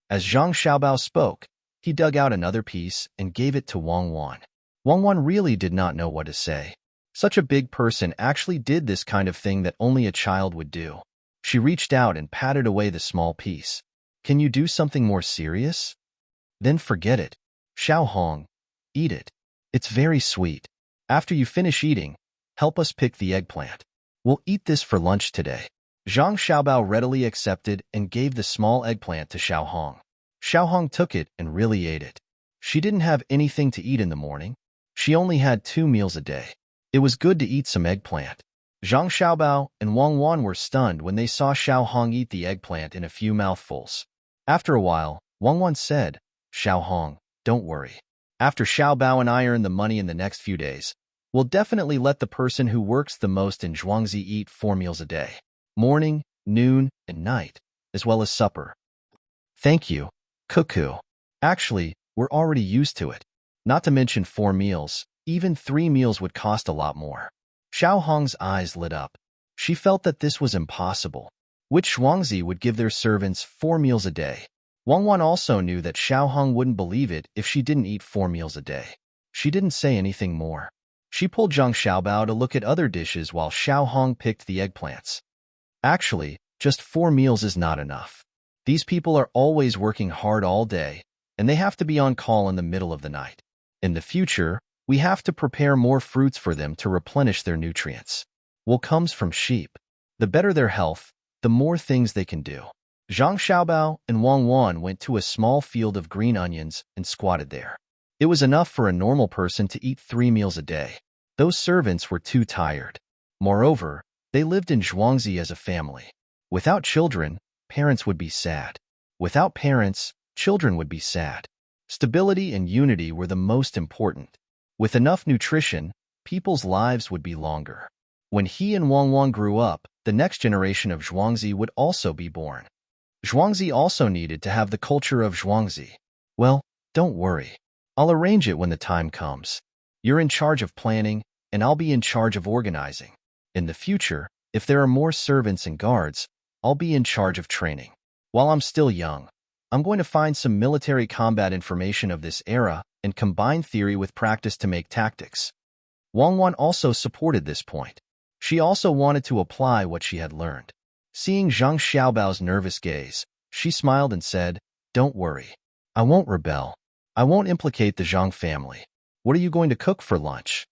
As Zhang Xiaobao spoke, he dug out another piece and gave it to Wang Wan. Wang Wan really did not know what to say. Such a big person actually did this kind of thing that only a child would do. She reached out and patted away the small piece. Can you do something more serious? Then forget it. Xiao Hong, eat it. It's very sweet. After you finish eating, help us pick the eggplant. We'll eat this for lunch today. Zhang Xiaobao readily accepted and gave the small eggplant to Xiao Hong. Xiao Hong took it and really ate it. She didn't have anything to eat in the morning. She only had 2 meals a day. It was good to eat some eggplant. Zhang Xiaobao and Wang Wan were stunned when they saw Xiao Hong eat the eggplant in a few mouthfuls. After a while, Wang Wan said, Xiao Hong, don't worry. After Xiaobao and I earn the money in the next few days, we'll definitely let the person who works the most in Zhuangzi eat 4 meals a day. Morning, noon, and night, as well as supper. Thank you, Cuckoo. Actually, we're already used to it. Not to mention 4 meals, even 3 meals would cost a lot more. Xiao Hong's eyes lit up. She felt that this was impossible. Which Zhuangzi would give their servants 4 meals a day? Wang Wan also knew that Xiao Hong wouldn't believe it if she didn't eat 4 meals a day. She didn't say anything more. She pulled Zhang Xiaobao to look at other dishes while Xiao Hong picked the eggplants. Actually, just 4 meals is not enough. These people are always working hard all day, and they have to be on call in the middle of the night. In the future, we have to prepare more fruits for them to replenish their nutrients. Wool comes from sheep. The better their health, the more things they can do. Zhang Xiaobao and Wang Wan went to a small field of green onions and squatted there. It was enough for a normal person to eat 3 meals a day. Those servants were too tired. Moreover, they lived in Zhuangzi as a family. Without children, parents would be sad. Without parents, children would be sad. Stability and unity were the most important. With enough nutrition, people's lives would be longer. When he and Wang Wan grew up, the next generation of Zhuangzi would also be born. Zhuangzi also needed to have the culture of Zhuangzi. Well, don't worry. I'll arrange it when the time comes. You're in charge of planning, and I'll be in charge of organizing. In the future, if there are more servants and guards, I'll be in charge of training. While I'm still young, I'm going to find some military combat information of this era and combine theory with practice to make tactics. Wang Wan also supported this point. She also wanted to apply what she had learned. Seeing Zhang Xiaobao's nervous gaze, she smiled and said, Don't worry. I won't rebel. I won't implicate the Zhang family. What are you going to cook for lunch?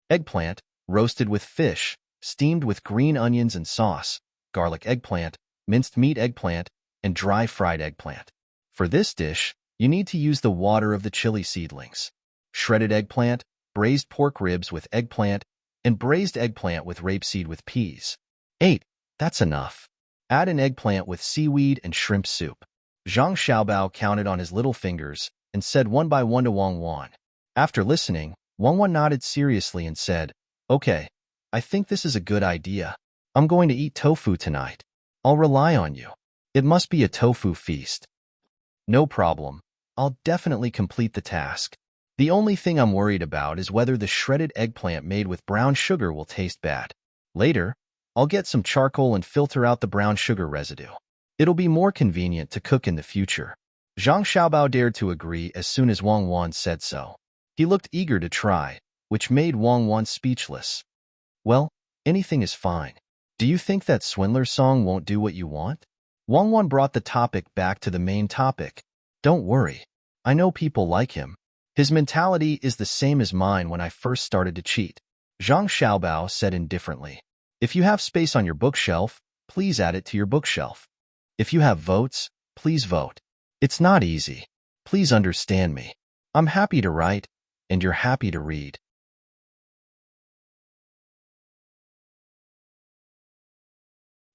Eggplant, roasted with fish, steamed with green onions and sauce, garlic eggplant, minced meat eggplant, and dry fried eggplant. For this dish, you need to use the water of the chili seedlings. Shredded eggplant, braised pork ribs with eggplant, and braised eggplant with rapeseed with peas. 8. That's enough. Add an eggplant with seaweed and shrimp soup. Zhang Xiaobao counted on his little fingers and said one by one to Wang Wan. After listening, Wang Wan nodded seriously and said, Okay, I think this is a good idea. I'm going to eat tofu tonight. I'll rely on you. It must be a tofu feast. No problem. I'll definitely complete the task. The only thing I'm worried about is whether the shredded eggplant made with brown sugar will taste bad. Later, I'll get some charcoal and filter out the brown sugar residue. It'll be more convenient to cook in the future. Zhang Xiaobao dared to agree as soon as Wang Wan said so. He looked eager to try, which made Wang Wan speechless. Well, Anything is fine. Do you think that swindler song won't do what you want? Wang Wan brought the topic back to the main topic. Don't worry. I know people like him. His mentality is the same as mine when I first started to cheat. Zhang Xiaobao said indifferently. If you have space on your bookshelf, please add it to your bookshelf. If you have votes, please vote. It's not easy. Please understand me. I'm happy to write, and you're happy to read.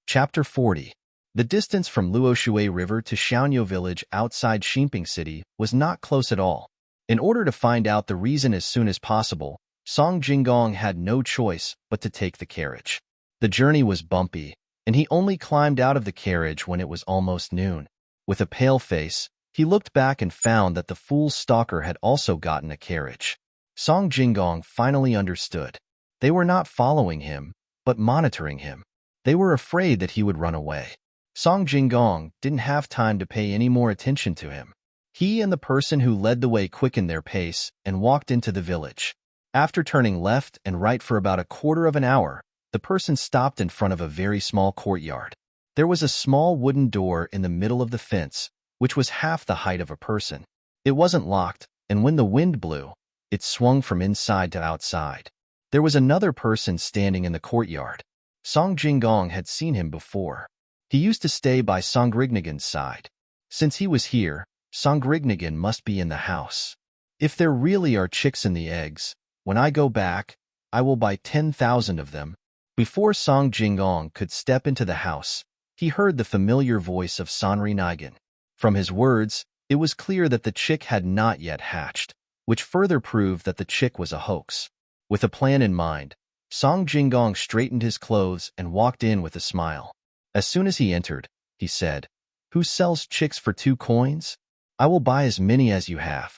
Chapter 40. The distance from Luoshui River to Xiaonyo village outside Xinping City was not close at all. In order to find out the reason as soon as possible, Song Jinggong had no choice but to take the carriage. The journey was bumpy, and he only climbed out of the carriage when it was almost noon. With a pale face, he looked back and found that the fool's stalker had also gotten a carriage. Song Jinggong finally understood. They were not following him, but monitoring him. They were afraid that he would run away. Song Jinggong didn't have time to pay any more attention to him. He and the person who led the way quickened their pace and walked into the village. After turning left and right for about a quarter of an hour, the person stopped in front of a very small courtyard. There was a small wooden door in the middle of the fence, which was half the height of a person. It wasn't locked, and when the wind blew, it swung from inside to outside. There was another person standing in the courtyard. Song Jinggong had seen him before. He used to stay by Songrignagen's side. Since he was here, Songrignagen must be in the house. If there really are chicks in the eggs, when I go back, I will buy 10,000 of them. Before Song Jinggong could step into the house, he heard the familiar voice of Songrignagen. From his words, it was clear that the chick had not yet hatched, which further proved that the chick was a hoax. With a plan in mind, Song Jinggong straightened his clothes and walked in with a smile. As soon as he entered, he said, "Who sells chicks for 2 coins? I will buy as many as you have."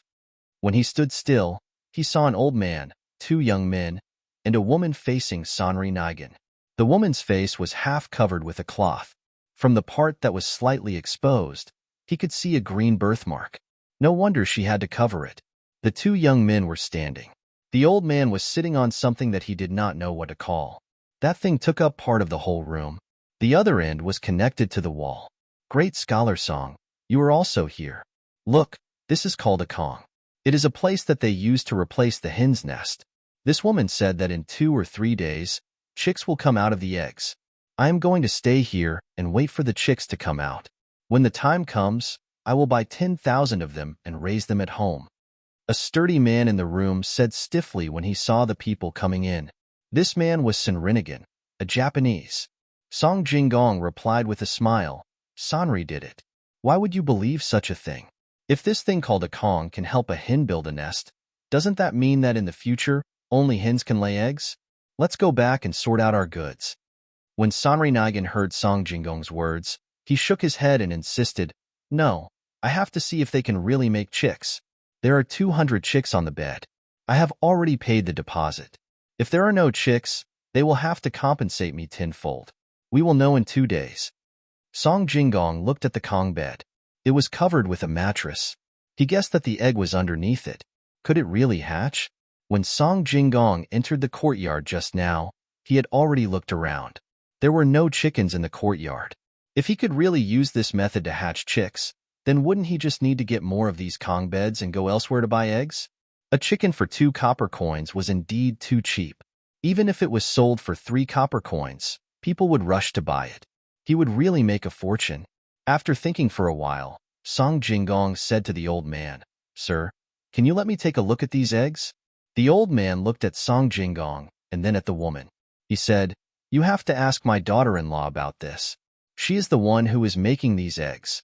When he stood still, he saw an old man, 2 young men, and a woman facing Songrignagen. The woman's face was half covered with a cloth. From the part that was slightly exposed, he could see a green birthmark. No wonder she had to cover it. The 2 young men were standing. The old man was sitting on something that he did not know what to call. That thing took up part of the whole room. The other end was connected to the wall. "Great scholar Song, you are also here. Look, this is called a Kong. It is a place that they use to replace the hen's nest. This woman said that in 2 or 3 days, chicks will come out of the eggs. I am going to stay here and wait for the chicks to come out. When the time comes, I will buy 10,000 of them and raise them at home." A sturdy man in the room said stiffly when he saw the people coming in. This man was Songrignagen, a Japanese. Song Jinggong replied with a smile, "Sonri did it. Why would you believe such a thing? If this thing called a Kong can help a hen build a nest, doesn't that mean that in the future, only hens can lay eggs? Let's go back and sort out our goods." When Songrignagen heard Song Jinggong's words, he shook his head and insisted, "No, I have to see if they can really make chicks. There are 200 chicks on the bed. I have already paid the deposit. If there are no chicks, they will have to compensate me tenfold. We will know in 2 days." Song Jinggong looked at the Kong bed. It was covered with a mattress. He guessed that the egg was underneath it. Could it really hatch? When Song Jinggong entered the courtyard just now, he had already looked around. There were no chickens in the courtyard. If he could really use this method to hatch chicks, then wouldn't he just need to get more of these Kong beds and go elsewhere to buy eggs? A chicken for 2 copper coins was indeed too cheap. Even if it was sold for 3 copper coins, people would rush to buy it. He would really make a fortune. After thinking for a while, Song Jinggong said to the old man, "Sir, can you let me take a look at these eggs?" The old man looked at Song Jinggong and then at the woman. He said, "You have to ask my daughter-in-law about this. She is the one who is making these eggs."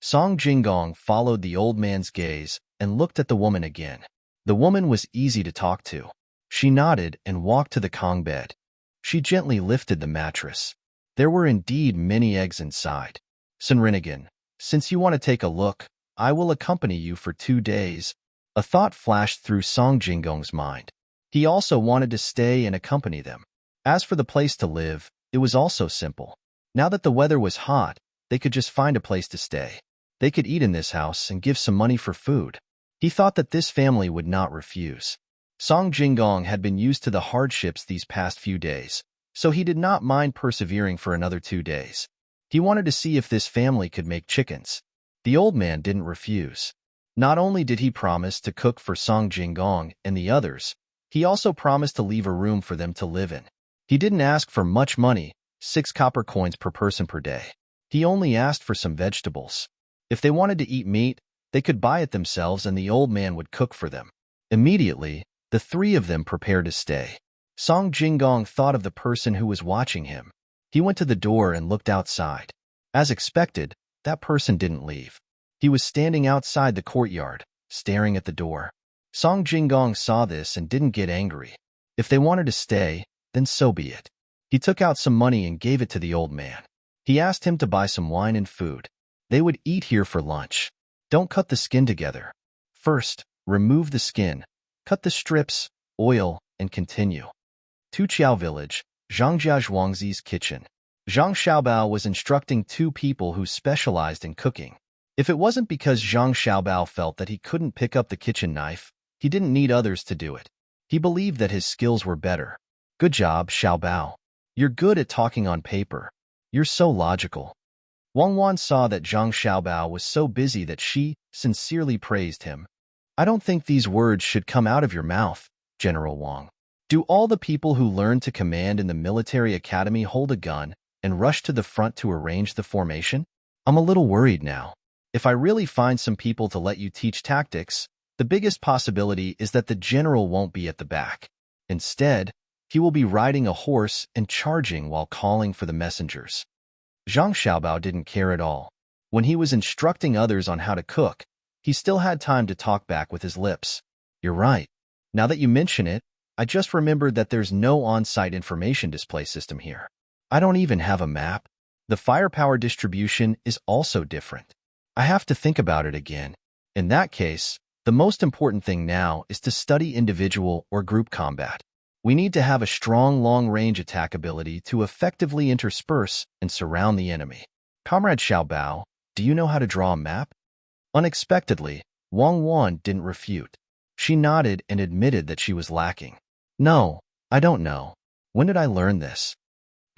Song Jinggong followed the old man's gaze and looked at the woman again. The woman was easy to talk to. She nodded and walked to the Kong bed. She gently lifted the mattress. There were indeed many eggs inside. "Songrignagen, since you want to take a look, I will accompany you for 2 days. A thought flashed through Song Jinggong's mind. He also wanted to stay and accompany them. As for the place to live, it was also simple. Now that the weather was hot, they could just find a place to stay. They could eat in this house and give some money for food. He thought that this family would not refuse. Song Jinggong had been used to the hardships these past few days, so he did not mind persevering for another 2 days. He wanted to see if this family could make chickens. The old man didn't refuse. Not only did he promise to cook for Song Jinggong and the others, he also promised to leave a room for them to live in. He didn't ask for much money, 6 copper coins per person per day. He only asked for some vegetables. If they wanted to eat meat, they could buy it themselves and the old man would cook for them. Immediately, the 3 of them prepared to stay. Song Jinggong thought of the person who was watching him. He went to the door and looked outside. As expected, that person didn't leave. He was standing outside the courtyard, staring at the door. Song Jinggong saw this and didn't get angry. If they wanted to stay, then so be it. He took out some money and gave it to the old man. He asked him to buy some wine and food. They would eat here for lunch. Don't cut the skin together. First, remove the skin, cut the strips, oil, and continue. Tuqiao Village, Zhangjia Zhuangzi's kitchen. Zhang Xiaobao was instructing 2 people who specialized in cooking. If it wasn't because Zhang Xiaobao felt that he couldn't pick up the kitchen knife, he didn't need others to do it. He believed that his skills were better. Good job, Xiaobao. You're good at talking on paper. You're so logical. Wang Wan saw that Zhang Xiaobao was so busy that she sincerely praised him. I don't think these words should come out of your mouth, General Wang. Do all the people who learn to command in the military academy hold a gun and rush to the front to arrange the formation? I'm a little worried now. If I really find some people to let you teach tactics, the biggest possibility is that the general won't be at the back. Instead, he will be riding a horse and charging while calling for the messengers. Zhang Xiaobao didn't care at all. When he was instructing others on how to cook, he still had time to talk back with his lips. You're right. Now that you mention it, I just remembered that there's no on-site information display system here. I don't even have a map. The firepower distribution is also different. I have to think about it again. In that case, the most important thing now is to study individual or group combat. We need to have a strong long-range attack ability to effectively intersperse and surround the enemy. Comrade Xiaobao, do you know how to draw a map? Unexpectedly, Wang Wan didn't refute. She nodded and admitted that she was lacking. No, I don't know. When did I learn this?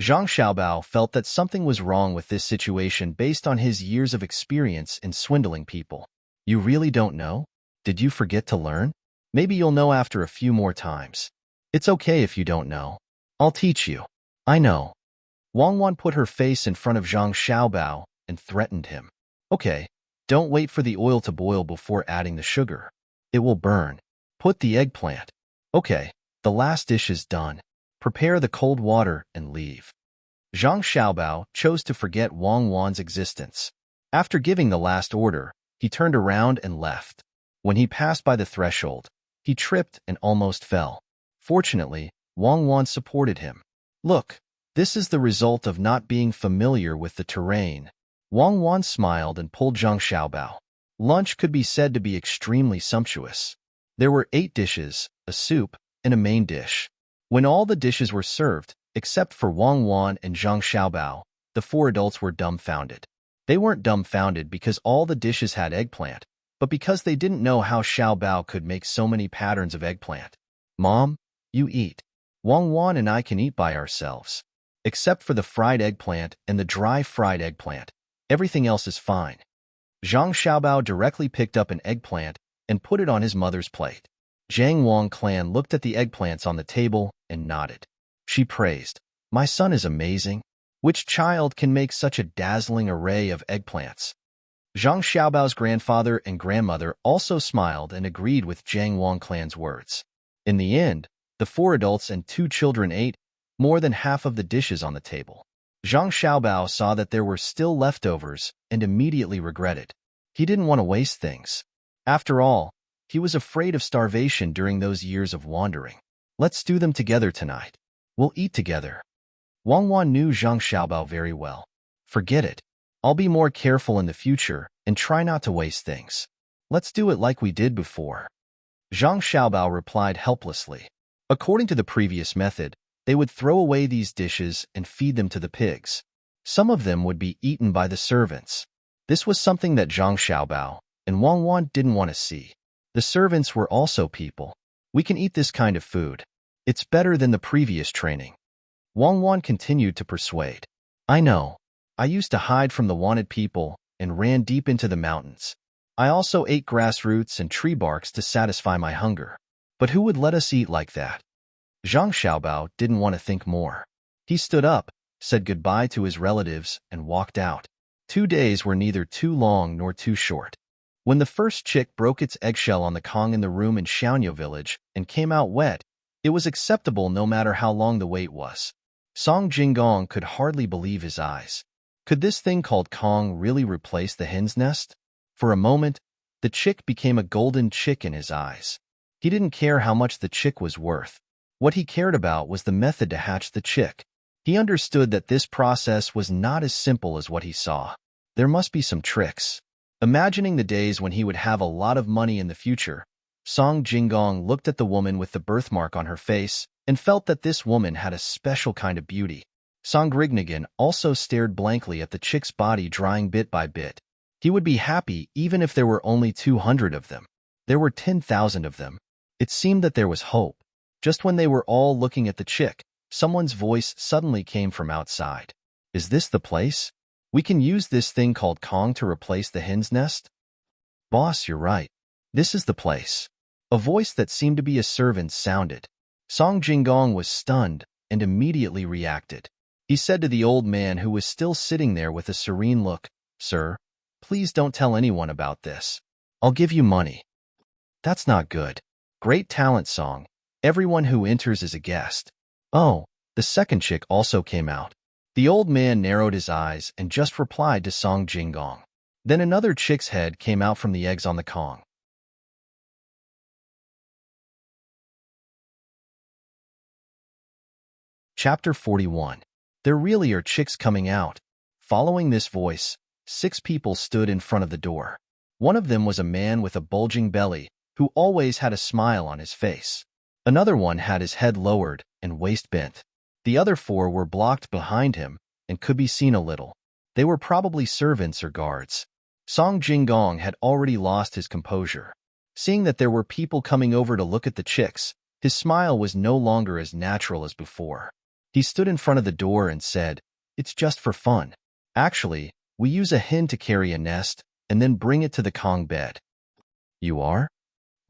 Zhang Xiaobao felt that something was wrong with this situation based on his years of experience in swindling people. You really don't know? Did you forget to learn? Maybe you'll know after a few more times. It's okay if you don't know. I'll teach you. I know. Wang Wan put her face in front of Zhang Xiaobao and threatened him. Okay, don't wait for the oil to boil before adding the sugar. It will burn. Put the eggplant. Okay, the last dish is done. Prepare the cold water and leave. Zhang Xiaobao chose to forget Wang Wan's existence. After giving the last order, he turned around and left. When he passed by the threshold, he tripped and almost fell. Fortunately, Wang Wan supported him. Look, this is the result of not being familiar with the terrain. Wang Wan smiled and pulled Zhang Xiaobao. Lunch could be said to be extremely sumptuous. There were 8 dishes, a soup, and a main dish. When all the dishes were served, except for Wang Wan and Zhang Xiaobao, the 4 adults were dumbfounded. They weren't dumbfounded because all the dishes had eggplant, but because they didn't know how Xiaobao could make so many patterns of eggplant. Mom, you eat. Wang Wan and I can eat by ourselves. Except for the fried eggplant and the dry fried eggplant, everything else is fine. Zhang Xiaobao directly picked up an eggplant and put it on his mother's plate. Zhang Wang clan looked at the eggplants on the table and nodded. She praised, "My son is amazing. Which child can make such a dazzling array of eggplants?" Zhang Xiaobao's grandfather and grandmother also smiled and agreed with Zhang Wang clan's words. In the end, the 4 adults and 2 children ate more than half of the dishes on the table. Zhang Xiaobao saw that there were still leftovers and immediately regretted. He didn't want to waste things. After all, he was afraid of starvation during those years of wandering. Let's do them together tonight. We'll eat together. Wang Wan knew Zhang Xiaobao very well. Forget it. I'll be more careful in the future and try not to waste things. Let's do it like we did before. Zhang Xiaobao replied helplessly. According to the previous method, they would throw away these dishes and feed them to the pigs. Some of them would be eaten by the servants. This was something that Zhang Xiaobao and Wang Wan didn't want to see. The servants were also people. We can eat this kind of food. It's better than the previous training. Wang Wan continued to persuade. I know. I used to hide from the wanted people and ran deep into the mountains. I also ate grass roots and tree barks to satisfy my hunger. But who would let us eat like that? Zhang Xiaobao didn't want to think more. He stood up, said goodbye to his relatives, and walked out. 2 days were neither too long nor too short. When the first chick broke its eggshell on the Kong in the room in Xiaonyo village and came out wet, it was acceptable no matter how long the wait was. Song Jinggong could hardly believe his eyes. Could this thing called Kong really replace the hen's nest? For a moment, the chick became a golden chick in his eyes. He didn't care how much the chick was worth. What he cared about was the method to hatch the chick. He understood that this process was not as simple as what he saw. There must be some tricks. Imagining the days when he would have a lot of money in the future, Song Jinggong looked at the woman with the birthmark on her face and felt that this woman had a special kind of beauty. Song Grignigan also stared blankly at the chick's body drying bit by bit. He would be happy even if there were only 200 of them. There were 10,000 of them. It seemed that there was hope. Just when they were all looking at the chick, someone's voice suddenly came from outside. Is this the place? We can use this thing called Kong to replace the hen's nest? Boss, you're right. This is the place. A voice that seemed to be a servant sounded. Song Jinggong was stunned and immediately reacted. He said to the old man who was still sitting there with a serene look, Sir, please don't tell anyone about this. I'll give you money. That's not good. Great talent, Song. Everyone who enters is a guest. Oh, the second chick also came out. The old man narrowed his eyes and just replied to Song Jinggong. Then another chick's head came out from the eggs on the Kong. Chapter 41. There really are chicks coming out. Following this voice, 6 people stood in front of the door. One of them was a man with a bulging belly who always had a smile on his face. Another one had his head lowered and waist bent. The other 4 were blocked behind him and could be seen a little. They were probably servants or guards. Song Jinggong had already lost his composure. Seeing that there were people coming over to look at the chicks, his smile was no longer as natural as before. He stood in front of the door and said, It's just for fun. Actually, we use a hen to carry a nest and then bring it to the Kong bed. You are?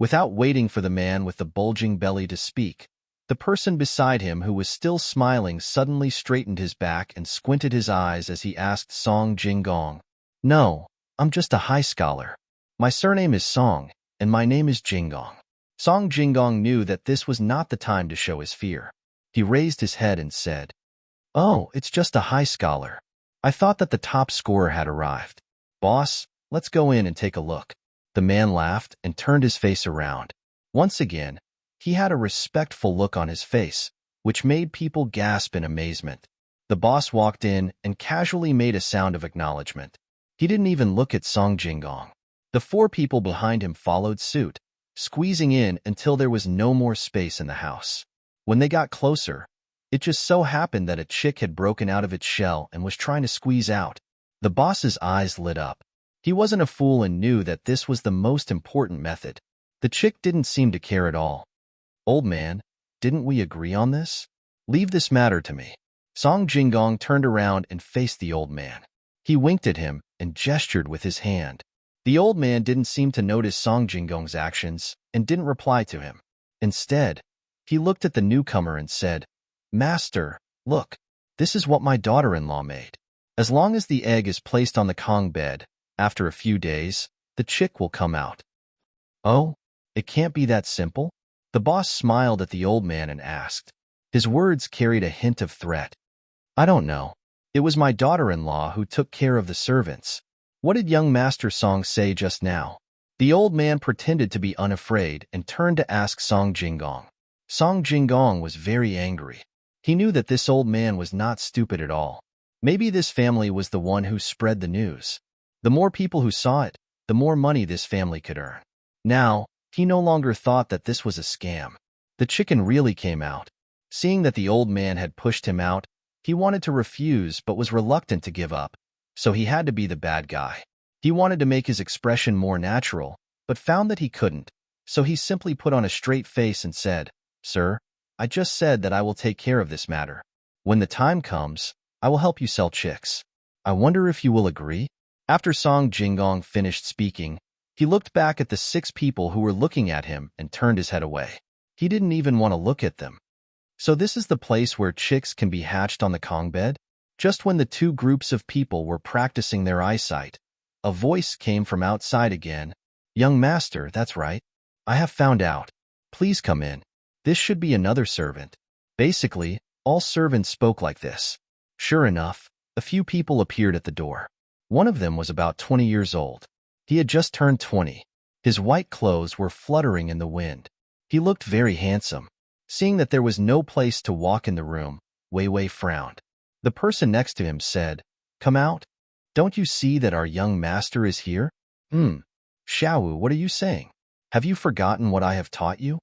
Without waiting for the man with the bulging belly to speak, the person beside him who was still smiling suddenly straightened his back and squinted his eyes as he asked Song Jinggong, No, I'm just a high scholar. My surname is Song, and my name is Jinggong. Song Jinggong knew that this was not the time to show his fear. He raised his head and said, Oh, it's just a high scholar. I thought that the top scorer had arrived. Boss, let's go in and take a look. The man laughed and turned his face around. Once again, he had a respectful look on his face, which made people gasp in amazement. The boss walked in and casually made a sound of acknowledgement. He didn't even look at Song Jinggong. The 4 people behind him followed suit, squeezing in until there was no more space in the house. When they got closer, it just so happened that a chick had broken out of its shell and was trying to squeeze out. The boss's eyes lit up. He wasn't a fool and knew that this was the most important method. The chick didn't seem to care at all. Old man, didn't we agree on this? Leave this matter to me. Song Jinggong turned around and faced the old man. He winked at him and gestured with his hand. The old man didn't seem to notice Song Jinggong's actions and didn't reply to him. Instead, he looked at the newcomer and said, Master, look, this is what my daughter-in-law made. As long as the egg is placed on the Kong bed, after a few days, the chick will come out. Oh, it can't be that simple? The boss smiled at the old man and asked. His words carried a hint of threat. I don't know. It was my daughter-in-law who took care of the servants. What did young Master Song say just now? The old man pretended to be unafraid and turned to ask Song Jinggong. Song Jinggong was very angry. He knew that this old man was not stupid at all. Maybe this family was the one who spread the news. The more people who saw it, the more money this family could earn. Now, he no longer thought that this was a scam. The chicken really came out. Seeing that the old man had pushed him out, he wanted to refuse but was reluctant to give up, so he had to be the bad guy. He wanted to make his expression more natural, but found that he couldn't, so he simply put on a straight face and said, Sir, I just said that I will take care of this matter. When the time comes, I will help you sell chicks. I wonder if you will agree?" After Song Jingong finished speaking, he looked back at the 6 people who were looking at him and turned his head away. He didn't even want to look at them. So this is the place where chicks can be hatched on the Kong bed? Just when the 2 groups of people were practicing their eyesight, a voice came from outside again. "Young master, that's right. I have found out. Please come in. This should be another servant." Basically, all servants spoke like this. Sure enough, a few people appeared at the door. One of them was about 20 years old. He had just turned 20. His white clothes were fluttering in the wind. He looked very handsome. Seeing that there was no place to walk in the room, Wei Wei frowned. The person next to him said, "Come out. Don't you see that our young master is here?" Xiaowu, what are you saying? Have you forgotten what I have taught you?"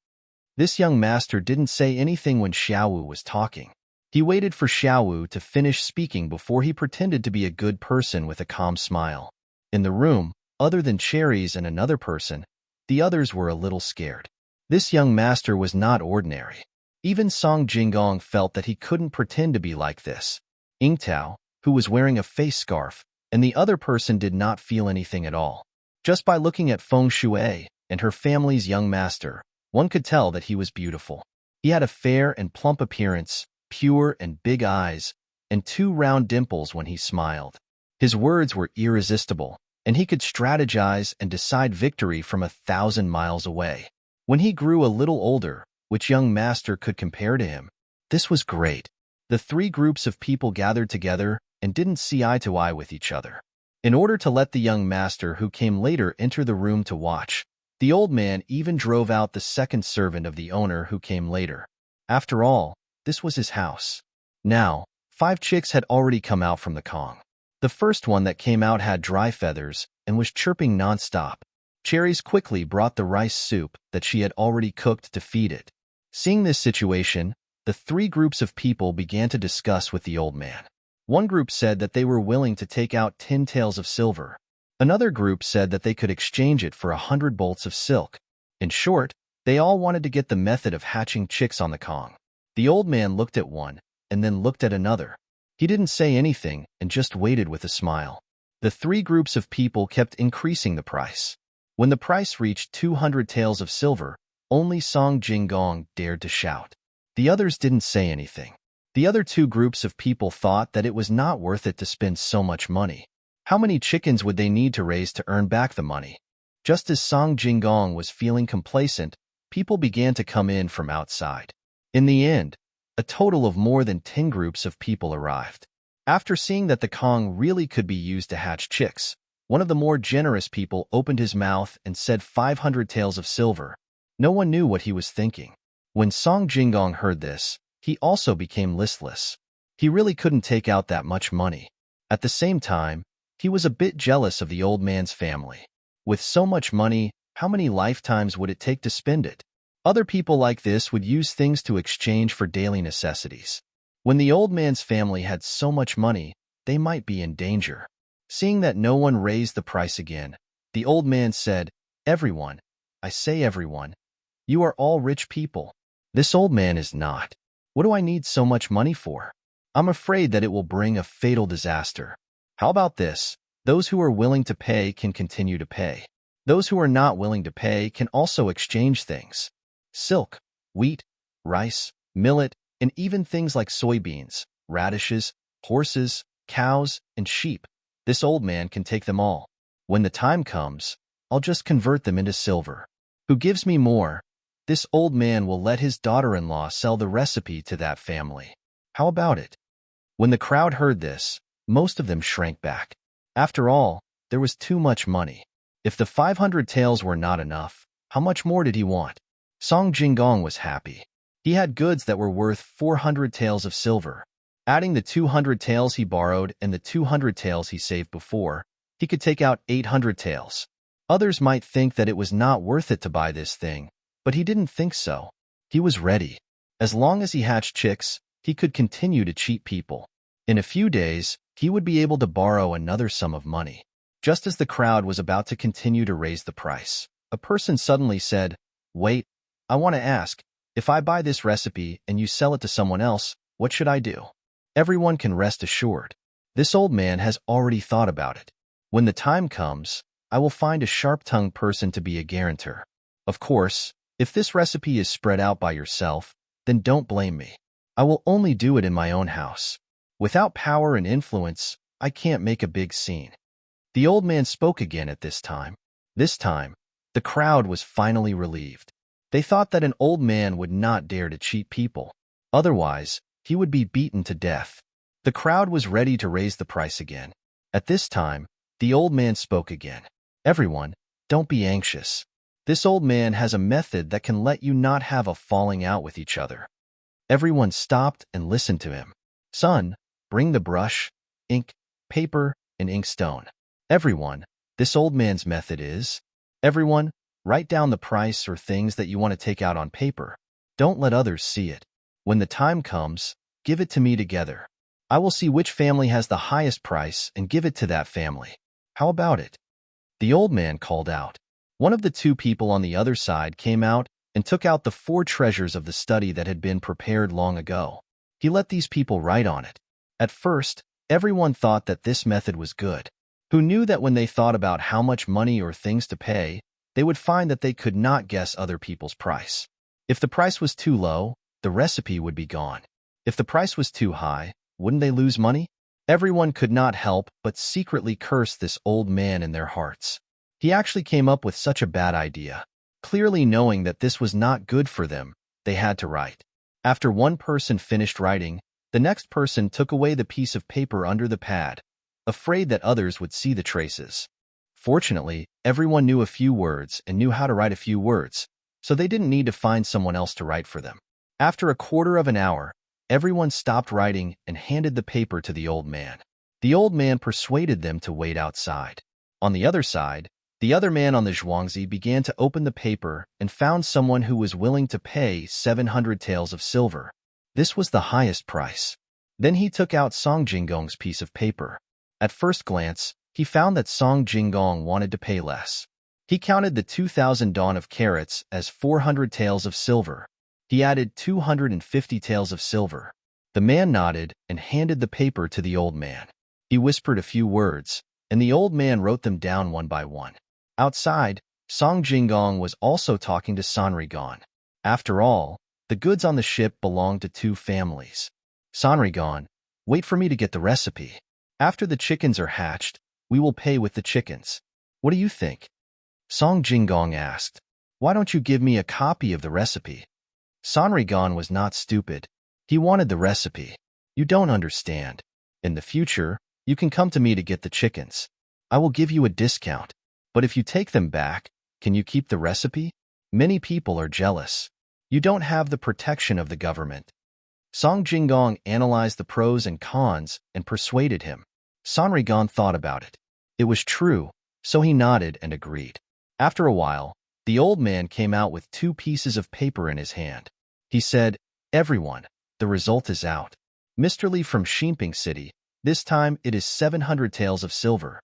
This young master didn't say anything when Xiaowu was talking. He waited for Xiaowu to finish speaking before he pretended to be a good person with a calm smile. In the room, other than Cherries and another person, the others were a little scared. This young master was not ordinary. Even Song Jingong felt that he couldn't pretend to be like this. Yingtao, who was wearing a face scarf, and the other person did not feel anything at all. Just by looking at Feng Shui and her family's young master, one could tell that he was beautiful. He had a fair and plump appearance, pure and big eyes, and 2 round dimples when he smiled. His words were irresistible, and he could strategize and decide victory from 1,000 miles away. When he grew a little older, which young master could compare to him? This was great. The 3 groups of people gathered together and didn't see eye to eye with each other. In order to let the young master who came later enter the room to watch, the old man even drove out the second servant of the owner who came later. After all, this was his house. Now, 5 chicks had already come out from the Kong. The first one that came out had dry feathers and was chirping non-stop. Cherries quickly brought the rice soup that she had already cooked to feed it. Seeing this situation, the 3 groups of people began to discuss with the old man. One group said that they were willing to take out 10 taels of silver. Another group said that they could exchange it for 100 bolts of silk. In short, they all wanted to get the method of hatching chicks on the Kong. The old man looked at one, and then looked at another. He didn't say anything and just waited with a smile. The 3 groups of people kept increasing the price. When the price reached 200 taels of silver, only Song Jingong dared to shout. The others didn't say anything. The other 2 groups of people thought that it was not worth it to spend so much money. How many chickens would they need to raise to earn back the money? Just as Song Jingong was feeling complacent, people began to come in from outside. In the end, a total of more than 10 groups of people arrived. After seeing that the Kong really could be used to hatch chicks, one of the more generous people opened his mouth and said 500 taels of silver. No one knew what he was thinking. When Song Jingong heard this, he also became listless. He really couldn't take out that much money. At the same time, he was a bit jealous of the old man's family. With so much money, how many lifetimes would it take to spend it? Other people like this would use things to exchange for daily necessities. When the old man's family had so much money, they might be in danger. Seeing that no one raised the price again, the old man said, "Everyone, I say everyone, you are all rich people." This old man is not. What do I need so much money for? I'm afraid that it will bring a fatal disaster. How about this? Those who are willing to pay can continue to pay. Those who are not willing to pay can also exchange things. Silk, wheat, rice, millet, and even things like soybeans, radishes, horses, cows, and sheep. This old man can take them all. When the time comes, I'll just convert them into silver. Who gives me more? This old man will let his daughter-in-law sell the recipe to that family. How about it? When the crowd heard this, most of them shrank back. After all, there was too much money. If the 500 taels were not enough, how much more did he want? Song Jingong was happy. He had goods that were worth 400 taels of silver. Adding the 200 taels he borrowed and the 200 taels he saved before, he could take out 800 taels. Others might think that it was not worth it to buy this thing, but he didn't think so. He was ready. As long as he hatched chicks, he could continue to cheat people. In a few days, he would be able to borrow another sum of money. Just as the crowd was about to continue to raise the price, a person suddenly said, "Wait, I want to ask, if I buy this recipe and you sell it to someone else, what should I do?" Everyone can rest assured. This old man has already thought about it. When the time comes, I will find a sharp-tongued person to be a guarantor. Of course, if this recipe is spread out by yourself, then don't blame me. I will only do it in my own house. Without power and influence, I can't make a big scene. The old man spoke again at this time. This time, the crowd was finally relieved. They thought that an old man would not dare to cheat people. Otherwise, he would be beaten to death. The crowd was ready to raise the price again. At this time, the old man spoke again. Everyone, don't be anxious. This old man has a method that can let you not have a falling out with each other. Everyone stopped and listened to him. Son, bring the brush, ink, paper, and inkstone. Everyone, this old man's method is, everyone, write down the price or things that you want to take out on paper. Don't let others see it. When the time comes, give it to me together. I will see which family has the highest price and give it to that family. How about it? The old man called out. One of the two people on the other side came out and took out the 4 treasures of the study that had been prepared long ago. He let these people write on it. At first, everyone thought that this method was good. Who knew that when they thought about how much money or things to pay, they would find that they could not guess other people's price. If the price was too low, the recipe would be gone. If the price was too high, wouldn't they lose money? Everyone could not help but secretly curse this old man in their hearts. He actually came up with such a bad idea. Clearly knowing that this was not good for them, they had to write. After one person finished writing, the next person took away the piece of paper under the pad, afraid that others would see the traces. Fortunately, everyone knew a few words and knew how to write a few words, so they didn't need to find someone else to write for them. After a quarter of an hour, everyone stopped writing and handed the paper to the old man. The old man persuaded them to wait outside. On the other side, the other man on the zhuangzi began to open the paper and found someone who was willing to pay 700 taels of silver. This was the highest price. Then he took out Song Jinggong's piece of paper. At first glance, he found that Song Jinggong wanted to pay less. He counted the 2,000 dawn of carats as 400 taels of silver. He added 250 taels of silver. The man nodded and handed the paper to the old man. He whispered a few words, and the old man wrote them down one by one. Outside, Song Jinggong was also talking to Sanrigan. After all, the goods on the ship belonged to 2 families. Sanrigan, wait for me to get the recipe. After the chickens are hatched, we will pay with the chickens. What do you think? Song Jinggong asked. Why don't you give me a copy of the recipe? Sanrigan was not stupid. He wanted the recipe. You don't understand. In the future, you can come to me to get the chickens. I will give you a discount. But if you take them back, can you keep the recipe? Many people are jealous. You don't have the protection of the government. Song Jinggong analyzed the pros and cons and persuaded him. Sanrigan thought about it. It was true, so he nodded and agreed. After a while, the old man came out with 2 pieces of paper in his hand. He said, Everyone, the result is out. Mr. Li from Ximping City, this time it is 700 taels of silver.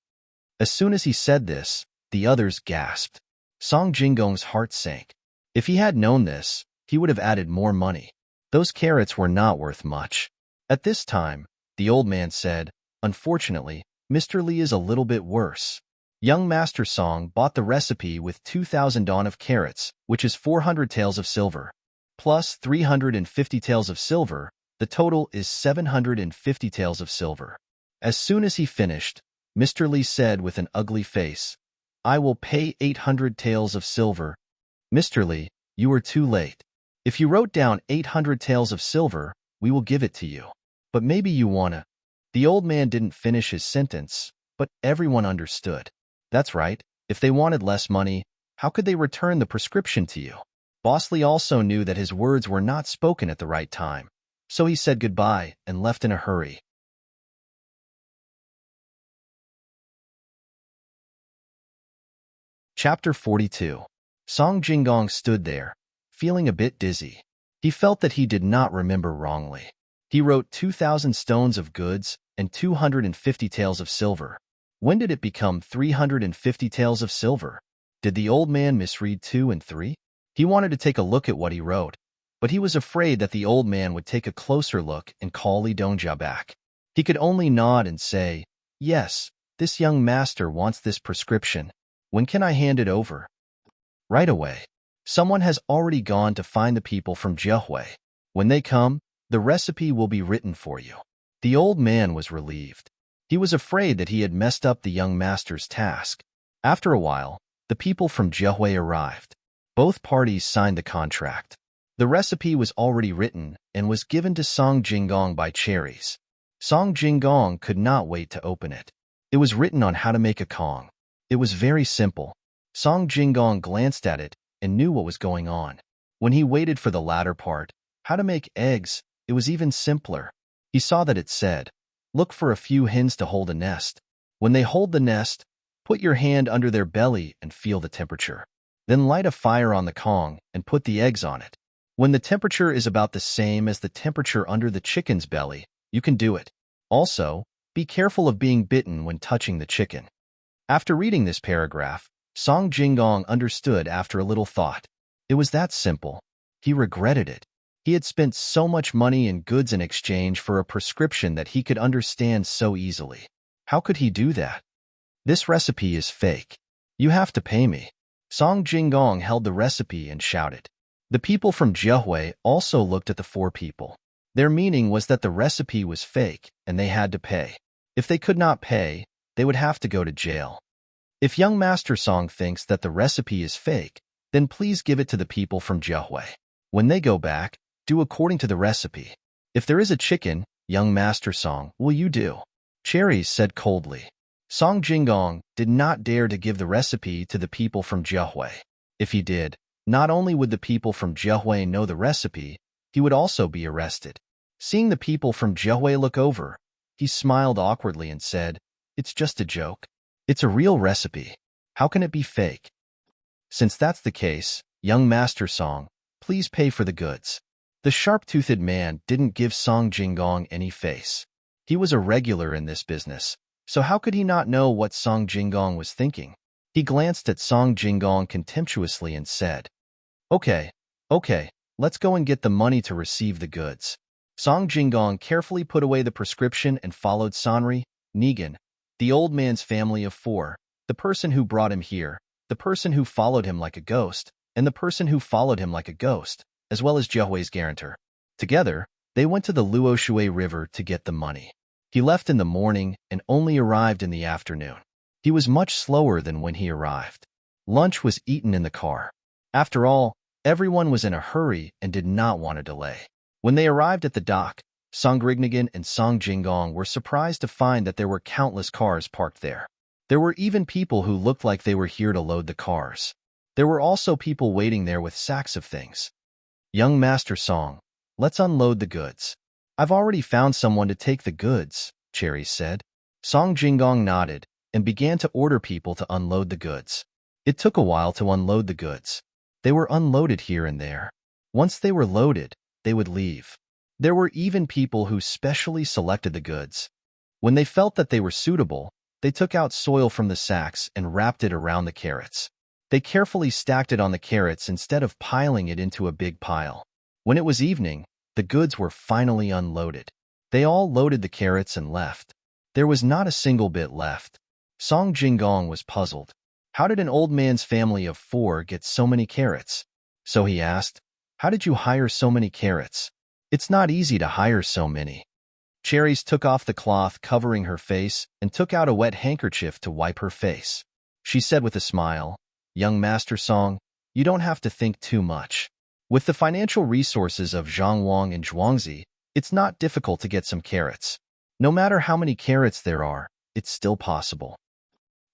As soon as he said this, the others gasped. Song Jinggong's heart sank. If he had known this, he would have added more money. Those carrots were not worth much. At this time, the old man said, Unfortunately, Mr. Li is a little bit worse. Young Master Song bought the recipe with 2,000 dawn of carrots, which is 400 taels of silver. Plus 350 taels of silver, the total is 750 taels of silver. As soon as he finished, Mr. Li said with an ugly face, I will pay 800 taels of silver. Mr. Li, you are too late. If you wrote down 800 taels of silver, we will give it to you. But maybe you wanna. The old man didn't finish his sentence, but everyone understood. That's right, if they wanted less money, how could they return the prescription to you? Boss Li also knew that his words were not spoken at the right time, so he said goodbye and left in a hurry. Chapter 42. Song Jinggong stood there, feeling a bit dizzy. He felt that he did not remember wrongly. He wrote 2,000 stones of goods and 250 taels of silver. When did it become 350 taels of silver? Did the old man misread 2 and 3? He wanted to take a look at what he wrote, but he was afraid that the old man would take a closer look and call Li Dongjia back. He could only nod and say, "Yes, this young master wants this prescription. When can I hand it over?" "Right away. Someone has already gone to find the people from Jiahui. When they come, the recipe will be written for you." The old man was relieved. He was afraid that he had messed up the young master's task. After a while, the people from Jiahui arrived. Both parties signed the contract. The recipe was already written and was given to Song Jinggong by Cherries. Song Jinggong could not wait to open it. It was written on how to make a Kong. It was very simple. Song Jinggong glanced at it and knew what was going on. When he waited for the latter part, how to make eggs, it was even simpler. He saw that it said, "Look for a few hens to hold a nest. When they hold the nest, put your hand under their belly and feel the temperature. Then light a fire on the Kong and put the eggs on it. When the temperature is about the same as the temperature under the chicken's belly, you can do it. Also, be careful of being bitten when touching the chicken." After reading this paragraph, Song Jinggong understood after a little thought. It was that simple. He regretted it. He had spent so much money and goods in exchange for a prescription that he could understand so easily. How could he do that? "This recipe is fake. You have to pay me." Song Jinggong held the recipe and shouted. The people from Jiahui also looked at the four people. Their meaning was that the recipe was fake and they had to pay. If they could not pay, they would have to go to jail. If young Master Song thinks that the recipe is fake, then please give it to the people from Jiahui. When they go back, do according to the recipe. If there is a chicken, young Master Song, will you do? Cherries said coldly. Song Jinggong did not dare to give the recipe to the people from Jiahui. If he did, not only would the people from Jiahui know the recipe, he would also be arrested. Seeing the people from Jiahui look over, he smiled awkwardly and said, "It's just a joke. It's a real recipe. How can it be fake?" "Since that's the case, young Master Song, please pay for the goods." The sharp-toothed man didn't give Song Jinggong any face. He was a regular in this business, so how could he not know what Song Jinggong was thinking? He glanced at Song Jinggong contemptuously and said, Okay, let's go and get the money to receive the goods." Song Jinggong carefully put away the prescription and followed Sanri, Negan, the old man's family of four, the person who brought him here, the person who followed him like a ghost, and the person who followed him like a ghost, as well as Jiahui's guarantor. Together, they went to the Luoshui River to get the money. He left in the morning and only arrived in the afternoon. He was much slower than when he arrived. Lunch was eaten in the car. After all, everyone was in a hurry and did not want to delay. When they arrived at the dock, Song Rignigan and Song Jinggong were surprised to find that there were countless cars parked there. There were even people who looked like they were here to load the cars. There were also people waiting there with sacks of things. "Young Master Song, let's unload the goods." "I've already found someone to take the goods," Cherries said. Song Jinggong nodded and began to order people to unload the goods. It took a while to unload the goods. They were unloaded here and there. Once they were loaded, they would leave. There were even people who specially selected the goods. When they felt that they were suitable, they took out soil from the sacks and wrapped it around the carrots. They carefully stacked it on the carrots instead of piling it into a big pile. When it was evening, the goods were finally unloaded. They all loaded the carrots and left. There was not a single bit left. Song Jinggong was puzzled. How did an old man's family of four get so many carrots? So he asked, "How did you hire so many carrots? It's not easy to hire so many." Cherries took off the cloth covering her face and took out a wet handkerchief to wipe her face. She said with a smile, "Young Master Song, you don't have to think too much. With the financial resources of Zhang Wang and Zhuangzi, it's not difficult to get some carrots. No matter how many carrots there are, it's still possible.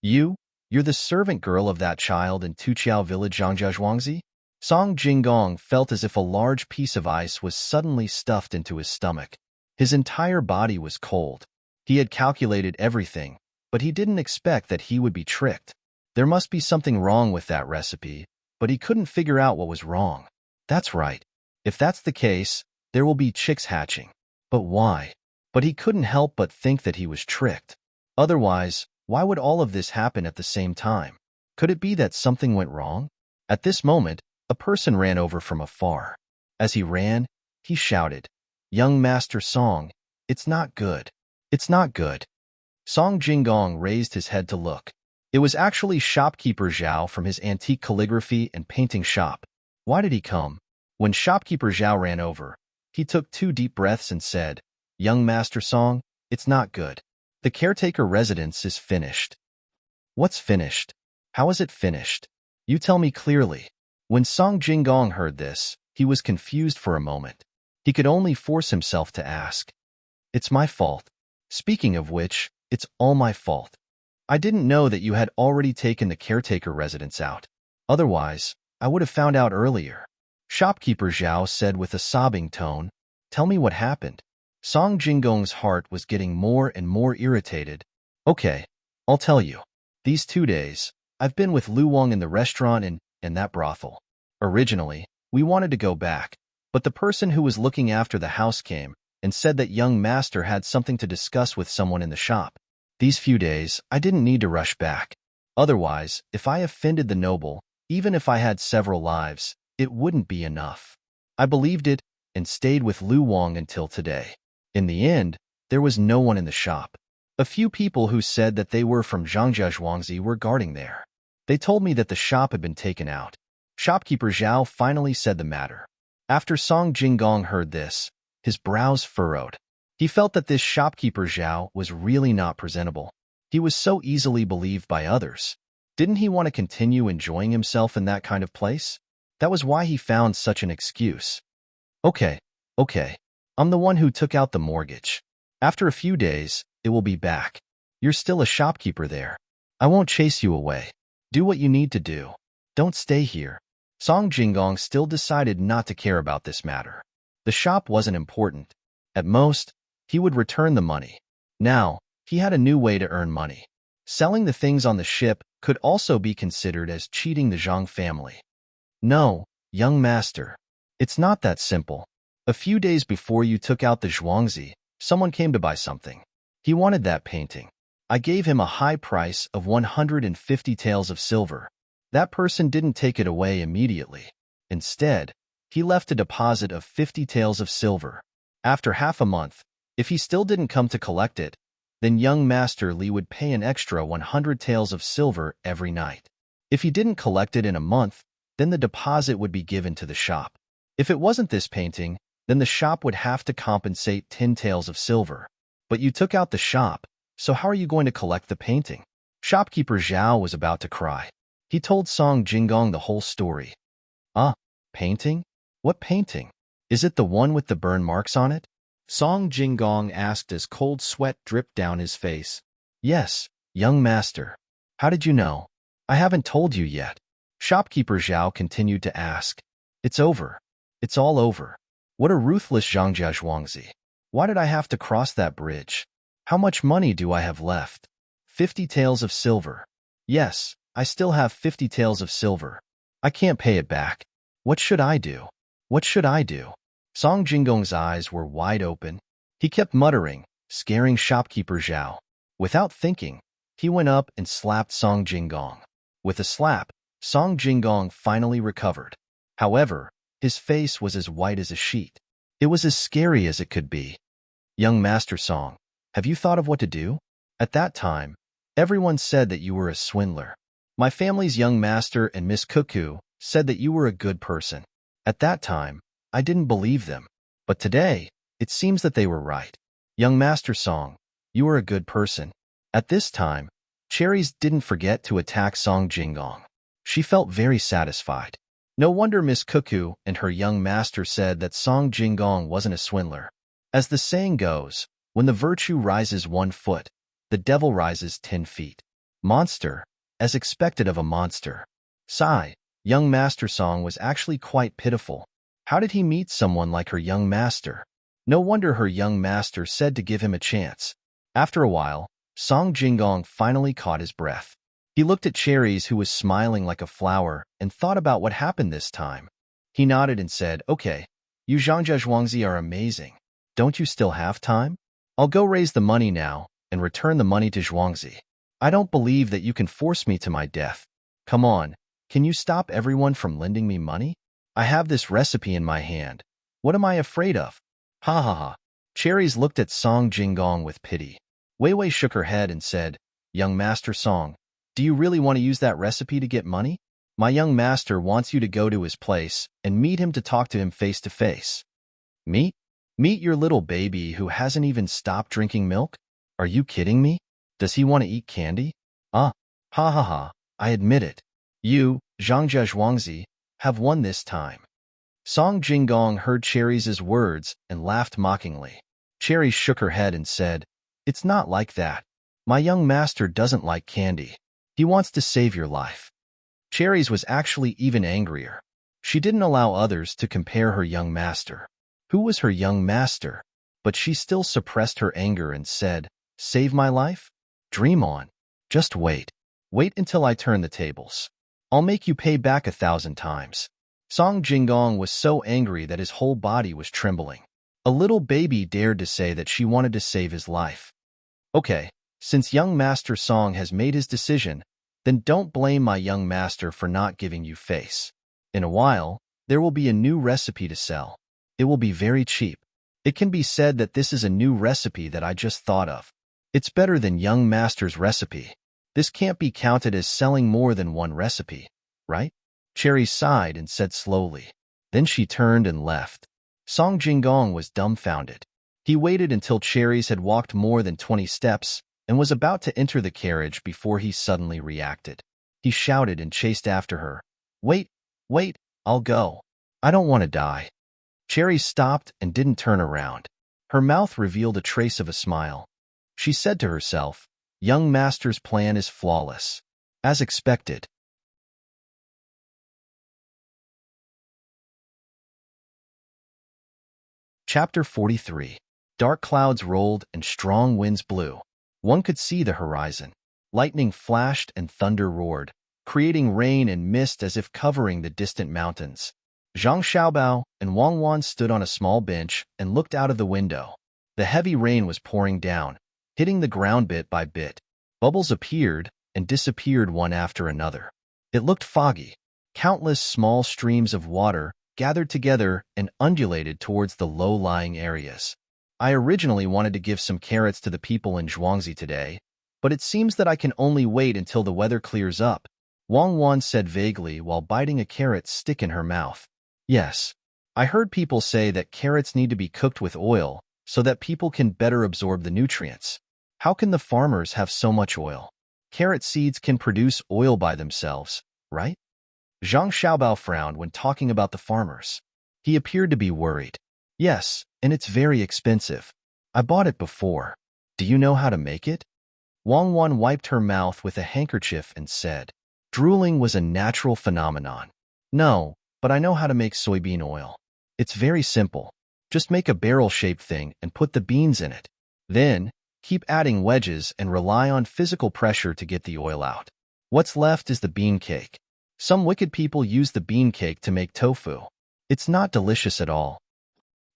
You're the servant girl of that child in Tuqiao village Zhangjia Zhuangzi?" Song Jinggong felt as if a large piece of ice was suddenly stuffed into his stomach. His entire body was cold. He had calculated everything, but he didn't expect that he would be tricked. There must be something wrong with that recipe, but he couldn't figure out what was wrong. That's right. If that's the case, there will be chicks hatching. But why? But he couldn't help but think that he was tricked. Otherwise, why would all of this happen at the same time? Could it be that something went wrong? At this moment, a person ran over from afar. As he ran, he shouted, "Young Master Song, it's not good. It's not good." Song Jinggong raised his head to look. It was actually shopkeeper Zhao from his antique calligraphy and painting shop. Why did he come? When shopkeeper Zhao ran over, he took 2 deep breaths and said, "Young Master Song, it's not good. The caretaker residence is finished." "What's finished? How is it finished? You tell me clearly." When Song Jinggong heard this, he was confused for a moment. He could only force himself to ask, "It's my fault. Speaking of which, it's all my fault. I didn't know that you had already taken the caretaker residence out. Otherwise, I would have found out earlier." Shopkeeper Zhao said with a sobbing tone, "Tell me what happened." Song Jinggong's heart was getting more and more irritated. "Okay, I'll tell you. These 2 days, I've been with Lu Wang in the restaurant and that brothel. Originally, we wanted to go back, but the person who was looking after the house came and said that young master had something to discuss with someone in the shop. These few days, I didn't need to rush back. Otherwise, if I offended the noble, even if I had several lives, it wouldn't be enough. I believed it and stayed with Lu Wang until today. In the end, there was no one in the shop. A few people who said that they were from Zhangjiazhuangzi were guarding there. They told me that the shop had been taken out." Shopkeeper Zhao finally said the matter. After Song Jinggong heard this, his brows furrowed. He felt that this shopkeeper Zhao was really not presentable. He was so easily believed by others. Didn't he want to continue enjoying himself in that kind of place? That was why he found such an excuse. Okay, I'm the one who took out the mortgage. After a few days, it will be back. You're still a shopkeeper there. I won't chase you away. Do what you need to do. Don't stay here." Song Jinggong still decided not to care about this matter. The shop wasn't important. At most, he would return the money. Now, he had a new way to earn money. Selling the things on the ship could also be considered as cheating the Zhang family. "No, young master. It's not that simple. A few days before you took out the Zhuangzi, someone came to buy something. He wanted that painting. I gave him a high price of 150 taels of silver. That person didn't take it away immediately. Instead, he left a deposit of 50 taels of silver. After half a month, if he still didn't come to collect it, then young Master Li would pay an extra 100 taels of silver every night. If he didn't collect it in a month, then the deposit would be given to the shop. If it wasn't this painting, then the shop would have to compensate 10 taels of silver. But you took out the shop, so how are you going to collect the painting?" Shopkeeper Zhao was about to cry. He told Song Jinggong the whole story. "Ah, painting? What painting? Is it the one with the burn marks on it?" Song Jinggong asked as cold sweat dripped down his face. "Yes, young master. How did you know? I haven't told you yet." Shopkeeper Zhao continued to ask. "It's over. It's all over. What a ruthless Zhangjiazhuangzi. Why did I have to cross that bridge? How much money do I have left?" 50 taels of silver. "Yes, I still have 50 taels of silver. I can't pay it back. What should I do? What should I do?" Song Jinggong's eyes were wide open. He kept muttering, scaring shopkeeper Zhao. Without thinking, he went up and slapped Song Jinggong. With a slap, Song Jinggong finally recovered. However, his face was as white as a sheet. It was as scary as it could be. "Young Master Song, have you thought of what to do? At that time, everyone said that you were a swindler. My family's young master and Miss Cuckoo said that you were a good person. At that time, I didn't believe them. But today, it seems that they were right. Young Master Song, you are a good person." At this time, Cherries didn't forget to attack Song Jinggong. She felt very satisfied. No wonder Miss Cuckoo and her young master said that Song Jinggong wasn't a swindler. As the saying goes, when the virtue rises 1 foot, the devil rises 10 feet. Monster, as expected of a monster. Sigh, young Master Song was actually quite pitiful. How did he meet someone like her young master? No wonder her young master said to give him a chance. After a while, Song Jinggong finally caught his breath. He looked at Cherries, who was smiling like a flower, and thought about what happened this time. He nodded and said, "Okay, you Zhangjiazhuangzi are amazing. Don't you still have time? I'll go raise the money now and return the money to Zhuangzi. I don't believe that you can force me to my death. Come on, can you stop everyone from lending me money? I have this recipe in my hand, What am I afraid of? Ha ha ha. Cherries looked at Song Jinggong with pity. Wei Wei shook her head and said, Young Master Song, do you really want to use that recipe to get money? My young master wants you to go to his place and meet him to talk to him face to face. Meet? Meet your little baby who hasn't even stopped drinking milk? Are you kidding me? Does he want to eat candy? Ha ha ha, I admit it. You, Zhangzhe Zhuangzi, have won this time. Song Jinggong heard Cherries' words and laughed mockingly. Cherries shook her head and said, It's not like that. My young master doesn't like candy. He wants to save your life. Cherries was actually even angrier. She didn't allow others to compare her young master. Who was her young master? But she still suppressed her anger and said, Save my life? Dream on. Just wait. Wait until I turn the tables. I'll make you pay back 1,000 times. Song Jinggong was so angry that his whole body was trembling. A little baby dared to say that she wanted to save his life. Okay, since young Master Song has made his decision, then don't blame my young master for not giving you face. In a while, there will be a new recipe to sell. It will be very cheap. It can be said that this is a new recipe that I just thought of. It's better than young master's recipe. This can't be counted as selling more than one recipe, right? Cherry sighed and said slowly. Then she turned and left. Song Jinggong was dumbfounded. He waited until Cherries had walked more than 20 steps and was about to enter the carriage before he suddenly reacted. He shouted and chased after her. Wait, wait, I'll go. I don't want to die. Cherry stopped and didn't turn around. Her mouth revealed a trace of a smile. She said to herself, Young Master's plan is flawless. As expected. Chapter 43. Dark clouds rolled and strong winds blew. One could see the horizon. Lightning flashed and thunder roared, creating rain and mist as if covering the distant mountains. Zhang Xiaobao and Wang Wan stood on a small bench and looked out of the window. The heavy rain was pouring down, hitting the ground bit by bit. Bubbles appeared and disappeared one after another. It looked foggy. Countless small streams of water gathered together and undulated towards the low-lying areas. I originally wanted to give some carrots to the people in Zhuangzi today, but it seems that I can only wait until the weather clears up, Wang Wan said vaguely while biting a carrot stick in her mouth. Yes, I heard people say that carrots need to be cooked with oil so that people can better absorb the nutrients. How can the farmers have so much oil? Carrot seeds can produce oil by themselves, right? Zhang Xiaobao frowned when talking about the farmers. He appeared to be worried. Yes, and it's very expensive. I bought it before. Do you know how to make it? Wang Wan wiped her mouth with a handkerchief and said, Drooling was a natural phenomenon. No, but I know how to make soybean oil. It's very simple. Just make a barrel-shaped thing and put the beans in it. Then, keep adding wedges and rely on physical pressure to get the oil out. What's left is the bean cake. Some wicked people use the bean cake to make tofu. It's not delicious at all.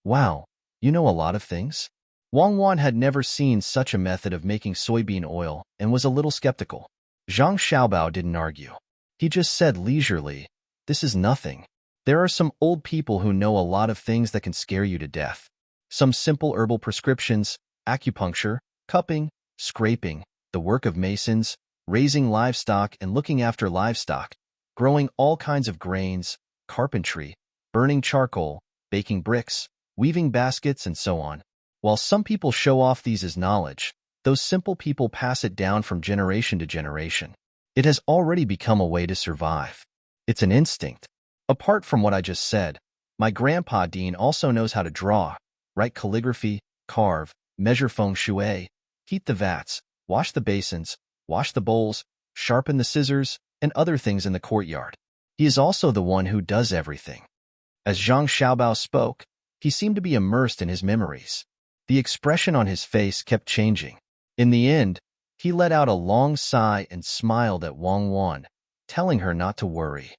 Wow, you know a lot of things? Wang Wan had never seen such a method of making soybean oil and was a little skeptical. Zhang Xiaobao didn't argue. He just said leisurely, This is nothing. There are some old people who know a lot of things that can scare you to death. Some simple herbal prescriptions, acupuncture, cupping, scraping, the work of masons, raising livestock and looking after livestock, growing all kinds of grains, carpentry, burning charcoal, baking bricks, weaving baskets, and so on. While some people show off these as knowledge, those simple people pass it down from generation to generation. It has already become a way to survive. It's an instinct. Apart from what I just said, my grandpa Dean also knows how to draw, write calligraphy, carve, measure feng shui, heat the vats, wash the basins, wash the bowls, sharpen the scissors, and other things in the courtyard. He is also the one who does everything. As Zhang Xiaobao spoke, he seemed to be immersed in his memories. The expression on his face kept changing. In the end, he let out a long sigh and smiled at Wang Wan, telling her not to worry.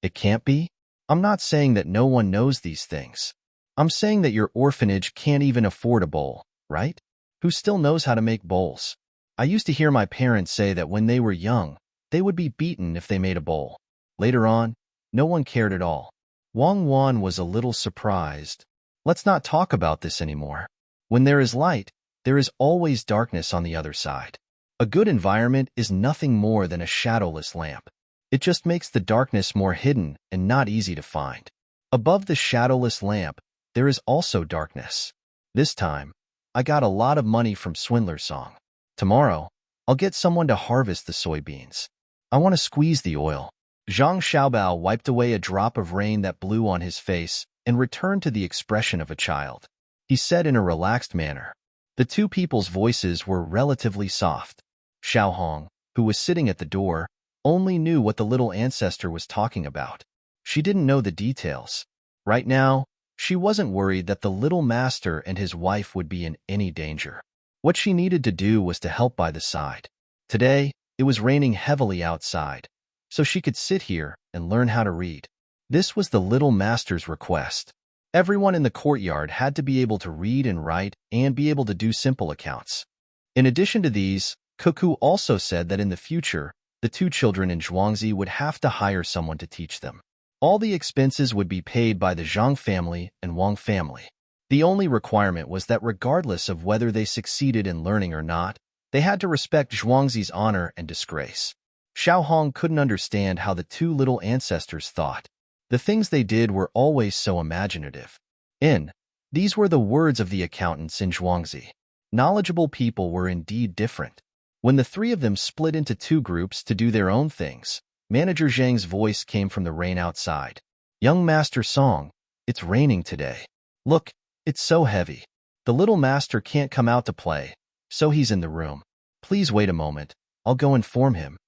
It can't be? I'm not saying that no one knows these things. I'm saying that your orphanage can't even afford a bowl, right? Who still knows how to make bowls? I used to hear my parents say that when they were young, they would be beaten if they made a bowl. Later on, no one cared at all. Wang Wan was a little surprised. Let's not talk about this anymore. When there is light, there is always darkness on the other side. A good environment is nothing more than a shadowless lamp. It just makes the darkness more hidden and not easy to find. Above the shadowless lamp, there is also darkness. This time, I got a lot of money from Swindler Song. Tomorrow, I'll get someone to harvest the soybeans. I want to squeeze the oil. Zhang Xiaobao wiped away a drop of rain that blew on his face and returned to the expression of a child. He said in a relaxed manner. The two people's voices were relatively soft. Xiao Hong, who was sitting at the door, only knew what the little ancestor was talking about. She didn't know the details. Right now, she wasn't worried that the little master and his wife would be in any danger. What she needed to do was to help by the side. Today, it was raining heavily outside, so she could sit here and learn how to read. This was the little master's request. Everyone in the courtyard had to be able to read and write and be able to do simple accounts. In addition to these, Cuckoo also said that in the future, the two children in Zhuangzi would have to hire someone to teach them. All the expenses would be paid by the Zhang family and Wang family. The only requirement was that regardless of whether they succeeded in learning or not, they had to respect Zhuangzi's honor and disgrace. Xiao Hong couldn't understand how the two little ancestors thought. The things they did were always so imaginative. These were the words of the accountants in Zhuangzi. Knowledgeable people were indeed different. When the three of them split into two groups to do their own things, Manager Zhang's voice came from the rain outside. Young Master Song, it's raining today. Look, it's so heavy. The little master can't come out to play, so he's in the room. Please wait a moment. I'll go inform him.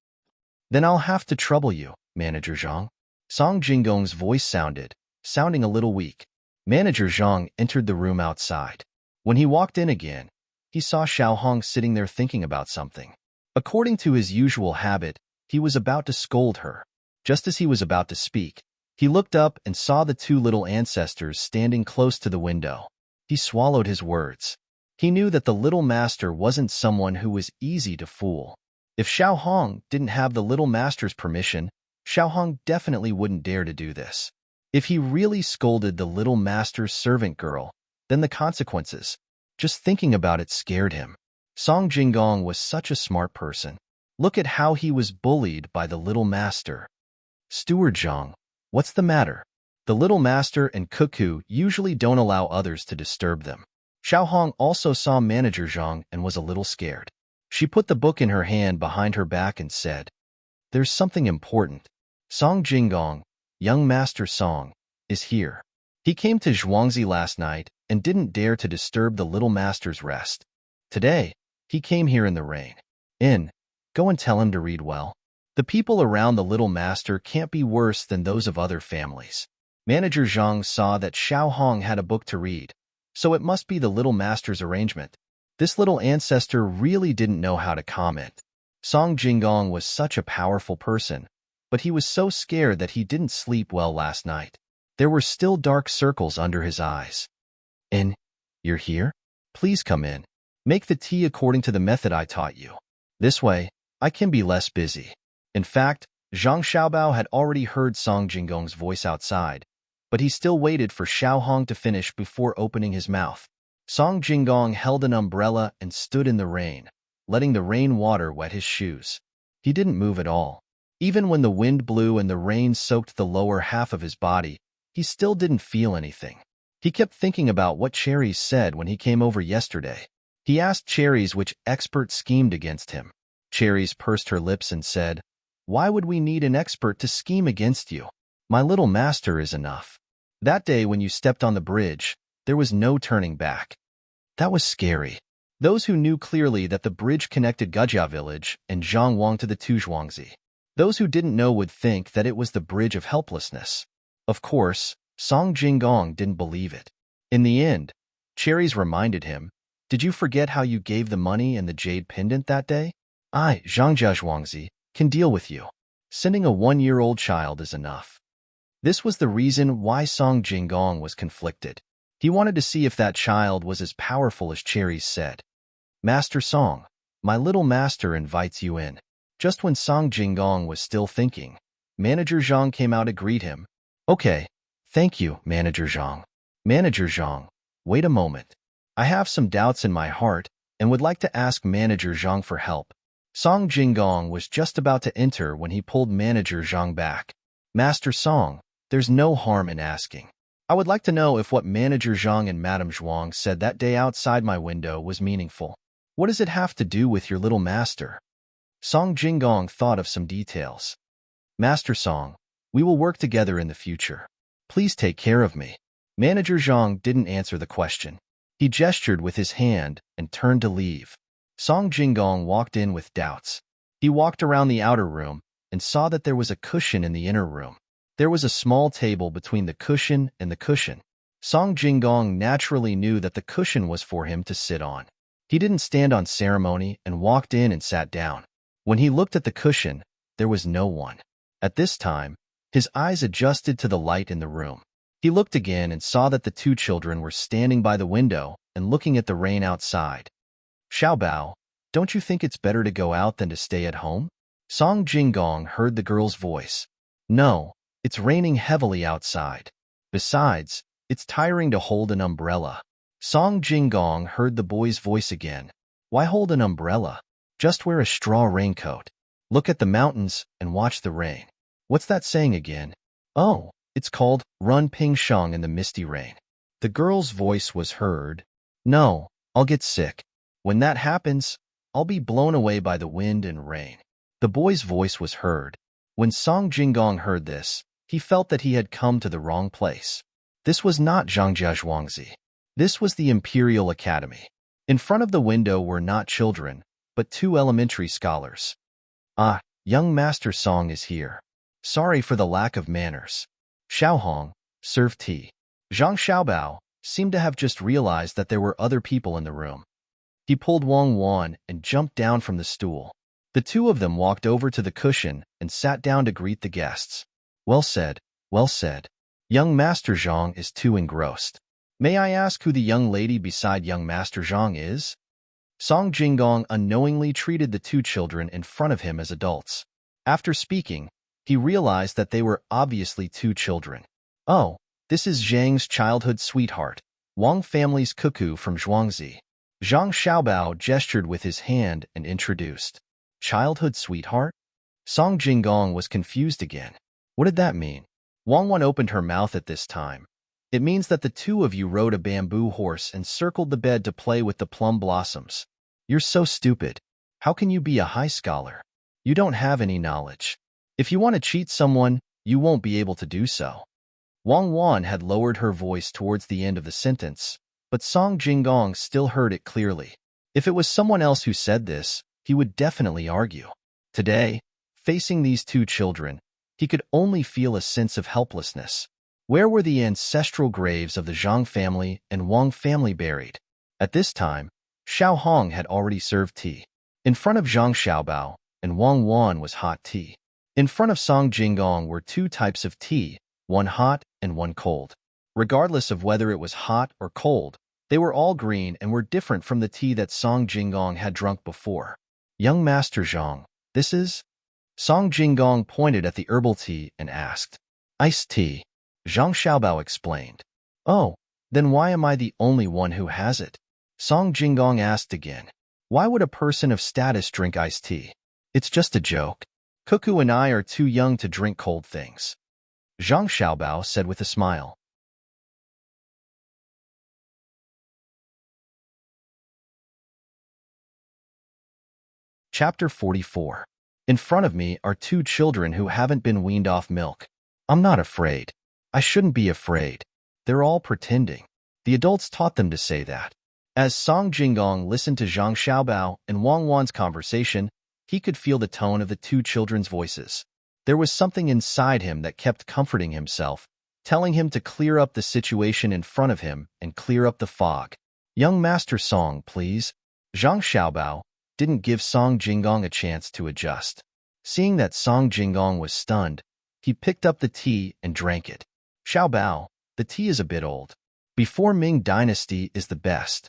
Then I'll have to trouble you, Manager Zhang. Song Jinggong's voice sounding a little weak. Manager Zhang entered the room outside. When he walked in again, he saw Xiao Hong sitting there thinking about something. According to his usual habit, he was about to scold her. Just as he was about to speak, he looked up and saw the two little ancestors standing close to the window. He swallowed his words. He knew that the little master wasn't someone who was easy to fool. If Xiao Hong didn't have the little master's permission, Xiao Hong definitely wouldn't dare to do this. If he really scolded the little master's servant girl, then the consequences. Just thinking about it scared him. Song Jinggong was such a smart person. Look at how he was bullied by the little master. Steward Zhang, what's the matter? The little master and Cuckoo usually don't allow others to disturb them. Xiao Hong also saw Manager Zhang and was a little scared. She put the book in her hand behind her back and said, "There's something important. Song Jinggong, young Master Song, is here. He came to Zhuangzi last night and didn't dare to disturb the little master's rest. Today, he came here in the rain. Go and tell him to read well. The people around the little master can't be worse than those of other families." Manager Zhang saw that Xiao Hong had a book to read, so it must be the little master's arrangement. This little ancestor really didn't know how to comment. Song Jinggong was such a powerful person, but he was so scared that he didn't sleep well last night. There were still dark circles under his eyes. You're here? Please come in. Make the tea according to the method I taught you. This way, I can be less busy. In fact, Zhang Xiaobao had already heard Song Jinggong's voice outside, but he still waited for Xiao Hong to finish before opening his mouth. Song Jinggong held an umbrella and stood in the rain, letting the rain water wet his shoes. He didn't move at all. Even when the wind blew and the rain soaked the lower half of his body, he still didn't feel anything. He kept thinking about what Cherries said when he came over yesterday. He asked Cherries which expert schemed against him. Cherries pursed her lips and said, "Why would we need an expert to scheme against you? My little master is enough." That day when you stepped on the bridge, there was no turning back. That was scary. Those who knew clearly that the bridge connected Gujia village and Zhangwang to the Tuzhuangzi. Those who didn't know would think that it was the bridge of helplessness. Of course, Song Jinggong didn't believe it. In the end, Cherries reminded him, "Did you forget how you gave the money and the jade pendant that day? I, Zhangjia Zhuangzi, can deal with you. Sending a 1-year-old child is enough." This was the reason why Song Jinggong was conflicted. He wanted to see if that child was as powerful as Cherries said. "Master Song, my little master invites you in." Just when Song Jinggong was still thinking, Manager Zhang came out to greet him. "Okay, thank you, Manager Zhang." Manager Zhang, wait a moment. I have some doubts in my heart and would like to ask Manager Zhang for help. Song Jinggong was just about to enter when he pulled Manager Zhang back. Master Song, there's no harm in asking. I would like to know if what Manager Zhang and Madame Zhuang said that day outside my window was meaningful. What does it have to do with your little master? Song Jinggong thought of some details. Master Song, we will work together in the future. Please take care of me. Manager Zhang didn't answer the question. He gestured with his hand and turned to leave. Song Jinggong walked in with doubts. He walked around the outer room and saw that there was a cushion in the inner room. There was a small table between the cushion and the cushion. Song Jinggong naturally knew that the cushion was for him to sit on. He didn't stand on ceremony and walked in and sat down. When he looked at the cushion, there was no one. At this time, his eyes adjusted to the light in the room. He looked again and saw that the two children were standing by the window and looking at the rain outside. Xiaobao, don't you think it's better to go out than to stay at home? Song Jinggong heard the girl's voice. No, it's raining heavily outside. Besides, it's tiring to hold an umbrella. Song Jinggong heard the boy's voice again. Why hold an umbrella? Just wear a straw raincoat. Look at the mountains and watch the rain. What's that saying again? Oh, it's called Run Ping Shang in the misty rain. The girl's voice was heard. No, I'll get sick. When that happens, I'll be blown away by the wind and rain. The boy's voice was heard. When Song Jinggong heard this, he felt that he had come to the wrong place. This was not Zhangjia Zhuangzi. This was the Imperial Academy. In front of the window were not children, but two elementary scholars. Ah, young Master Song is here. Sorry for the lack of manners. Xiaohong, serve tea. Zhang Xiaobao seemed to have just realized that there were other people in the room. He pulled Wang Wan and jumped down from the stool. The two of them walked over to the cushion and sat down to greet the guests. Well said, well said. Young Master Zhang is too engrossed. May I ask who the young lady beside young Master Zhang is? Song Jinggong unknowingly treated the two children in front of him as adults. After speaking, he realized that they were obviously two children. Oh, this is Zhang's childhood sweetheart, Wang family's cuckoo from Zhuangzi. Zhang Xiaobao gestured with his hand and introduced. Childhood sweetheart? Song Jinggong was confused again. What did that mean? Wang Wan opened her mouth at this time. It means that the two of you rode a bamboo horse and circled the bed to play with the plum blossoms. You're so stupid. How can you be a high scholar? You don't have any knowledge. If you want to cheat someone, you won't be able to do so. Wang Wan had lowered her voice towards the end of the sentence, but Song Jinggong still heard it clearly. If it was someone else who said this, he would definitely argue. Today, facing these two children, he could only feel a sense of helplessness. Where were the ancestral graves of the Zhang family and Wang family buried? At this time, Xiao Hong had already served tea. In front of Zhang Xiaobao and Wang Wan was hot tea. In front of Song Jinggong were two types of tea, one hot and one cold. Regardless of whether it was hot or cold, they were all green and were different from the tea that Song Jinggong had drunk before. Young Master Zhang, this is? Song Jinggong pointed at the herbal tea and asked. Iced tea. Zhang Xiaobao explained. Oh, then why am I the only one who has it? Song Jinggong asked again. Why would a person of status drink iced tea? It's just a joke. Cuckoo and I are too young to drink cold things. Zhang Xiaobao said with a smile. Chapter 44. In front of me are two children who haven't been weaned off milk. I'm not afraid. I shouldn't be afraid. They're all pretending. The adults taught them to say that. As Song Jinggong listened to Zhang Xiaobao and Wang Wan's conversation, he could feel the tone of the two children's voices. There was something inside him that kept comforting himself, telling him to clear up the situation in front of him and clear up the fog. Young Master Song, please. Zhang Xiaobao didn't give Song Jinggong a chance to adjust. Seeing that Song Jinggong was stunned, he picked up the tea and drank it. Xiaobao, the tea is a bit old. Before Ming Dynasty is the best.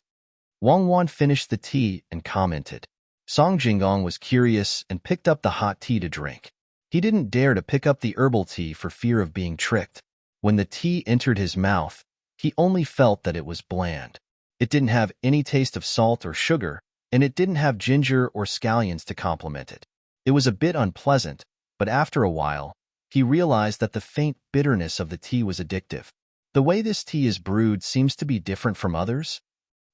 Wang Wan finished the tea and commented. Song Jinggong was curious and picked up the hot tea to drink. He didn't dare to pick up the herbal tea for fear of being tricked. When the tea entered his mouth, He only felt that it was bland. It didn't have any taste of salt or sugar, and it didn't have ginger or scallions to complement it. It was a bit unpleasant, but after a while, he realized that the faint bitterness of the tea was addictive. The way this tea is brewed seems to be different from others.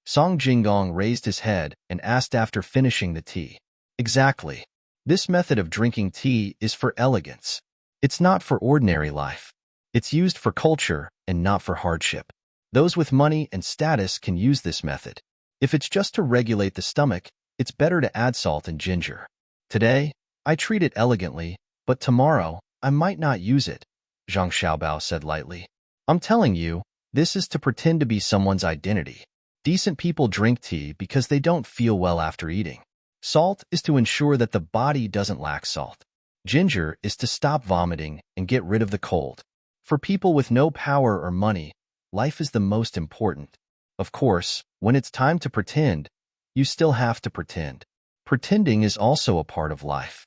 Song Jinggong raised his head and asked after finishing the tea. Exactly. This method of drinking tea is for elegance. It's not for ordinary life. It's used for culture and not for hardship. Those with money and status can use this method. If it's just to regulate the stomach, it's better to add salt and ginger. Today, I treat it elegantly, but tomorrow, I might not use it, Zhang Xiaobao said lightly. I'm telling you, this is to pretend to be someone's identity. Decent people drink tea because they don't feel well after eating. Salt is to ensure that the body doesn't lack salt. Ginger is to stop vomiting and get rid of the cold. For people with no power or money, life is the most important. Of course, when it's time to pretend, you still have to pretend. Pretending is also a part of life.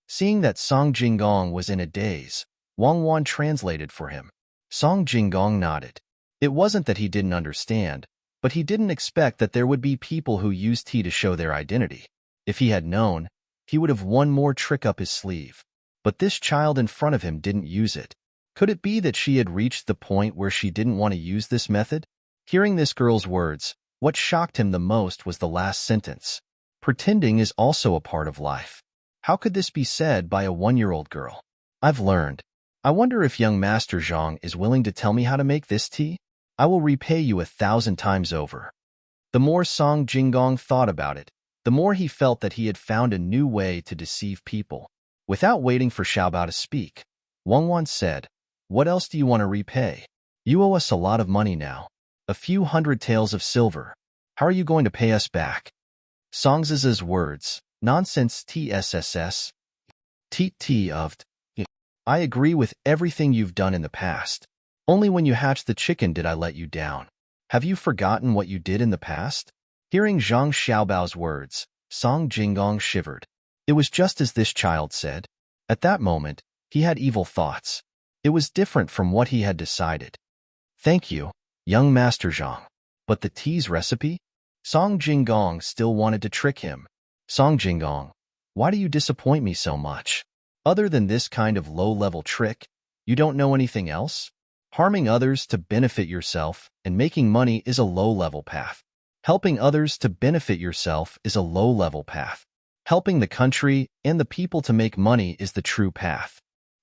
Seeing that Song Jinggong was in a daze, Wang Wan translated for him. Song Jinggong nodded. It wasn't that he didn't understand, but he didn't expect that there would be people who use tea to show their identity. If he had known, he would have one more trick up his sleeve. But this child in front of him didn't use it. Could it be that she had reached the point where she didn't want to use this method? Hearing this girl's words, what shocked him the most was the last sentence. Pretending is also a part of life. How could this be said by a 1-year-old girl? I've learned. I wonder if young Master Zhang is willing to tell me how to make this tea? I will repay you 1,000 times over. The more Song Jinggong thought about it, the more he felt that he had found a new way to deceive people. Without waiting for Xiaobao to speak, Wang Wan said, "What else do you want to repay? You owe us a lot of money now. A few hundred taels of silver. How are you going to pay us back?" Song's words, nonsense tSSS, TT of I agree with everything you've done in the past. Only when you hatched the chicken did I let you down. Have you forgotten what you did in the past? Hearing Zhang Xiaobao's words, Song Jinggong shivered. It was just as this child said. At that moment, he had evil thoughts. It was different from what he had decided. Thank you, young Master Zhang. But the tea's recipe? Song Jinggong still wanted to trick him. Song Jinggong, why do you disappoint me so much? Other than this kind of low-level trick, you don't know anything else? Harming others to benefit yourself and making money is a low-level path. Helping others to benefit yourself is a low-level path. Helping the country and the people to make money is the true path.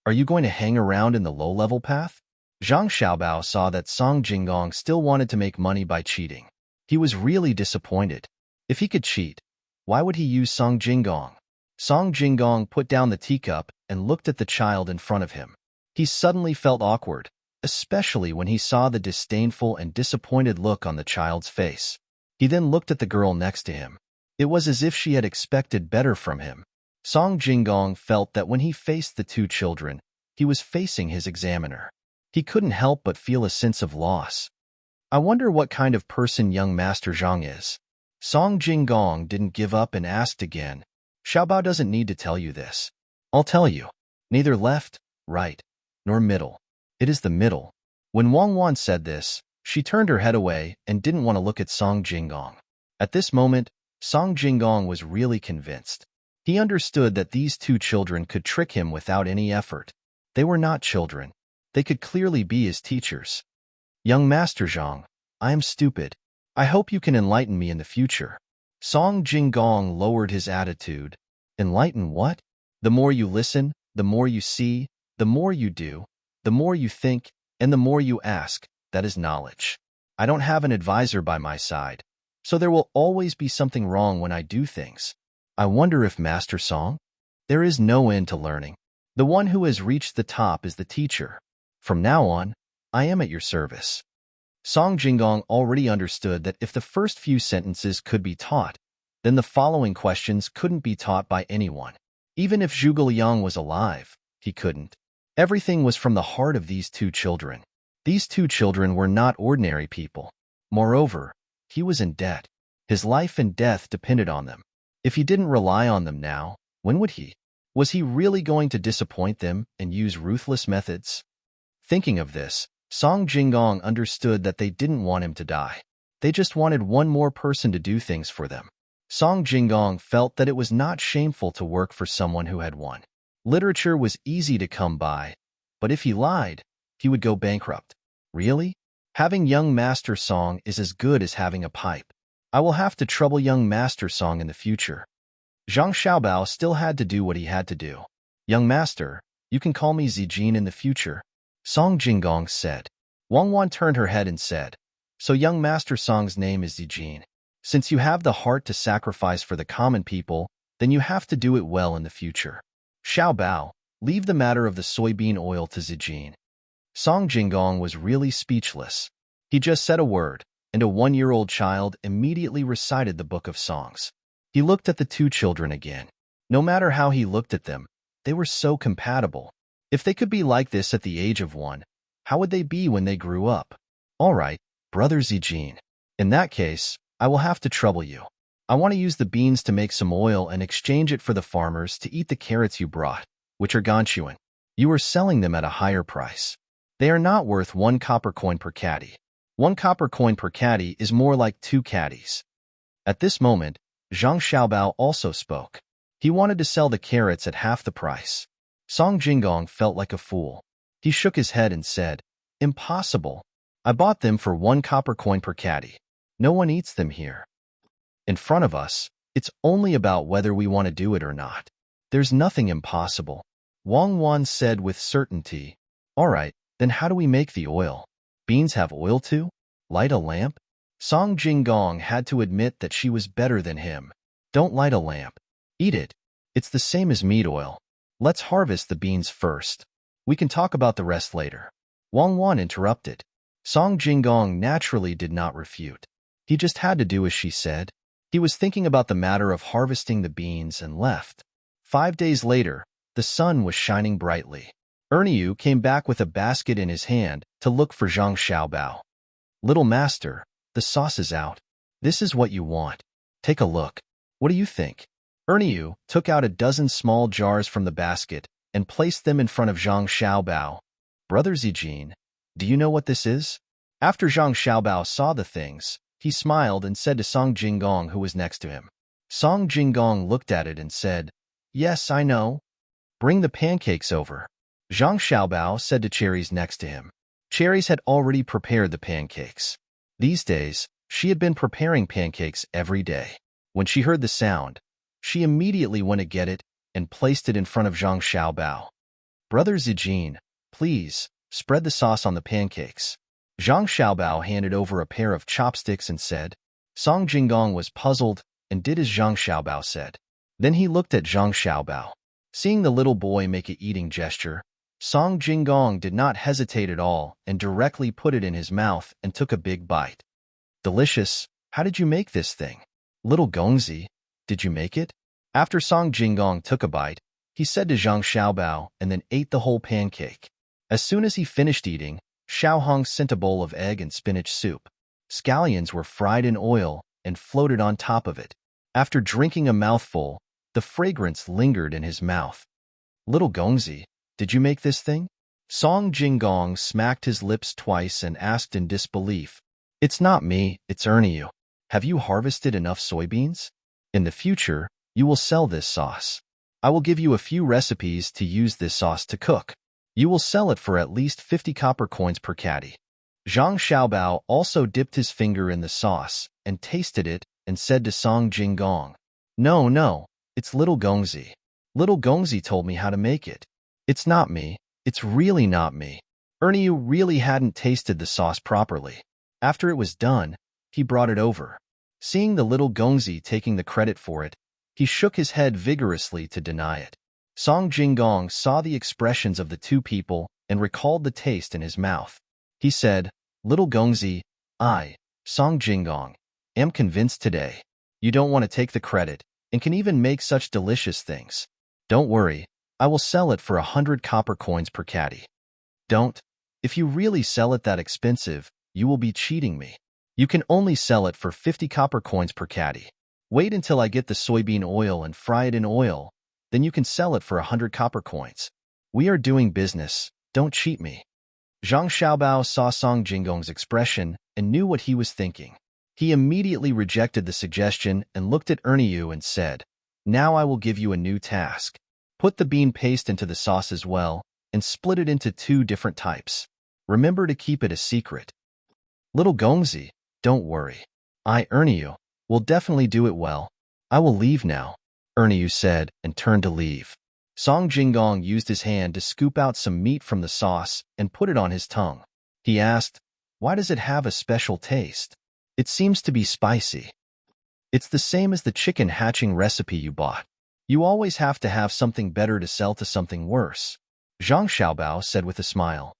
Are you going to hang around in the low-level path? Zhang Xiaobao saw that Song Jinggong still wanted to make money by cheating. He was really disappointed. If he could cheat, why would he use Song Jinggong? Song Jinggong put down the teacup and looked at the child in front of him. He suddenly felt awkward, especially when he saw the disdainful and disappointed look on the child's face. He then looked at the girl next to him. It was as if she had expected better from him. Song Jinggong felt that when he faced the two children, he was facing his examiner. He couldn't help but feel a sense of loss. I wonder what kind of person young Master Zhang is. Song Jinggong didn't give up and asked again. Xiaobao doesn't need to tell you this. I'll tell you. Neither left, right, nor middle. It is the middle. When Wang Wan said this, she turned her head away and didn't want to look at Song Jinggong. At this moment, Song Jinggong was really convinced. He understood that these two children could trick him without any effort. They were not children. They could clearly be his teachers. Young Master Zhang, I am stupid. I hope you can enlighten me in the future. Song Jinggong lowered his attitude. Enlighten what? The more you listen, the more you see, the more you do, the more you think, and the more you ask, that is knowledge. I don't have an advisor by my side, so there will always be something wrong when I do things. I wonder if Master Song? There is no end to learning. The one who has reached the top is the teacher. From now on, I am at your service. Song Jinggong already understood that if the first few sentences could be taught, then the following questions couldn't be taught by anyone. Even if Zhuge Liang was alive, he couldn't. Everything was from the heart of these two children. These two children were not ordinary people. Moreover, he was in debt. His life and death depended on them. If he didn't rely on them now, when would he? Was he really going to disappoint them and use ruthless methods? Thinking of this, Song Jingong understood that they didn't want him to die. They just wanted one more person to do things for them. Song Jingong felt that it was not shameful to work for someone who had won. Literature was easy to come by, but if he lied, he would go bankrupt. Really? Having young Master Song is as good as having a pipe. I will have to trouble young Master Song in the future. Zhang Xiaobao still had to do what he had to do. Young Master, you can call me Zijin in the future, Song Jingong said. Wang Wan turned her head and said, so young Master Song's name is Zijin. Since you have the heart to sacrifice for the common people, then you have to do it well in the future. Xiaobao, leave the matter of the soybean oil to Zijin. Song Jingong was really speechless. He just said a word, and a 1-year-old child immediately recited the book of songs. He looked at the two children again. No matter how he looked at them, they were so compatible. If they could be like this at the age of 1, how would they be when they grew up? All right, brother Zijin. In that case, I will have to trouble you. I want to use the beans to make some oil and exchange it for the farmers to eat the carrots you brought, which are ganchuan. You are selling them at a higher price. They are not worth 1 copper coin per caddy. 1 copper coin per caddy is more like 2 caddies. At this moment, Zhang Xiaobao also spoke. He wanted to sell the carrots at half the price. Song Jingong felt like a fool. He shook his head and said, impossible. I bought them for 1 copper coin per caddy. No one eats them here. In front of us, it's only about whether we want to do it or not. There's nothing impossible. Wang Wan said with certainty. All right, then how do we make the oil? Beans have oil too? Light a lamp? Song Jingong had to admit that she was better than him. Don't light a lamp. Eat it. It's the same as meat oil. Let's harvest the beans first. We can talk about the rest later. Wang Wan interrupted. Song Jingong naturally did not refute. He just had to do as she said. He was thinking about the matter of harvesting the beans and left. 5 days later, the sun was shining brightly. Erniu came back with a basket in his hand to look for Zhang Xiaobao. Little master, the sauce is out. This is what you want. Take a look. What do you think? Erniu took out a dozen small jars from the basket and placed them in front of Zhang Xiaobao. Brother Zijin, do you know what this is? After Zhang Xiaobao saw the things, he smiled and said to Song Jingong, who was next to him. Song Jingong looked at it and said, yes, I know. Bring the pancakes over. Zhang Xiaobao said to Cherries next to him. Cherries had already prepared the pancakes. These days, she had been preparing pancakes every day. When she heard the sound, she immediately went to get it and placed it in front of Zhang Xiaobao. Brother Zijin, please, spread the sauce on the pancakes. Zhang Xiaobao handed over a pair of chopsticks and said. Song Jingong was puzzled and did as Zhang Xiaobao said. Then he looked at Zhang Xiaobao. Seeing the little boy make an eating gesture, Song Jingong did not hesitate at all and directly put it in his mouth and took a big bite. Delicious. How did you make this thing? Little Gongzi, did you make it? After Song Jingong took a bite, he said to Zhang Xiaobao and then ate the whole pancake. As soon as he finished eating, Xiao Hong sent a bowl of egg and spinach soup. Scallions were fried in oil and floated on top of it. After drinking a mouthful, the fragrance lingered in his mouth. Little Gongzi, did you make this thing? Song Jingong smacked his lips twice and asked in disbelief. It's not me, it's Erniu. Have you harvested enough soybeans? In the future, you will sell this sauce. I will give you a few recipes to use this sauce to cook. You will sell it for at least 50 copper coins per caddy. Zhang Xiaobao also dipped his finger in the sauce and tasted it and said to Song Jingong, No, it's Little Gongzi. Little Gongzi told me how to make it. It's not me. It's really not me. Erniu really hadn't tasted the sauce properly. After it was done, he brought it over. Seeing the little Gongzi taking the credit for it, he shook his head vigorously to deny it. Song Jingong saw the expressions of the two people and recalled the taste in his mouth. He said, Little Gongzi, I, Song Jingong, am convinced today. You don't want to take the credit and can even make such delicious things. Don't worry, I will sell it for 100 copper coins per caddy. Don't. If you really sell it that expensive, you will be cheating me. You can only sell it for 50 copper coins per caddy. Wait until I get the soybean oil and fry it in oil, then you can sell it for 100 copper coins. We are doing business, don't cheat me. Zhang Xiaobao saw Song Jinggong's expression and knew what he was thinking. He immediately rejected the suggestion and looked at Erniu and said, "Now I will give you a new task. Put the bean paste into the sauce as well and split it into 2 different types. Remember to keep it a secret." "Little Gongzi, don't worry. I, Erniu, will definitely do it well. I will leave now," Erniu said and turned to leave. Song Jinggong used his hand to scoop out some meat from the sauce and put it on his tongue. He asked, "Why does it have a special taste? It seems to be spicy." "It's the same as the chicken hatching recipe you bought. You always have to have something better to sell to something worse," Zhang Xiaobao said with a smile.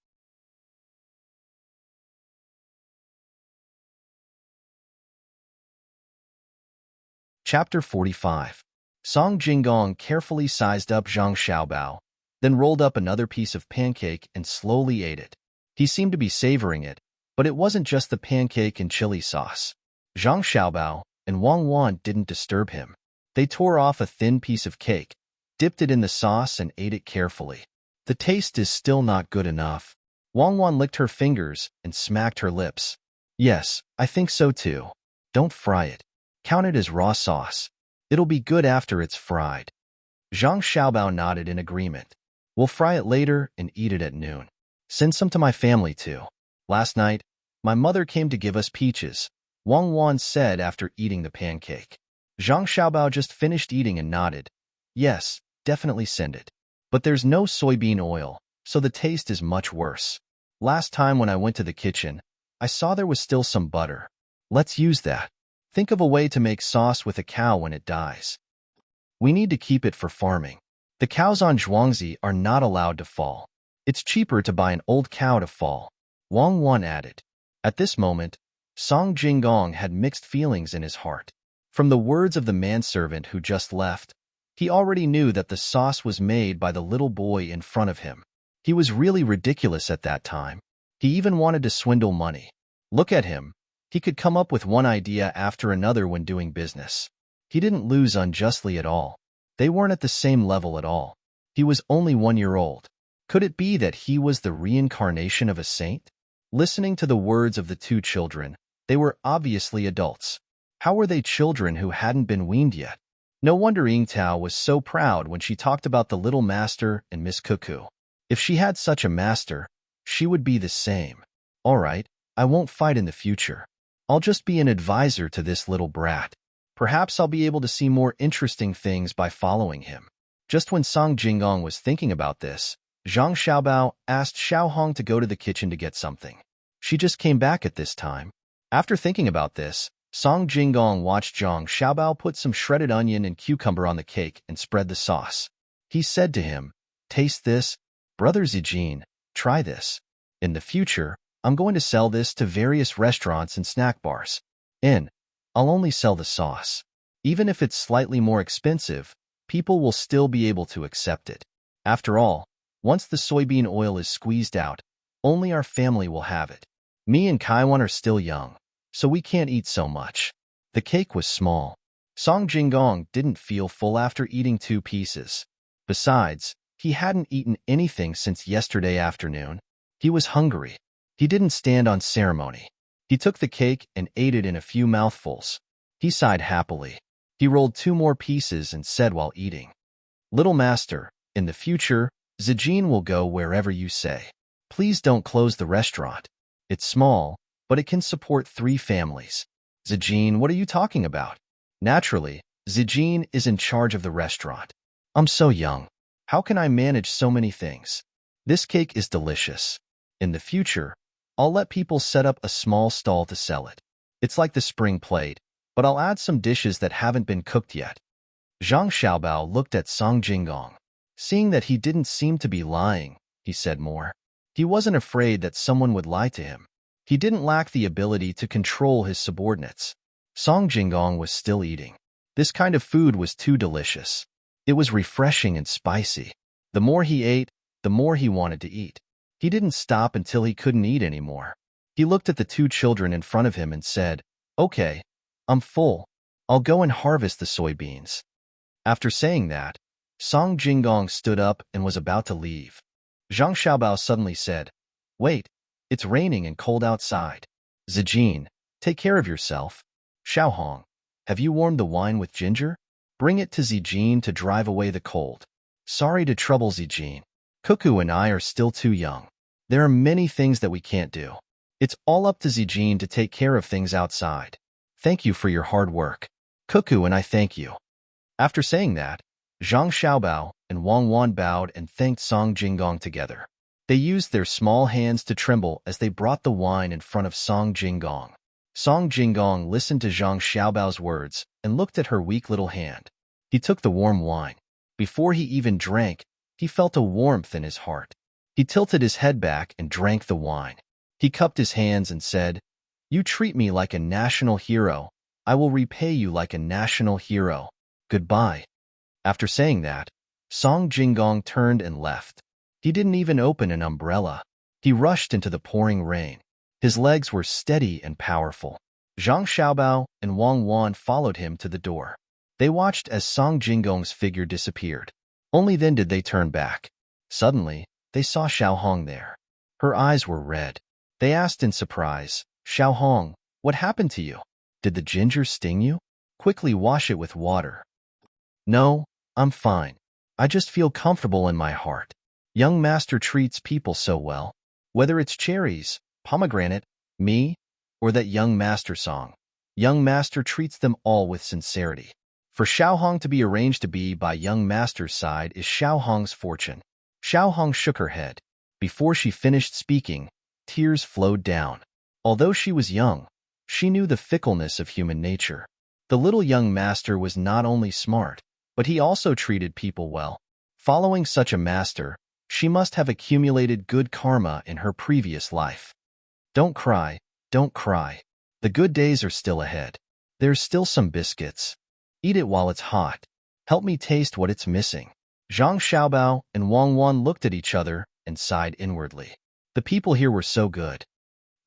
Chapter 45. Song Jinggong carefully sized up Zhang Xiaobao, then rolled up another piece of pancake and slowly ate it. He seemed to be savoring it, but it wasn't just the pancake and chili sauce. Zhang Xiaobao and Wang Wan didn't disturb him. They tore off a thin piece of cake, dipped it in the sauce and ate it carefully. "The taste is still not good enough." Wang Wan licked her fingers and smacked her lips. "Yes, I think so too. Don't fry it. Count it as raw sauce. It'll be good after it's fried." Zhang Xiaobao nodded in agreement. "We'll fry it later and eat it at noon. Send some to my family too. Last night, my mother came to give us peaches," Wang Wan said after eating the pancake. Zhang Xiaobao just finished eating and nodded. "Yes, definitely send it. But there's no soybean oil, so the taste is much worse. Last time when I went to the kitchen, I saw there was still some butter. Let's use that. Think of a way to make sauce with a cow when it dies. We need to keep it for farming. The cows on Zhuangzi are not allowed to fall. It's cheaper to buy an old cow to fall," Wang Wan added. At this moment, Song Jinggong had mixed feelings in his heart. From the words of the manservant who just left, he already knew that the sauce was made by the little boy in front of him. He was really ridiculous at that time. He even wanted to swindle money. Look at him. He could come up with one idea after another when doing business. He didn't lose unjustly at all. They weren't at the same level at all. He was only 1 year old. Could it be that he was the reincarnation of a saint? Listening to the words of the 2 children, they were obviously adults. How were they children who hadn't been weaned yet? No wonder Ying Tao was so proud when she talked about the little master and Miss Cuckoo. If she had such a master, she would be the same. All right, I won't fight in the future. I'll just be an advisor to this little brat. Perhaps I'll be able to see more interesting things by following him. Just when Song Jinggong was thinking about this, Zhang Xiaobao asked Xiao Hong to go to the kitchen to get something. She just came back at this time. After thinking about this, Song Jinggong watched Zhang Xiaobao put some shredded onion and cucumber on the cake and spread the sauce. He said to him, "Taste this. Brother Zijin, try this. In the future, I'm going to sell this to various restaurants and snack bars. I'll only sell the sauce. Even if it's slightly more expensive, people will still be able to accept it. After all, once the soybean oil is squeezed out, only our family will have it. Me and Kaiwan are still young, so we can't eat so much." The cake was small. Song Jinggong didn't feel full after eating 2 pieces. Besides, he hadn't eaten anything since yesterday afternoon. He was hungry. He didn't stand on ceremony. He took the cake and ate it in a few mouthfuls. He sighed happily. He rolled 2 more pieces and said while eating, "Little master, in the future, Zijin will go wherever you say. Please don't close the restaurant. It's small, but it can support 3 families. Zijin, what are you talking about? Naturally, Zijin is in charge of the restaurant. I'm so young. How can I manage so many things? This cake is delicious. In the future, I'll let people set up a small stall to sell it. It's like the spring plate, but I'll add some dishes that haven't been cooked yet." Zhang Xiaobao looked at Song Jinggong. Seeing that he didn't seem to be lying, he said more. He wasn't afraid that someone would lie to him. He didn't lack the ability to control his subordinates. Song Jinggong was still eating. This kind of food was too delicious. It was refreshing and spicy. The more he ate, the more he wanted to eat. He didn't stop until he couldn't eat anymore. He looked at the 2 children in front of him and said, "Okay, I'm full. I'll go and harvest the soybeans." After saying that, Song Jinggong stood up and was about to leave. Zhang Xiaobao suddenly said, Wait, it's raining and cold outside. Zijin, take care of yourself. Xiaohong, have you warmed the wine with ginger? Bring it to Zijin to drive away the cold. Sorry to trouble Zijin. Cuckoo and I are still too young. There are many things that we can't do. It's all up to Zijin to take care of things outside. Thank you for your hard work. Cuckoo and I thank you. After saying that, Zhang Xiaobao and Wang Wan bowed and thanked Song Jinggong together. They used their small hands to tremble as they brought the wine in front of Song Jinggong. Song Jinggong listened to Zhang Xiaobao's words and looked at her weak little hand. He took the warm wine. Before he even drank, he felt a warmth in his heart. He tilted his head back and drank the wine. He cupped his hands and said, "You treat me like a national hero. I will repay you like a national hero. Goodbye." After saying that, Song Jinggong turned and left. He didn't even open an umbrella. He rushed into the pouring rain. His legs were steady and powerful. Zhang Xiaobao and Wang Wan followed him to the door. They watched as Song Jinggong's figure disappeared. Only then did they turn back. Suddenly, they saw Xiaohong there. Her eyes were red. They asked in surprise, "Xiaohong, what happened to you? Did the ginger sting you? Quickly wash it with water." "No, I'm fine. I just feel comfortable in my heart. Young master treats people so well. Whether it's cherries, pomegranate, me, or that young master song. Young master treats them all with sincerity." For Xiaohong to be arranged to be by young master's side is Xiaohong's fortune. Xiaohong shook her head. Before she finished speaking, tears flowed down. Although she was young, she knew the fickleness of human nature. The little young master was not only smart, but he also treated people well. Following such a master, she must have accumulated good karma in her previous life. Don't cry, don't cry. The good days are still ahead. There's still some biscuits. Eat it while it's hot. Help me taste what it's missing. Zhang Xiaobao and Wang Wan looked at each other and sighed inwardly. The people here were so good.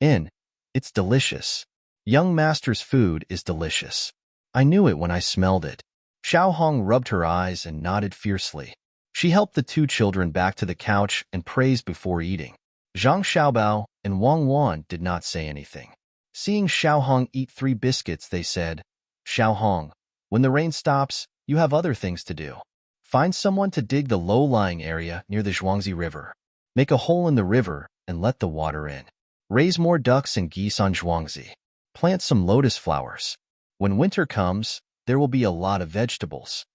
It's delicious. Young master's food is delicious. I knew it when I smelled it. Xiaohong rubbed her eyes and nodded fiercely. She helped the two children back to the couch and praised before eating. Zhang Xiaobao and Wang Wan did not say anything. Seeing Xiaohong eat 3 biscuits, they said, "Xiaohong, when the rain stops, you have other things to do. Find someone to dig the low-lying area near the Zhuangzi River. Make a hole in the river and let the water in. Raise more ducks and geese on Zhuangzi. Plant some lotus flowers. When winter comes, there will be a lot of vegetables."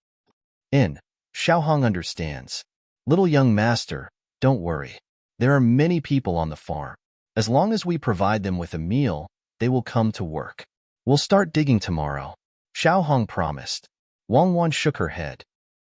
Xiaohong understands. "Little young master, don't worry. There are many people on the farm. As long as we provide them with a meal, they will come to work. We'll start digging tomorrow." Xiaohong promised. Wang Wan shook her head.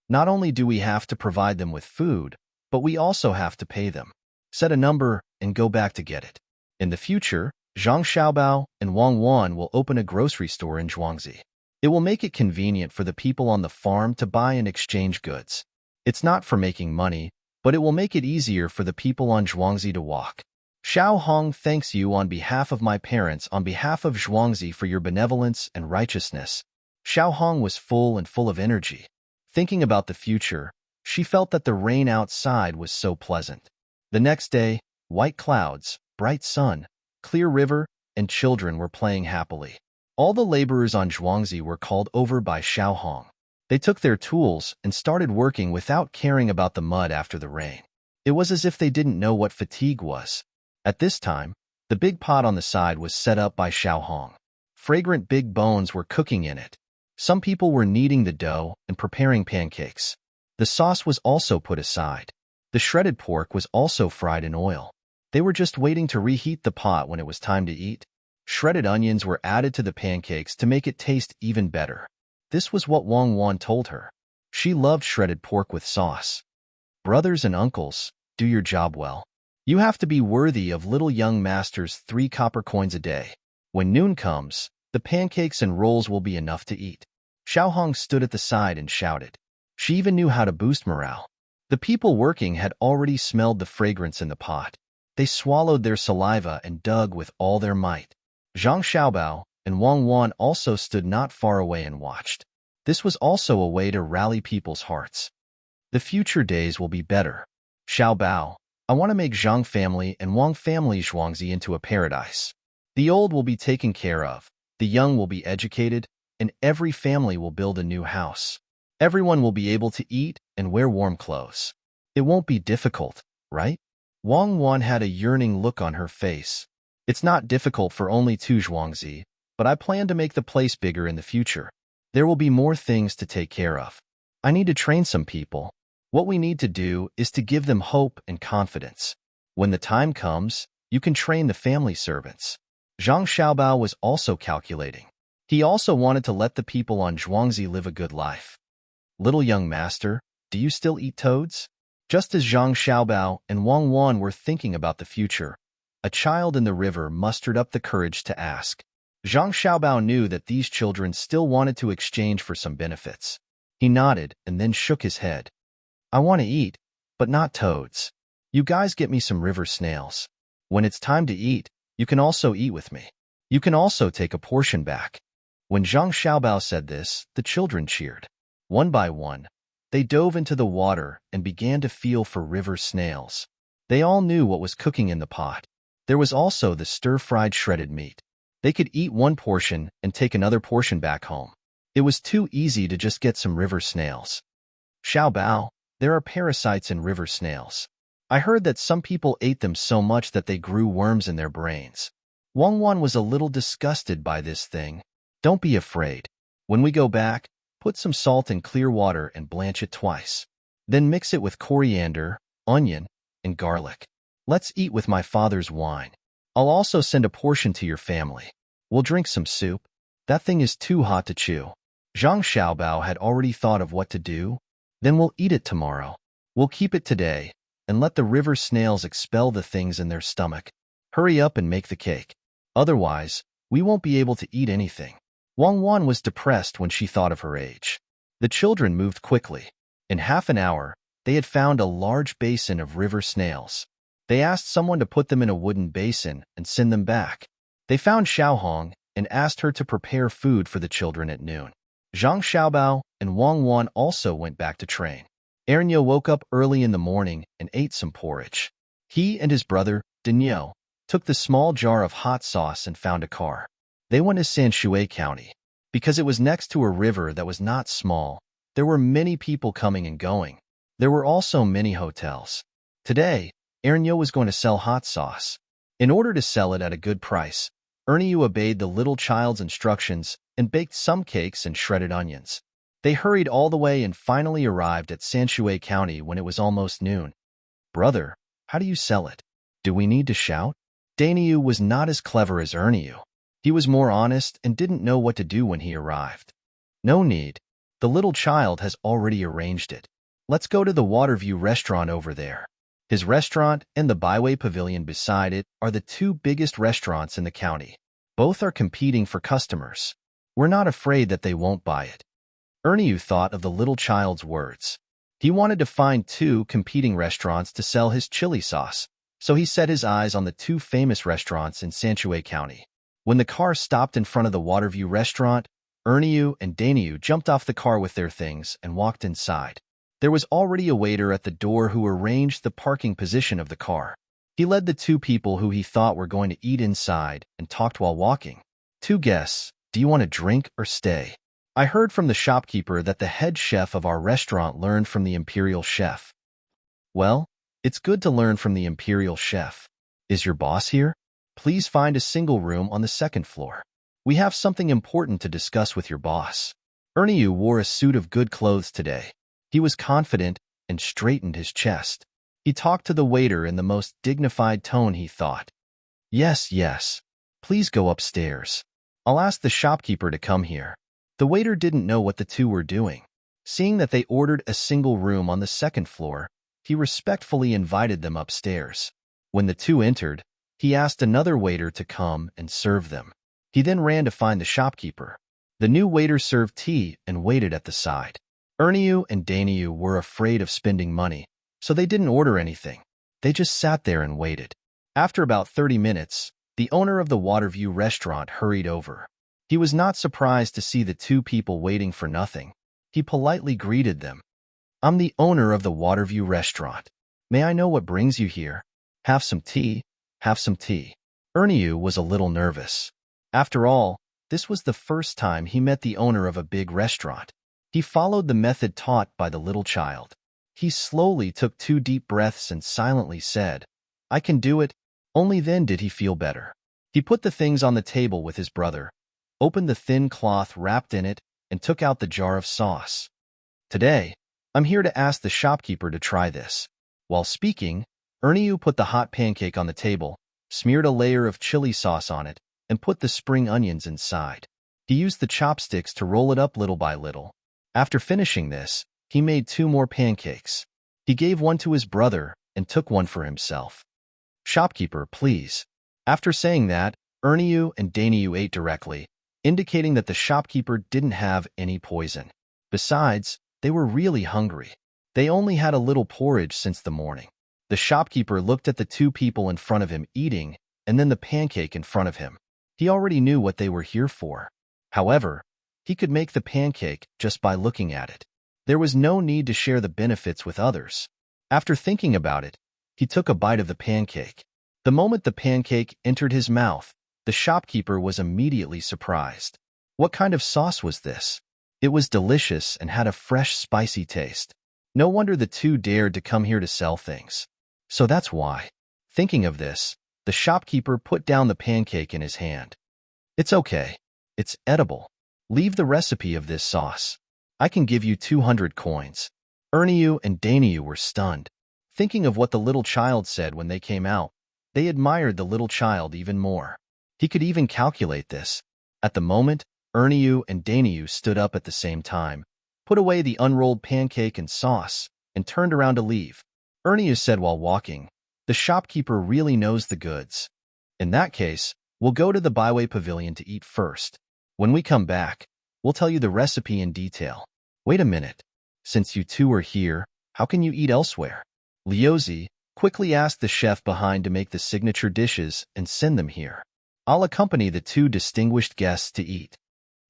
"Not only do we have to provide them with food, but we also have to pay them. Set a number and go back to get it." In the future, Zhang Xiaobao and Wang Wan will open a grocery store in Zhuangzi. It will make it convenient for the people on the farm to buy and exchange goods. It's not for making money, but it will make it easier for the people on Zhuangzi to walk. Xiaohong thanks you on behalf of my parents, on behalf of Zhuangzi, for your benevolence and righteousness. Xiaohong was full of energy. Thinking about the future, she felt that the rain outside was so pleasant. The next day, white clouds, bright sun, clear river, and children were playing happily. All the laborers on Zhuangzi were called over by Xiaohong. They took their tools and started working without caring about the mud after the rain. It was as if they didn't know what fatigue was. At this time, the big pot on the side was set up by Xiaohong. Fragrant big bones were cooking in it. Some people were kneading the dough and preparing pancakes. The sauce was also put aside. The shredded pork was also fried in oil. They were just waiting to reheat the pot when it was time to eat. Shredded onions were added to the pancakes to make it taste even better. This was what Wang Wan told her. She loved shredded pork with sauce. Brothers and uncles, do your job well. You have to be worthy of little young master's 3 copper coins a day. When noon comes, the pancakes and rolls will be enough to eat. Xiaohong stood at the side and shouted. She even knew how to boost morale. The people working had already smelled the fragrance in the pot. They swallowed their saliva and dug with all their might. Zhang Xiaobao and Wang Wan also stood not far away and watched. This was also a way to rally people's hearts. The future days will be better. Xiaobao, I want to make Zhang family and Wang family Zhuangzi into a paradise. The old will be taken care of, the young will be educated, and every family will build a new house. Everyone will be able to eat and wear warm clothes. It won't be difficult, right? Wang Wan had a yearning look on her face. It's not difficult for only two Zhuangzi, but I plan to make the place bigger in the future. There will be more things to take care of. I need to train some people. What we need to do is to give them hope and confidence. When the time comes, you can train the family servants. Zhang Xiaobao was also calculating. He also wanted to let the people on Zhuangzi live a good life. Little young master, do you still eat toads? Just as Zhang Xiaobao and Wang Wan were thinking about the future, a child in the river mustered up the courage to ask. Zhang Xiaobao knew that these children still wanted to exchange for some benefits. He nodded and then shook his head. I want to eat, but not toads. You guys get me some river snails. When it's time to eat, you can also eat with me. You can also take a portion back. When Zhang Xiaobao said this, the children cheered. One by one, they dove into the water and began to feel for river snails. They all knew what was cooking in the pot. There was also the stir-fried shredded meat. They could eat one portion and take another portion back home. It was too easy to just get some river snails. Xiaobao, there are parasites in river snails. I heard that some people ate them so much that they grew worms in their brains. Wang Wan was a little disgusted by this thing. Don't be afraid. When we go back, put some salt in clear water and blanch it twice. Then mix it with coriander, onion, and garlic. Let's eat with my father's wine. I'll also send a portion to your family. We'll drink some soup. That thing is too hot to chew. Zhang Xiaobao had already thought of what to do. Then we'll eat it tomorrow. We'll keep it today, and let the river snails expel the things in their stomach. Hurry up and make the cake. Otherwise, we won't be able to eat anything. Wang Wan was depressed when she thought of her age. The children moved quickly. In half an hour, they had found a large basin of river snails. They asked someone to put them in a wooden basin and send them back. They found Xiaohong and asked her to prepare food for the children at noon. Zhang Xiaobao and Wang Wan also went back to train. Ernyo woke up early in the morning and ate some porridge. He and his brother, Dinyo, took the small jar of hot sauce and found a car. They went to Sanshui County. Because it was next to a river that was not small, there were many people coming and going. There were also many hotels. Today, Ernyo was going to sell hot sauce. In order to sell it at a good price, Ernyo obeyed the little child's instructions and baked some cakes and shredded onions. They hurried all the way and finally arrived at Sanshui County when it was almost noon. Brother, how do you sell it? Do we need to shout? Danyu was not as clever as Ernyo. He was more honest and didn't know what to do when he arrived. No need. The little child has already arranged it. Let's go to the Waterview restaurant over there. His restaurant and the Byway Pavilion beside it are the two biggest restaurants in the county. Both are competing for customers. We're not afraid that they won't buy it. Ernyo thought of the little child's words. He wanted to find two competing restaurants to sell his chili sauce, so he set his eyes on the two famous restaurants in Sanshui County. When the car stopped in front of the Waterview restaurant, Ernyo and Danyu jumped off the car with their things and walked inside. There was already a waiter at the door who arranged the parking position of the car. He led the two people who he thought were going to eat inside and talked while walking. Two guests, do you want to drink or stay? I heard from the shopkeeper that the head chef of our restaurant learned from the imperial chef. Well, it's good to learn from the imperial chef. Is your boss here? Please find a single room on the second floor. We have something important to discuss with your boss. Ernyo wore a suit of good clothes today. He was confident and straightened his chest. He talked to the waiter in the most dignified tone, he thought. Yes, yes. Please go upstairs. I'll ask the shopkeeper to come here. The waiter didn't know what the two were doing. Seeing that they ordered a single room on the second floor, he respectfully invited them upstairs. When the two entered, he asked another waiter to come and serve them. He then ran to find the shopkeeper. The new waiter served tea and waited at the side. Ernyo and Danyu were afraid of spending money, so they didn't order anything. They just sat there and waited. After about 30 minutes, the owner of the Waterview restaurant hurried over. He was not surprised to see the two people waiting for nothing. He politely greeted them. I'm the owner of the Waterview restaurant. May I know what brings you here? Have some tea? Have some tea. Erniu was a little nervous. After all, this was the first time he met the owner of a big restaurant. He followed the method taught by the little child. He slowly took 2 deep breaths and silently said, "I can do it." Only then did he feel better. He put the things on the table with his brother, opened the thin cloth wrapped in it, and took out the jar of sauce. "Today, I'm here to ask the shopkeeper to try this." While speaking, Erniu put the hot pancake on the table, smeared a layer of chili sauce on it, and put the spring onions inside. He used the chopsticks to roll it up little by little. After finishing this, he made 2 more pancakes. He gave one to his brother and took one for himself. "Shopkeeper, please." After saying that, Erniu and Daniu ate directly, indicating that the shopkeeper didn't have any poison. Besides, they were really hungry. They only had a little porridge since the morning. The shopkeeper looked at the 2 people in front of him eating, and then the pancake in front of him. He already knew what they were here for. However, he could make the pancake just by looking at it. There was no need to share the benefits with others. After thinking about it, he took a bite of the pancake. The moment the pancake entered his mouth, the shopkeeper was immediately surprised. What kind of sauce was this? It was delicious and had a fresh, spicy taste. No wonder the 2 dared to come here to sell things. So that's why. Thinking of this, the shopkeeper put down the pancake in his hand. "It's okay. It's edible. Leave the recipe of this sauce. I can give you 200 coins. Erniu and Daniu were stunned. Thinking of what the little child said when they came out, they admired the little child even more. He could even calculate this. At the moment, Erniu and Daniu stood up at the same time, put away the unrolled pancake and sauce, and turned around to leave. Erniu said while walking, "The shopkeeper really knows the goods. In that case, we'll go to the byway pavilion to eat first. When we come back, we'll tell you the recipe in detail." "Wait a minute. Since you 2 are here, how can you eat elsewhere?" Liuzi quickly asked the chef behind to make the signature dishes and send them here. "I'll accompany the 2 distinguished guests to eat."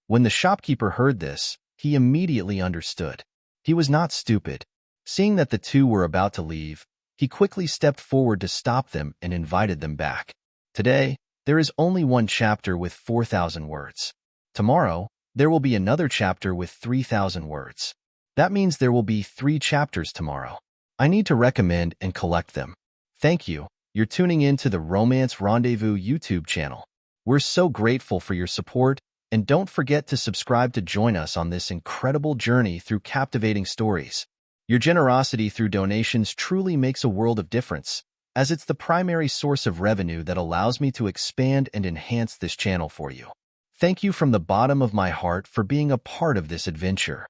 When the shopkeeper heard this, he immediately understood. He was not stupid. Seeing that the 2 were about to leave, he quickly stepped forward to stop them and invited them back. Today, there is only 1 chapter with 4,000 words. Tomorrow, there will be another chapter with 3,000 words. That means there will be 3 chapters tomorrow. I need to recommend and collect them. Thank you. You're tuning in to the Romance Rendezvous YouTube channel. We're so grateful for your support, and don't forget to subscribe to join us on this incredible journey through captivating stories. Your generosity through donations truly makes a world of difference, as it's the primary source of revenue that allows me to expand and enhance this channel for you. Thank you from the bottom of my heart for being a part of this adventure.